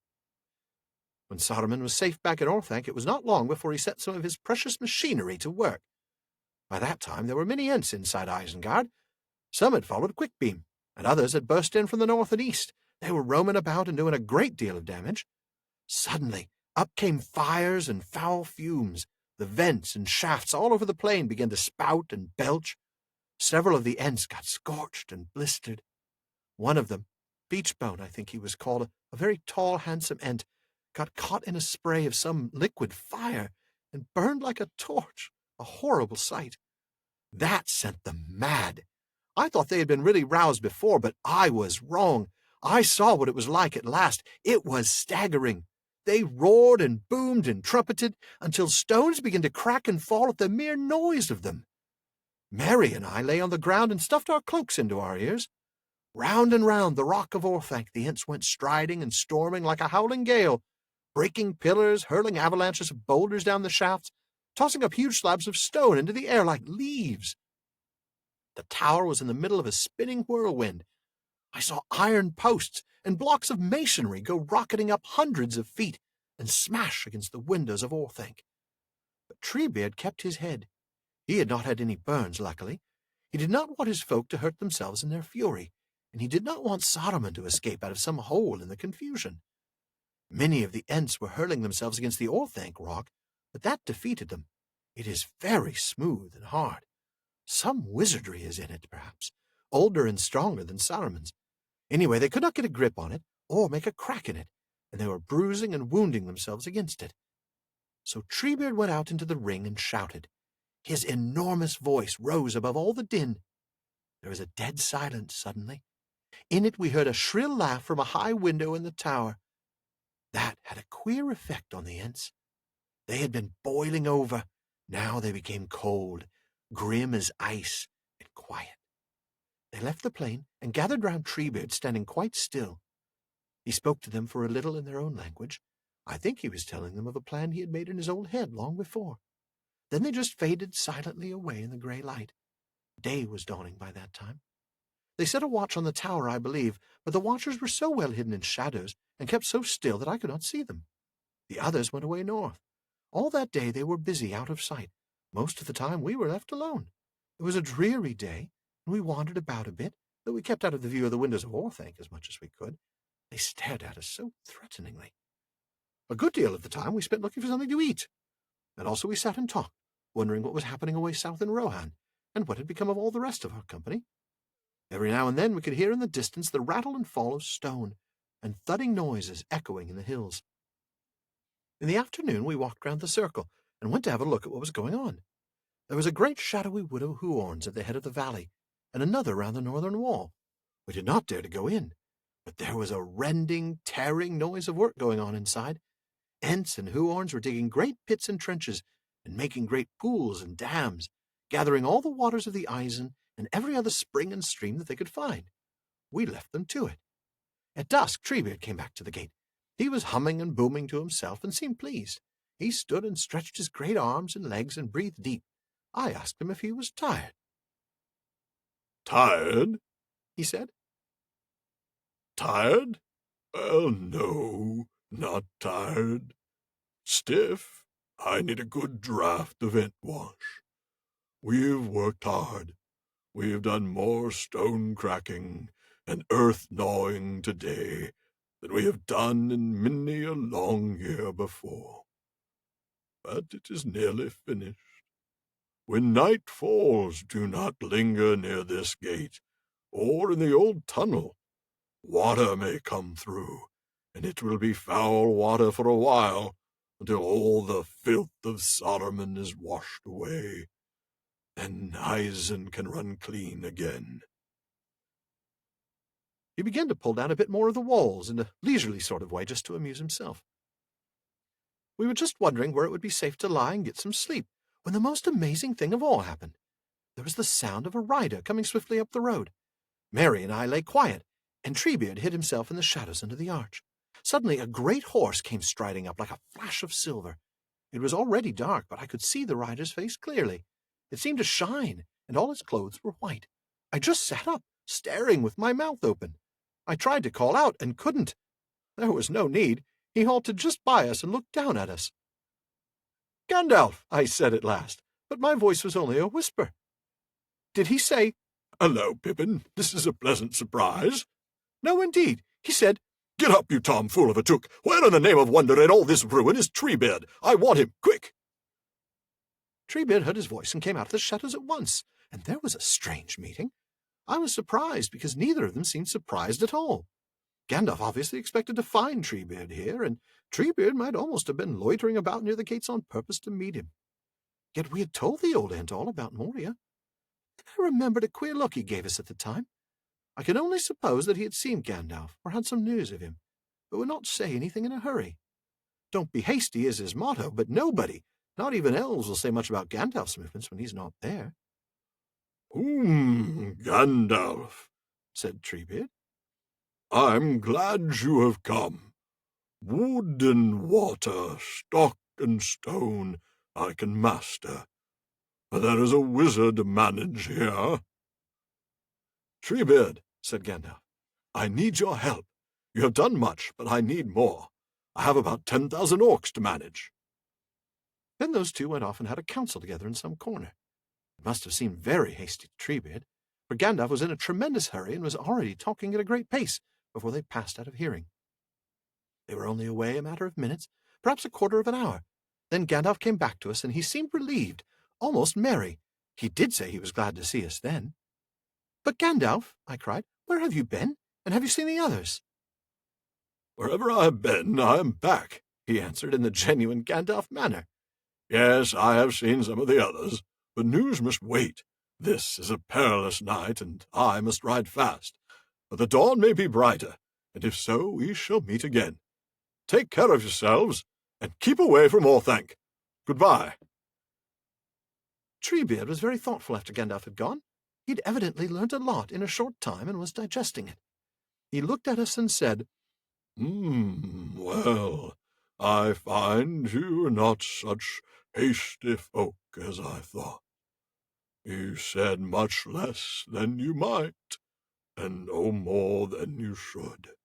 When Saruman was safe back at Orthanc, it was not long before he set some of his precious machinery to work. By that time there were many Ents inside Isengard. Some had followed Quickbeam, and others had burst in from the north and east. They were roaming about and doing a great deal of damage. Suddenly, up came fires and foul fumes. The vents and shafts all over the plain began to spout and belch. Several of the Ents got scorched and blistered. One of them, Beachbone, I think he was called, a very tall, handsome Ent, got caught in a spray of some liquid fire and burned like a torch, a horrible sight. That sent them mad. I thought they had been really roused before, but I was wrong. I saw what it was like at last. It was staggering. They roared and boomed and trumpeted until stones began to crack and fall at the mere noise of them. Mary and I lay on the ground and stuffed our cloaks into our ears. Round and round the rock of Orthanc the Ents went striding and storming like a howling gale, breaking pillars, hurling avalanches of boulders down the shafts, tossing up huge slabs of stone into the air like leaves. The tower was in the middle of a spinning whirlwind. I saw iron posts and blocks of masonry go rocketing up hundreds of feet and smash against the windows of Orthanc. But Treebeard kept his head. He had not had any burns, luckily. He did not want his folk to hurt themselves in their fury, and he did not want Saruman to escape out of some hole in the confusion. Many of the Ents were hurling themselves against the Orthanc rock, but that defeated them. It is very smooth and hard. Some wizardry is in it, perhaps, older and stronger than Saruman's. Anyway, they could not get a grip on it or make a crack in it, and they were bruising and wounding themselves against it. So Treebeard went out into the ring and shouted. His enormous voice rose above all the din. There was a dead silence suddenly. In it we heard a shrill laugh from a high window in the tower. That had a queer effect on the Ents. They had been boiling over. Now they became cold, grim as ice, and quiet. They left the plain and gathered round Treebeard, standing quite still. He spoke to them for a little in their own language. I think he was telling them of a plan he had made in his old head long before. Then they just faded silently away in the grey light. Day was dawning by that time. They set a watch on the tower, I believe, but the watchers were so well hidden in shadows and kept so still that I could not see them. The others went away north. All that day they were busy out of sight. Most of the time we were left alone. It was a dreary day, and we wandered about a bit, though we kept out of the view of the windows of Orthanc as much as we could. They stared at us so threateningly. A good deal of the time we spent looking for something to eat, and also we sat and talked, wondering what was happening away south in Rohan, and what had become of all the rest of our company. Every now and then we could hear in the distance the rattle and fall of stone, and thudding noises echoing in the hills. In the afternoon we walked round the circle, and went to have a look at what was going on. There was a great shadowy wood of Huorns at the head of the valley, and another round the northern wall. We did not dare to go in, but there was a rending, tearing noise of work going on inside. Ents and Huorns were digging great pits and trenches, and making great pools and dams, gathering all the waters of the Isen and every other spring and stream that they could find. We left them to it. At dusk, Treebeard came back to the gate. He was humming and booming to himself and seemed pleased. He stood and stretched his great arms and legs and breathed deep. I asked him if he was tired. Tired? He said. Tired? Well, no, not tired. Stiff. I need a good draft of Ent wash. We've worked hard. We've done more stone cracking and earth gnawing today than we have done in many a long year before. But it is nearly finished. When night falls, do not linger near this gate, or in the old tunnel. Water may come through, and it will be foul water for a while, until all the filth of Saruman is washed away. Then Isen can run clean again. He began to pull down a bit more of the walls in a leisurely sort of way, just to amuse himself. We were just wondering where it would be safe to lie and get some sleep, when the most amazing thing of all happened. There was the sound of a rider coming swiftly up the road. Mary and I lay quiet, and Treebeard hid himself in the shadows under the arch. Suddenly a great horse came striding up like a flash of silver. It was already dark, but I could see the rider's face clearly. It seemed to shine, and all its clothes were white. I just sat up, staring with my mouth open. I tried to call out and couldn't. There was no need. He halted just by us and looked down at us. "Gandalf," I said at last, but my voice was only a whisper. Did he say, "Hello, Pippin, this is a pleasant surprise"? No, indeed. He said, "Get up, you tomfool of a took! Where in the name of wonder in all this ruin is Treebeard? I want him, quick!" Treebeard heard his voice and came out of the shadows at once, and there was a strange meeting. I was surprised, because neither of them seemed surprised at all. Gandalf obviously expected to find Treebeard here, and Treebeard might almost have been loitering about near the gates on purpose to meet him. Yet we had told the old Ent all about Moria. I remembered a queer look he gave us at the time. I could only suppose that he had seen Gandalf, or had some news of him, but would not say anything in a hurry. Don't be hasty is his motto, but nobody, not even elves, will say much about Gandalf's movements when he's not there. Gandalf, said Treebeard. I'm glad you have come. Wood and water, stock and stone, I can master, but there is a wizard manage here. Treebeard, said Gandalf, I need your help. You have done much, but I need more. I have about 10,000 orcs to manage." Then those two went off and had a council together in some corner. It must have seemed very hasty to Treebeard, for Gandalf was in a tremendous hurry and was already talking at a great pace before they passed out of hearing. They were only away a matter of minutes, perhaps a quarter of an hour. Then Gandalf came back to us, and he seemed relieved, almost merry. He did say he was glad to see us then. "But Gandalf," I cried, "where have you been, and have you seen the others?" "Wherever I have been, I am back," he answered in the genuine Gandalf manner. "Yes, I have seen some of the others, but news must wait. This is a perilous night, and I must ride fast. But the dawn may be brighter, and if so, we shall meet again. Take care of yourselves, and keep away from Orthanc. Goodbye." Treebeard was very thoughtful after Gandalf had gone. He'd evidently learnt a lot in a short time and was digesting it. He looked at us and said, "Well, I find you are not such hasty folk as I thought. You said much less than you might, and no more than you should.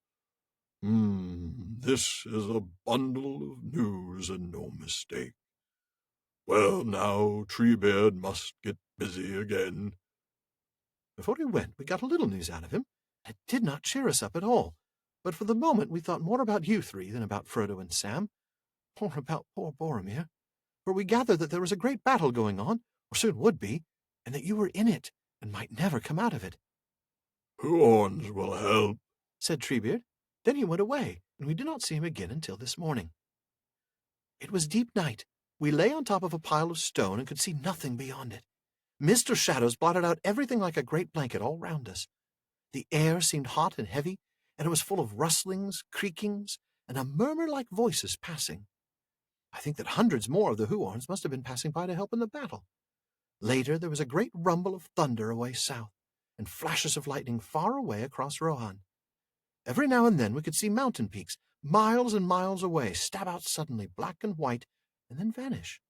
This is a bundle of news and no mistake. Well, now Treebeard must get busy again." Before he went, we got a little news out of him. It did not cheer us up at all, but for the moment we thought more about you three than about Frodo and Sam, or about poor Boromir, for we gathered that there was a great battle going on, or soon would be, and that you were in it, and might never come out of it. "Huorns will help," said Treebeard. Then he went away, and we did not see him again until this morning. It was deep night. We lay on top of a pile of stone and could see nothing beyond it. Mist or shadows blotted out everything like a great blanket all round us. The air seemed hot and heavy, and it was full of rustlings, creakings, and a murmur like voices passing. I think that hundreds more of the Huorns must have been passing by to help in the battle. Later there was a great rumble of thunder away south, and flashes of lightning far away across Rohan. Every now and then we could see mountain peaks, miles and miles away, stab out suddenly, black and white, and then vanish.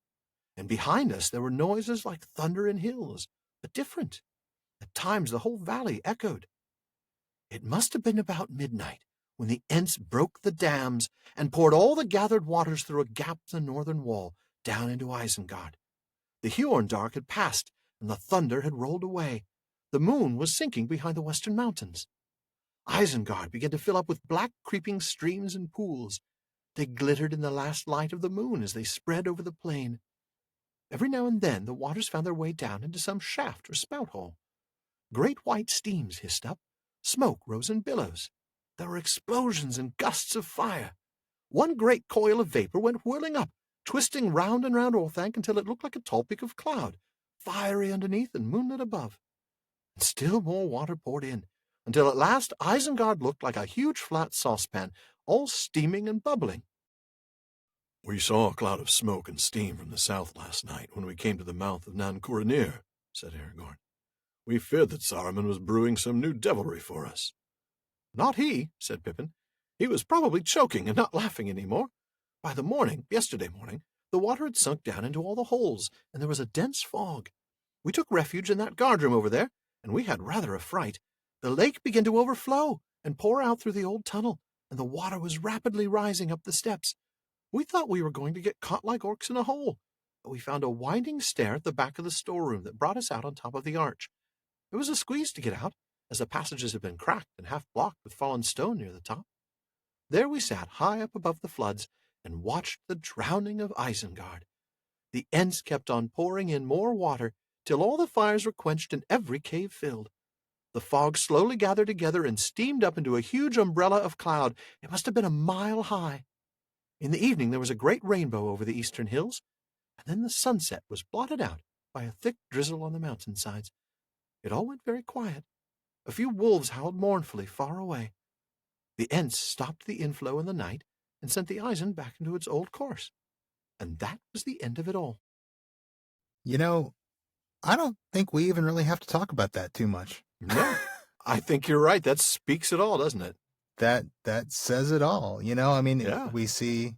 And behind us there were noises like thunder in hills, but different. At times the whole valley echoed. It must have been about midnight when the Ents broke the dams and poured all the gathered waters through a gap in the northern wall down into Isengard. The Huorn dark had passed, and the thunder had rolled away. The moon was sinking behind the western mountains. Isengard began to fill up with black creeping streams and pools. They glittered in the last light of the moon as they spread over the plain. Every now and then the waters found their way down into some shaft or spout hole. Great white steams hissed up. Smoke rose in billows. There were explosions and gusts of fire. One great coil of vapor went whirling up, twisting round and round Orthanc until it looked like a tall peak of cloud, fiery underneath and moonlit above. And still more water poured in, until at last Isengard looked like a huge flat saucepan, all steaming and bubbling. "We saw a cloud of smoke and steam from the south last night when we came to the mouth of Nan Curanir," said Aragorn. "We feared that Saruman was brewing some new devilry for us." "Not he," said Pippin. "He was probably choking and not laughing any more. By the morning, yesterday morning, the water had sunk down into all the holes, and there was a dense fog. We took refuge in that guardroom over there, and we had rather a fright. The lake began to overflow and pour out through the old tunnel, and the water was rapidly rising up the steps. We thought we were going to get caught like orcs in a hole, but we found a winding stair at the back of the storeroom that brought us out on top of the arch. It was a squeeze to get out, as the passages had been cracked and half blocked with fallen stone near the top. There we sat high up above the floods and watched the drowning of Isengard. The Ents kept on pouring in more water till all the fires were quenched and every cave filled. The fog slowly gathered together and steamed up into a huge umbrella of cloud. It must have been a mile high. In the evening there was a great rainbow over the eastern hills, and then the sunset was blotted out by a thick drizzle on the mountainsides. It all went very quiet. A few wolves howled mournfully far away. The Ents stopped the inflow in the night and sent the Isen back into its old course. And that was the end of it all. You know, I don't think we even really have to talk about that too much. No, I think you're right. That speaks it all, doesn't it? That says it all. You know, I mean, we see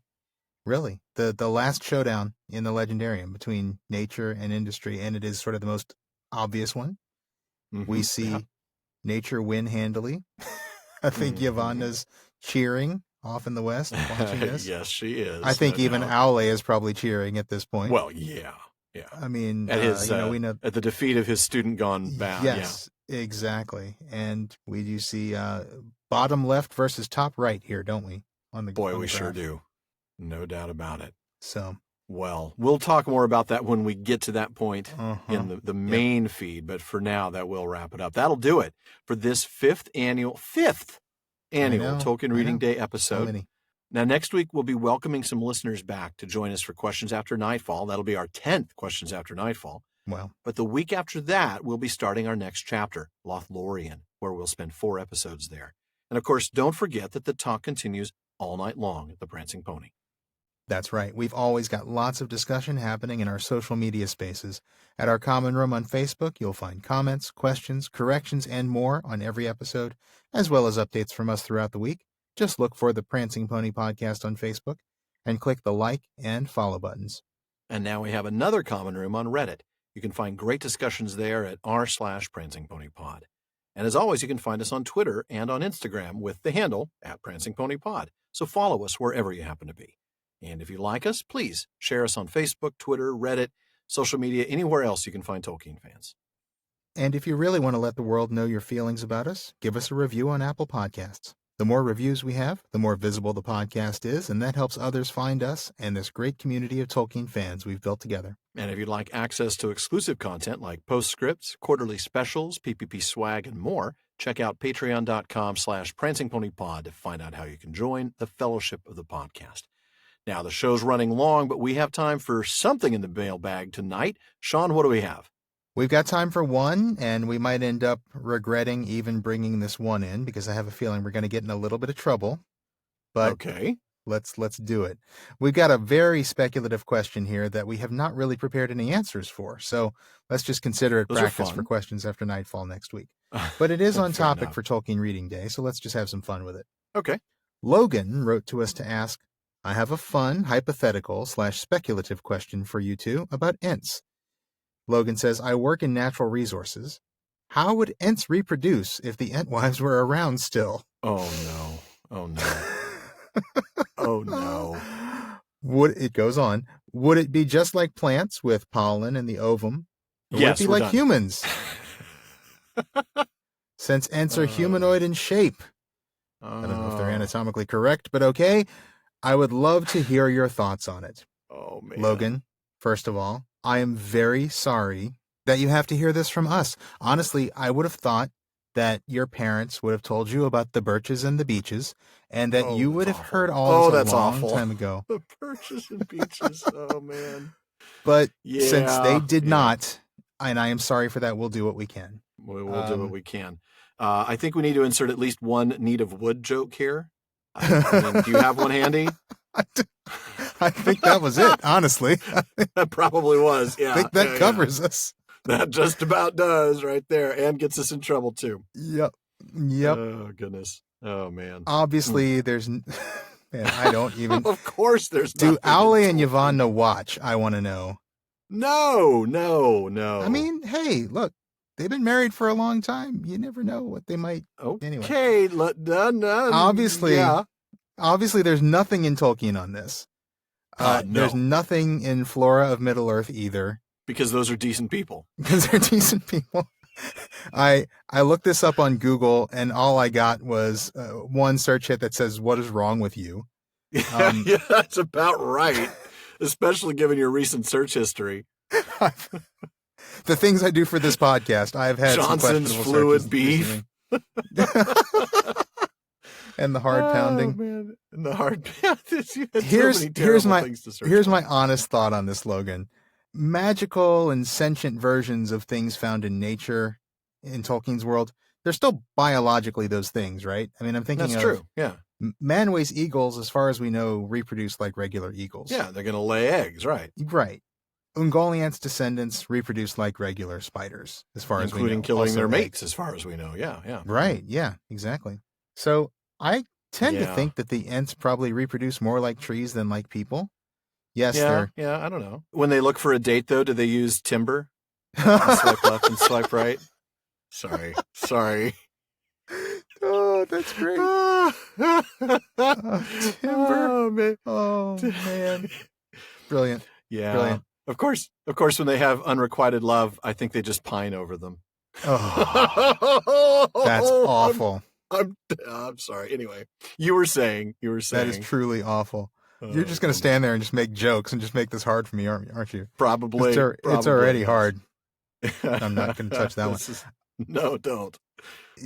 really the last showdown in the Legendarium between nature and industry, and it is sort of the most obvious one. We see nature win handily I think Yavanna's cheering off in the west watching this. Yes, she is. I think even Aule is probably cheering at this point. Well, yeah. I mean, at his, we know at the defeat of his student gone bad. Yes, exactly. And we do see bottom left versus top right here, don't we? We sure do. No doubt about it. So, well, we'll talk more about that when we get to that point in the main feed. But for now, that will wrap it up. That'll do it for this fifth annual Tolkien Reading Day episode. So now, next week, we'll be welcoming some listeners back to join us for Questions After Nightfall. That'll be our 10th Questions After Nightfall. Well, but the week after that, we'll be starting our next chapter, Lothlorien, where we'll spend 4 episodes there. And of course, don't forget that the talk continues all night long at the Prancing Pony. That's right. We've always got lots of discussion happening in our social media spaces. At our common room on Facebook, you'll find comments, questions, corrections, and more on every episode, as well as updates from us throughout the week. Just look for the Prancing Pony Podcast on Facebook and click the like and follow buttons. And now we have another common room on Reddit. You can find great discussions there at r/PrancingPonyPod. And as always, you can find us on Twitter and on Instagram with the handle @PrancingPonyPod. So follow us wherever you happen to be. And if you like us, please share us on Facebook, Twitter, Reddit, social media, anywhere else you can find Tolkien fans. And if you really want to let the world know your feelings about us, give us a review on Apple Podcasts. The more reviews we have, the more visible the podcast is, and that helps others find us and this great community of Tolkien fans we've built together. And if you'd like access to exclusive content like postscripts, quarterly specials, PPP swag, and more, check out patreon.com/prancingponypod to find out how you can join the fellowship of the podcast. Now, the show's running long, but we have time for something in the mailbag tonight. Shawn, what do we have? We've got time for one, and we might end up regretting even bringing this one in because I have a feeling we're going to get in a little bit of trouble. But okay, let's do it. We've got a very speculative question here that we have not really prepared any answers for. So let's just consider it practice for Questions After Nightfall next week. But it is on topic for Tolkien Reading Day, so let's just have some fun with it. Okay. Logan wrote to us to ask, I have a fun, hypothetical/speculative question for you two about Ents. Logan says, I work in natural resources. How would Ents reproduce if the Entwives were around still? Oh, no. Oh, no. Oh, no. It goes on. Would it be just like plants with pollen and the ovum? Or yes, would it be like humans? Since Ents are humanoid in shape. I don't know if they're anatomically correct, but okay. I would love to hear your thoughts on it. Oh, man. Logan, first of all, I am very sorry that you have to hear this from us. Honestly, I would have thought that your parents would have told you about the birches and the beeches, and that you would have heard all this a long time ago. The birches and beeches. Oh, man. But since they did not, and I am sorry for that, we'll do what we can. We will do what we can. I think we need to insert at least one need of wood joke here. Do you have one handy? I think that was it, honestly. That probably was, yeah. I think that covers us. That just about does right there, and gets us in trouble, too. Yep. Oh, goodness. Oh, man. Obviously, there's... Man, I don't even... Of course there's Do Aule and Yavanna watch? I want to know. No. I mean, hey, look. They've been married for a long time. You never know what they might... Okay, anyway. No. Obviously, there's nothing in Tolkien on this. No. There's nothing in Flora of Middle-earth either. Because those are decent people. Because they're decent people. I looked this up on Google, and all I got was one search hit that says, what is wrong with you? Yeah, that's about right. Especially given your recent search history. The things I do for this podcast, I've had Johnson's some fluid beef. And the hard pounding. Man. And the hard pounding. Here's my honest thought on this, Logan. Magical and sentient versions of things found in nature in Tolkien's world, they're still biologically those things, right? I mean, I'm thinking that's true. Yeah. Manway's eagles, as far as we know, reproduce like regular eagles. Yeah, they're going to lay eggs, right? Right. Ungoliant's descendants reproduce like regular spiders, as far as we know. Including killing their mates, as far as we know. Yeah. Right, yeah, exactly. So I tend to think that the Ents probably reproduce more like trees than like people. Yes, I don't know. When they look for a date, though, do they use timber? Swipe left and swipe right? Sorry. Oh, Oh, that's great. Timber. Oh, man. Oh, man. Brilliant. Yeah. Brilliant. Of course, when they have unrequited love, I think they just pine over them. Oh, that's awful. I'm sorry. Anyway, you were saying. That is truly awful. You're just going to stand there and just make jokes and just make this hard for me, aren't you? Probably. It's already hard. I'm not going to touch that one. No, don't.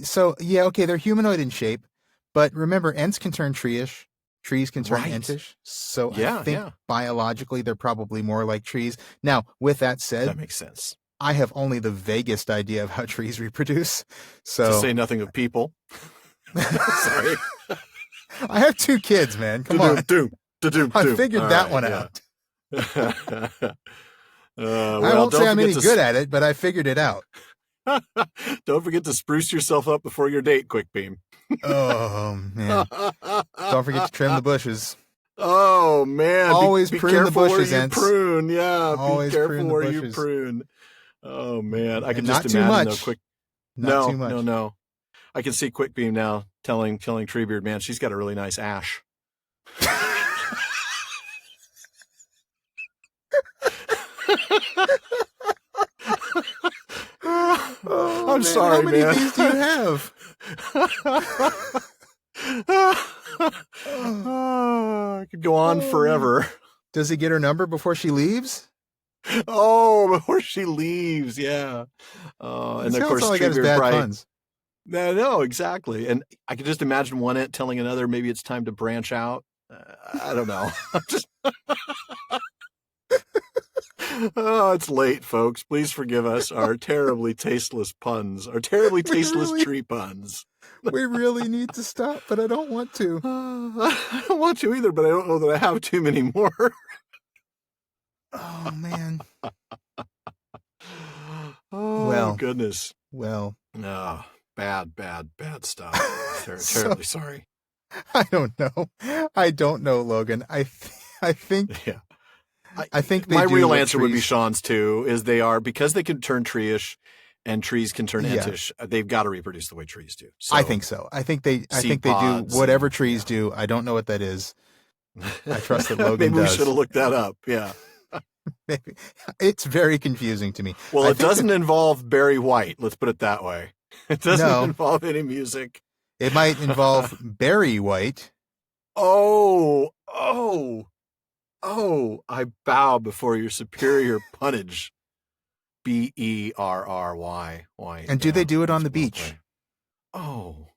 So, yeah, okay, they're humanoid in shape, but remember, Ents can turn tree-ish. Trees can turn Entish. So I think biologically they're probably more like trees. Now, with that said, that makes sense. I have only the vaguest idea of how trees reproduce. So to say nothing of people. Sorry. I have 2 kids, man. Come on. I figured that one out. I won't say I'm any good at it, but I figured it out. Don't forget to spruce yourself up before your date, Quickbeam. Oh, man. Don't forget to trim the bushes. Oh, man. Always be prune the bushes, where you Ents. prune. Yeah, always be careful where bushes. You prune. Oh, man. I can not just too imagine, much. Not too much. No. I can see Quickbeam now telling Treebeard, man, she's got a really nice ash. I'm sorry, man. How many man. of these do you have? I could go on forever. Does he get her number before she leaves? Oh, before she leaves, yeah. And of course, all I got is bad puns. No, exactly. And I can just imagine one Ent telling another, maybe it's time to branch out. I don't know. Oh, it's late, folks. Please forgive us our terribly tasteless puns, our terribly tasteless tree puns. We really need to stop, but I don't want to. I don't want to either, but I don't know that I have too many more. Oh, man. Oh, goodness. Well. No, bad stuff. Terribly sorry. I don't know, Logan. I think... Yeah. I think my real answer would be Shawn's too, is they are, because they can turn tree-ish and trees can turn Entish, they've got to reproduce the way trees do. So, I think so. I think they do whatever trees do. I don't know what that is. I trust that Logan Maybe does. we should have looked that up. Yeah. Maybe. It's very confusing to me. Well, it doesn't involve Barry White. Let's put it that way. It doesn't involve any music. It might involve Barry White. Oh, I bow before your superior punnage. Berry. And do they do it on the beach? Oh,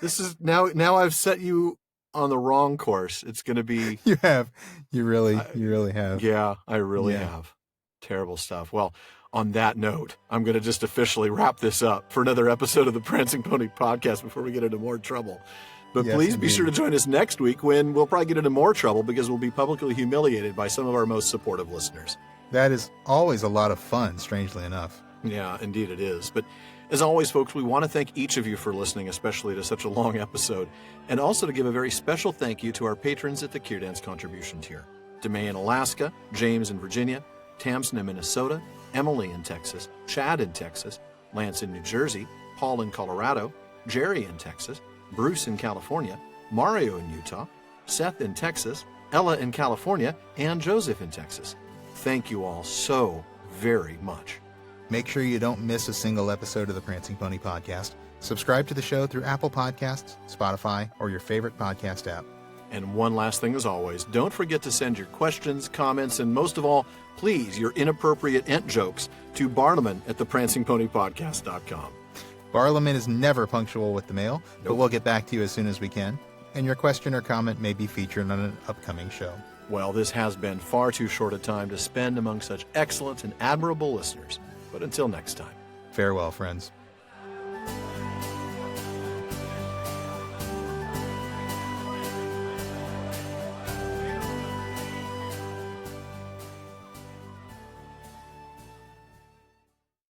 this is now I've set you on the wrong course. It's going to be. You have. You really have. Yeah, I really have. Terrible stuff. Well, on that note, I'm going to just officially wrap this up for another episode of the Prancing Pony podcast before we get into more trouble. But please be sure to join us next week when we'll probably get into more trouble because we'll be publicly humiliated by some of our most supportive listeners. That is always a lot of fun, strangely enough. Yeah, indeed it is. But as always, folks, we want to thank each of you for listening, especially to such a long episode, and also to give a very special thank you to our patrons at the Kierdance contribution tier. DeMay in Alaska, James in Virginia, Tamsin in Minnesota, Emily in Texas, Chad in Texas, Lance in New Jersey, Paul in Colorado, Jerry in Texas, Bruce in California, Mario in Utah, Seth in Texas, Ella in California, and Joseph in Texas. Thank you all so very much. Make sure you don't miss a single episode of the Prancing Pony podcast. Subscribe to the show through Apple Podcasts, Spotify, or your favorite podcast app. And one last thing as always, don't forget to send your questions, comments, and most of all, please, your inappropriate Ent jokes to Barliman at theprancingponypodcast.com. Barliman is never punctual with the mail, but we'll get back to you as soon as we can, and your question or comment may be featured on an upcoming show. Well, this has been far too short a time to spend among such excellent and admirable listeners. But until next time. Farewell, friends.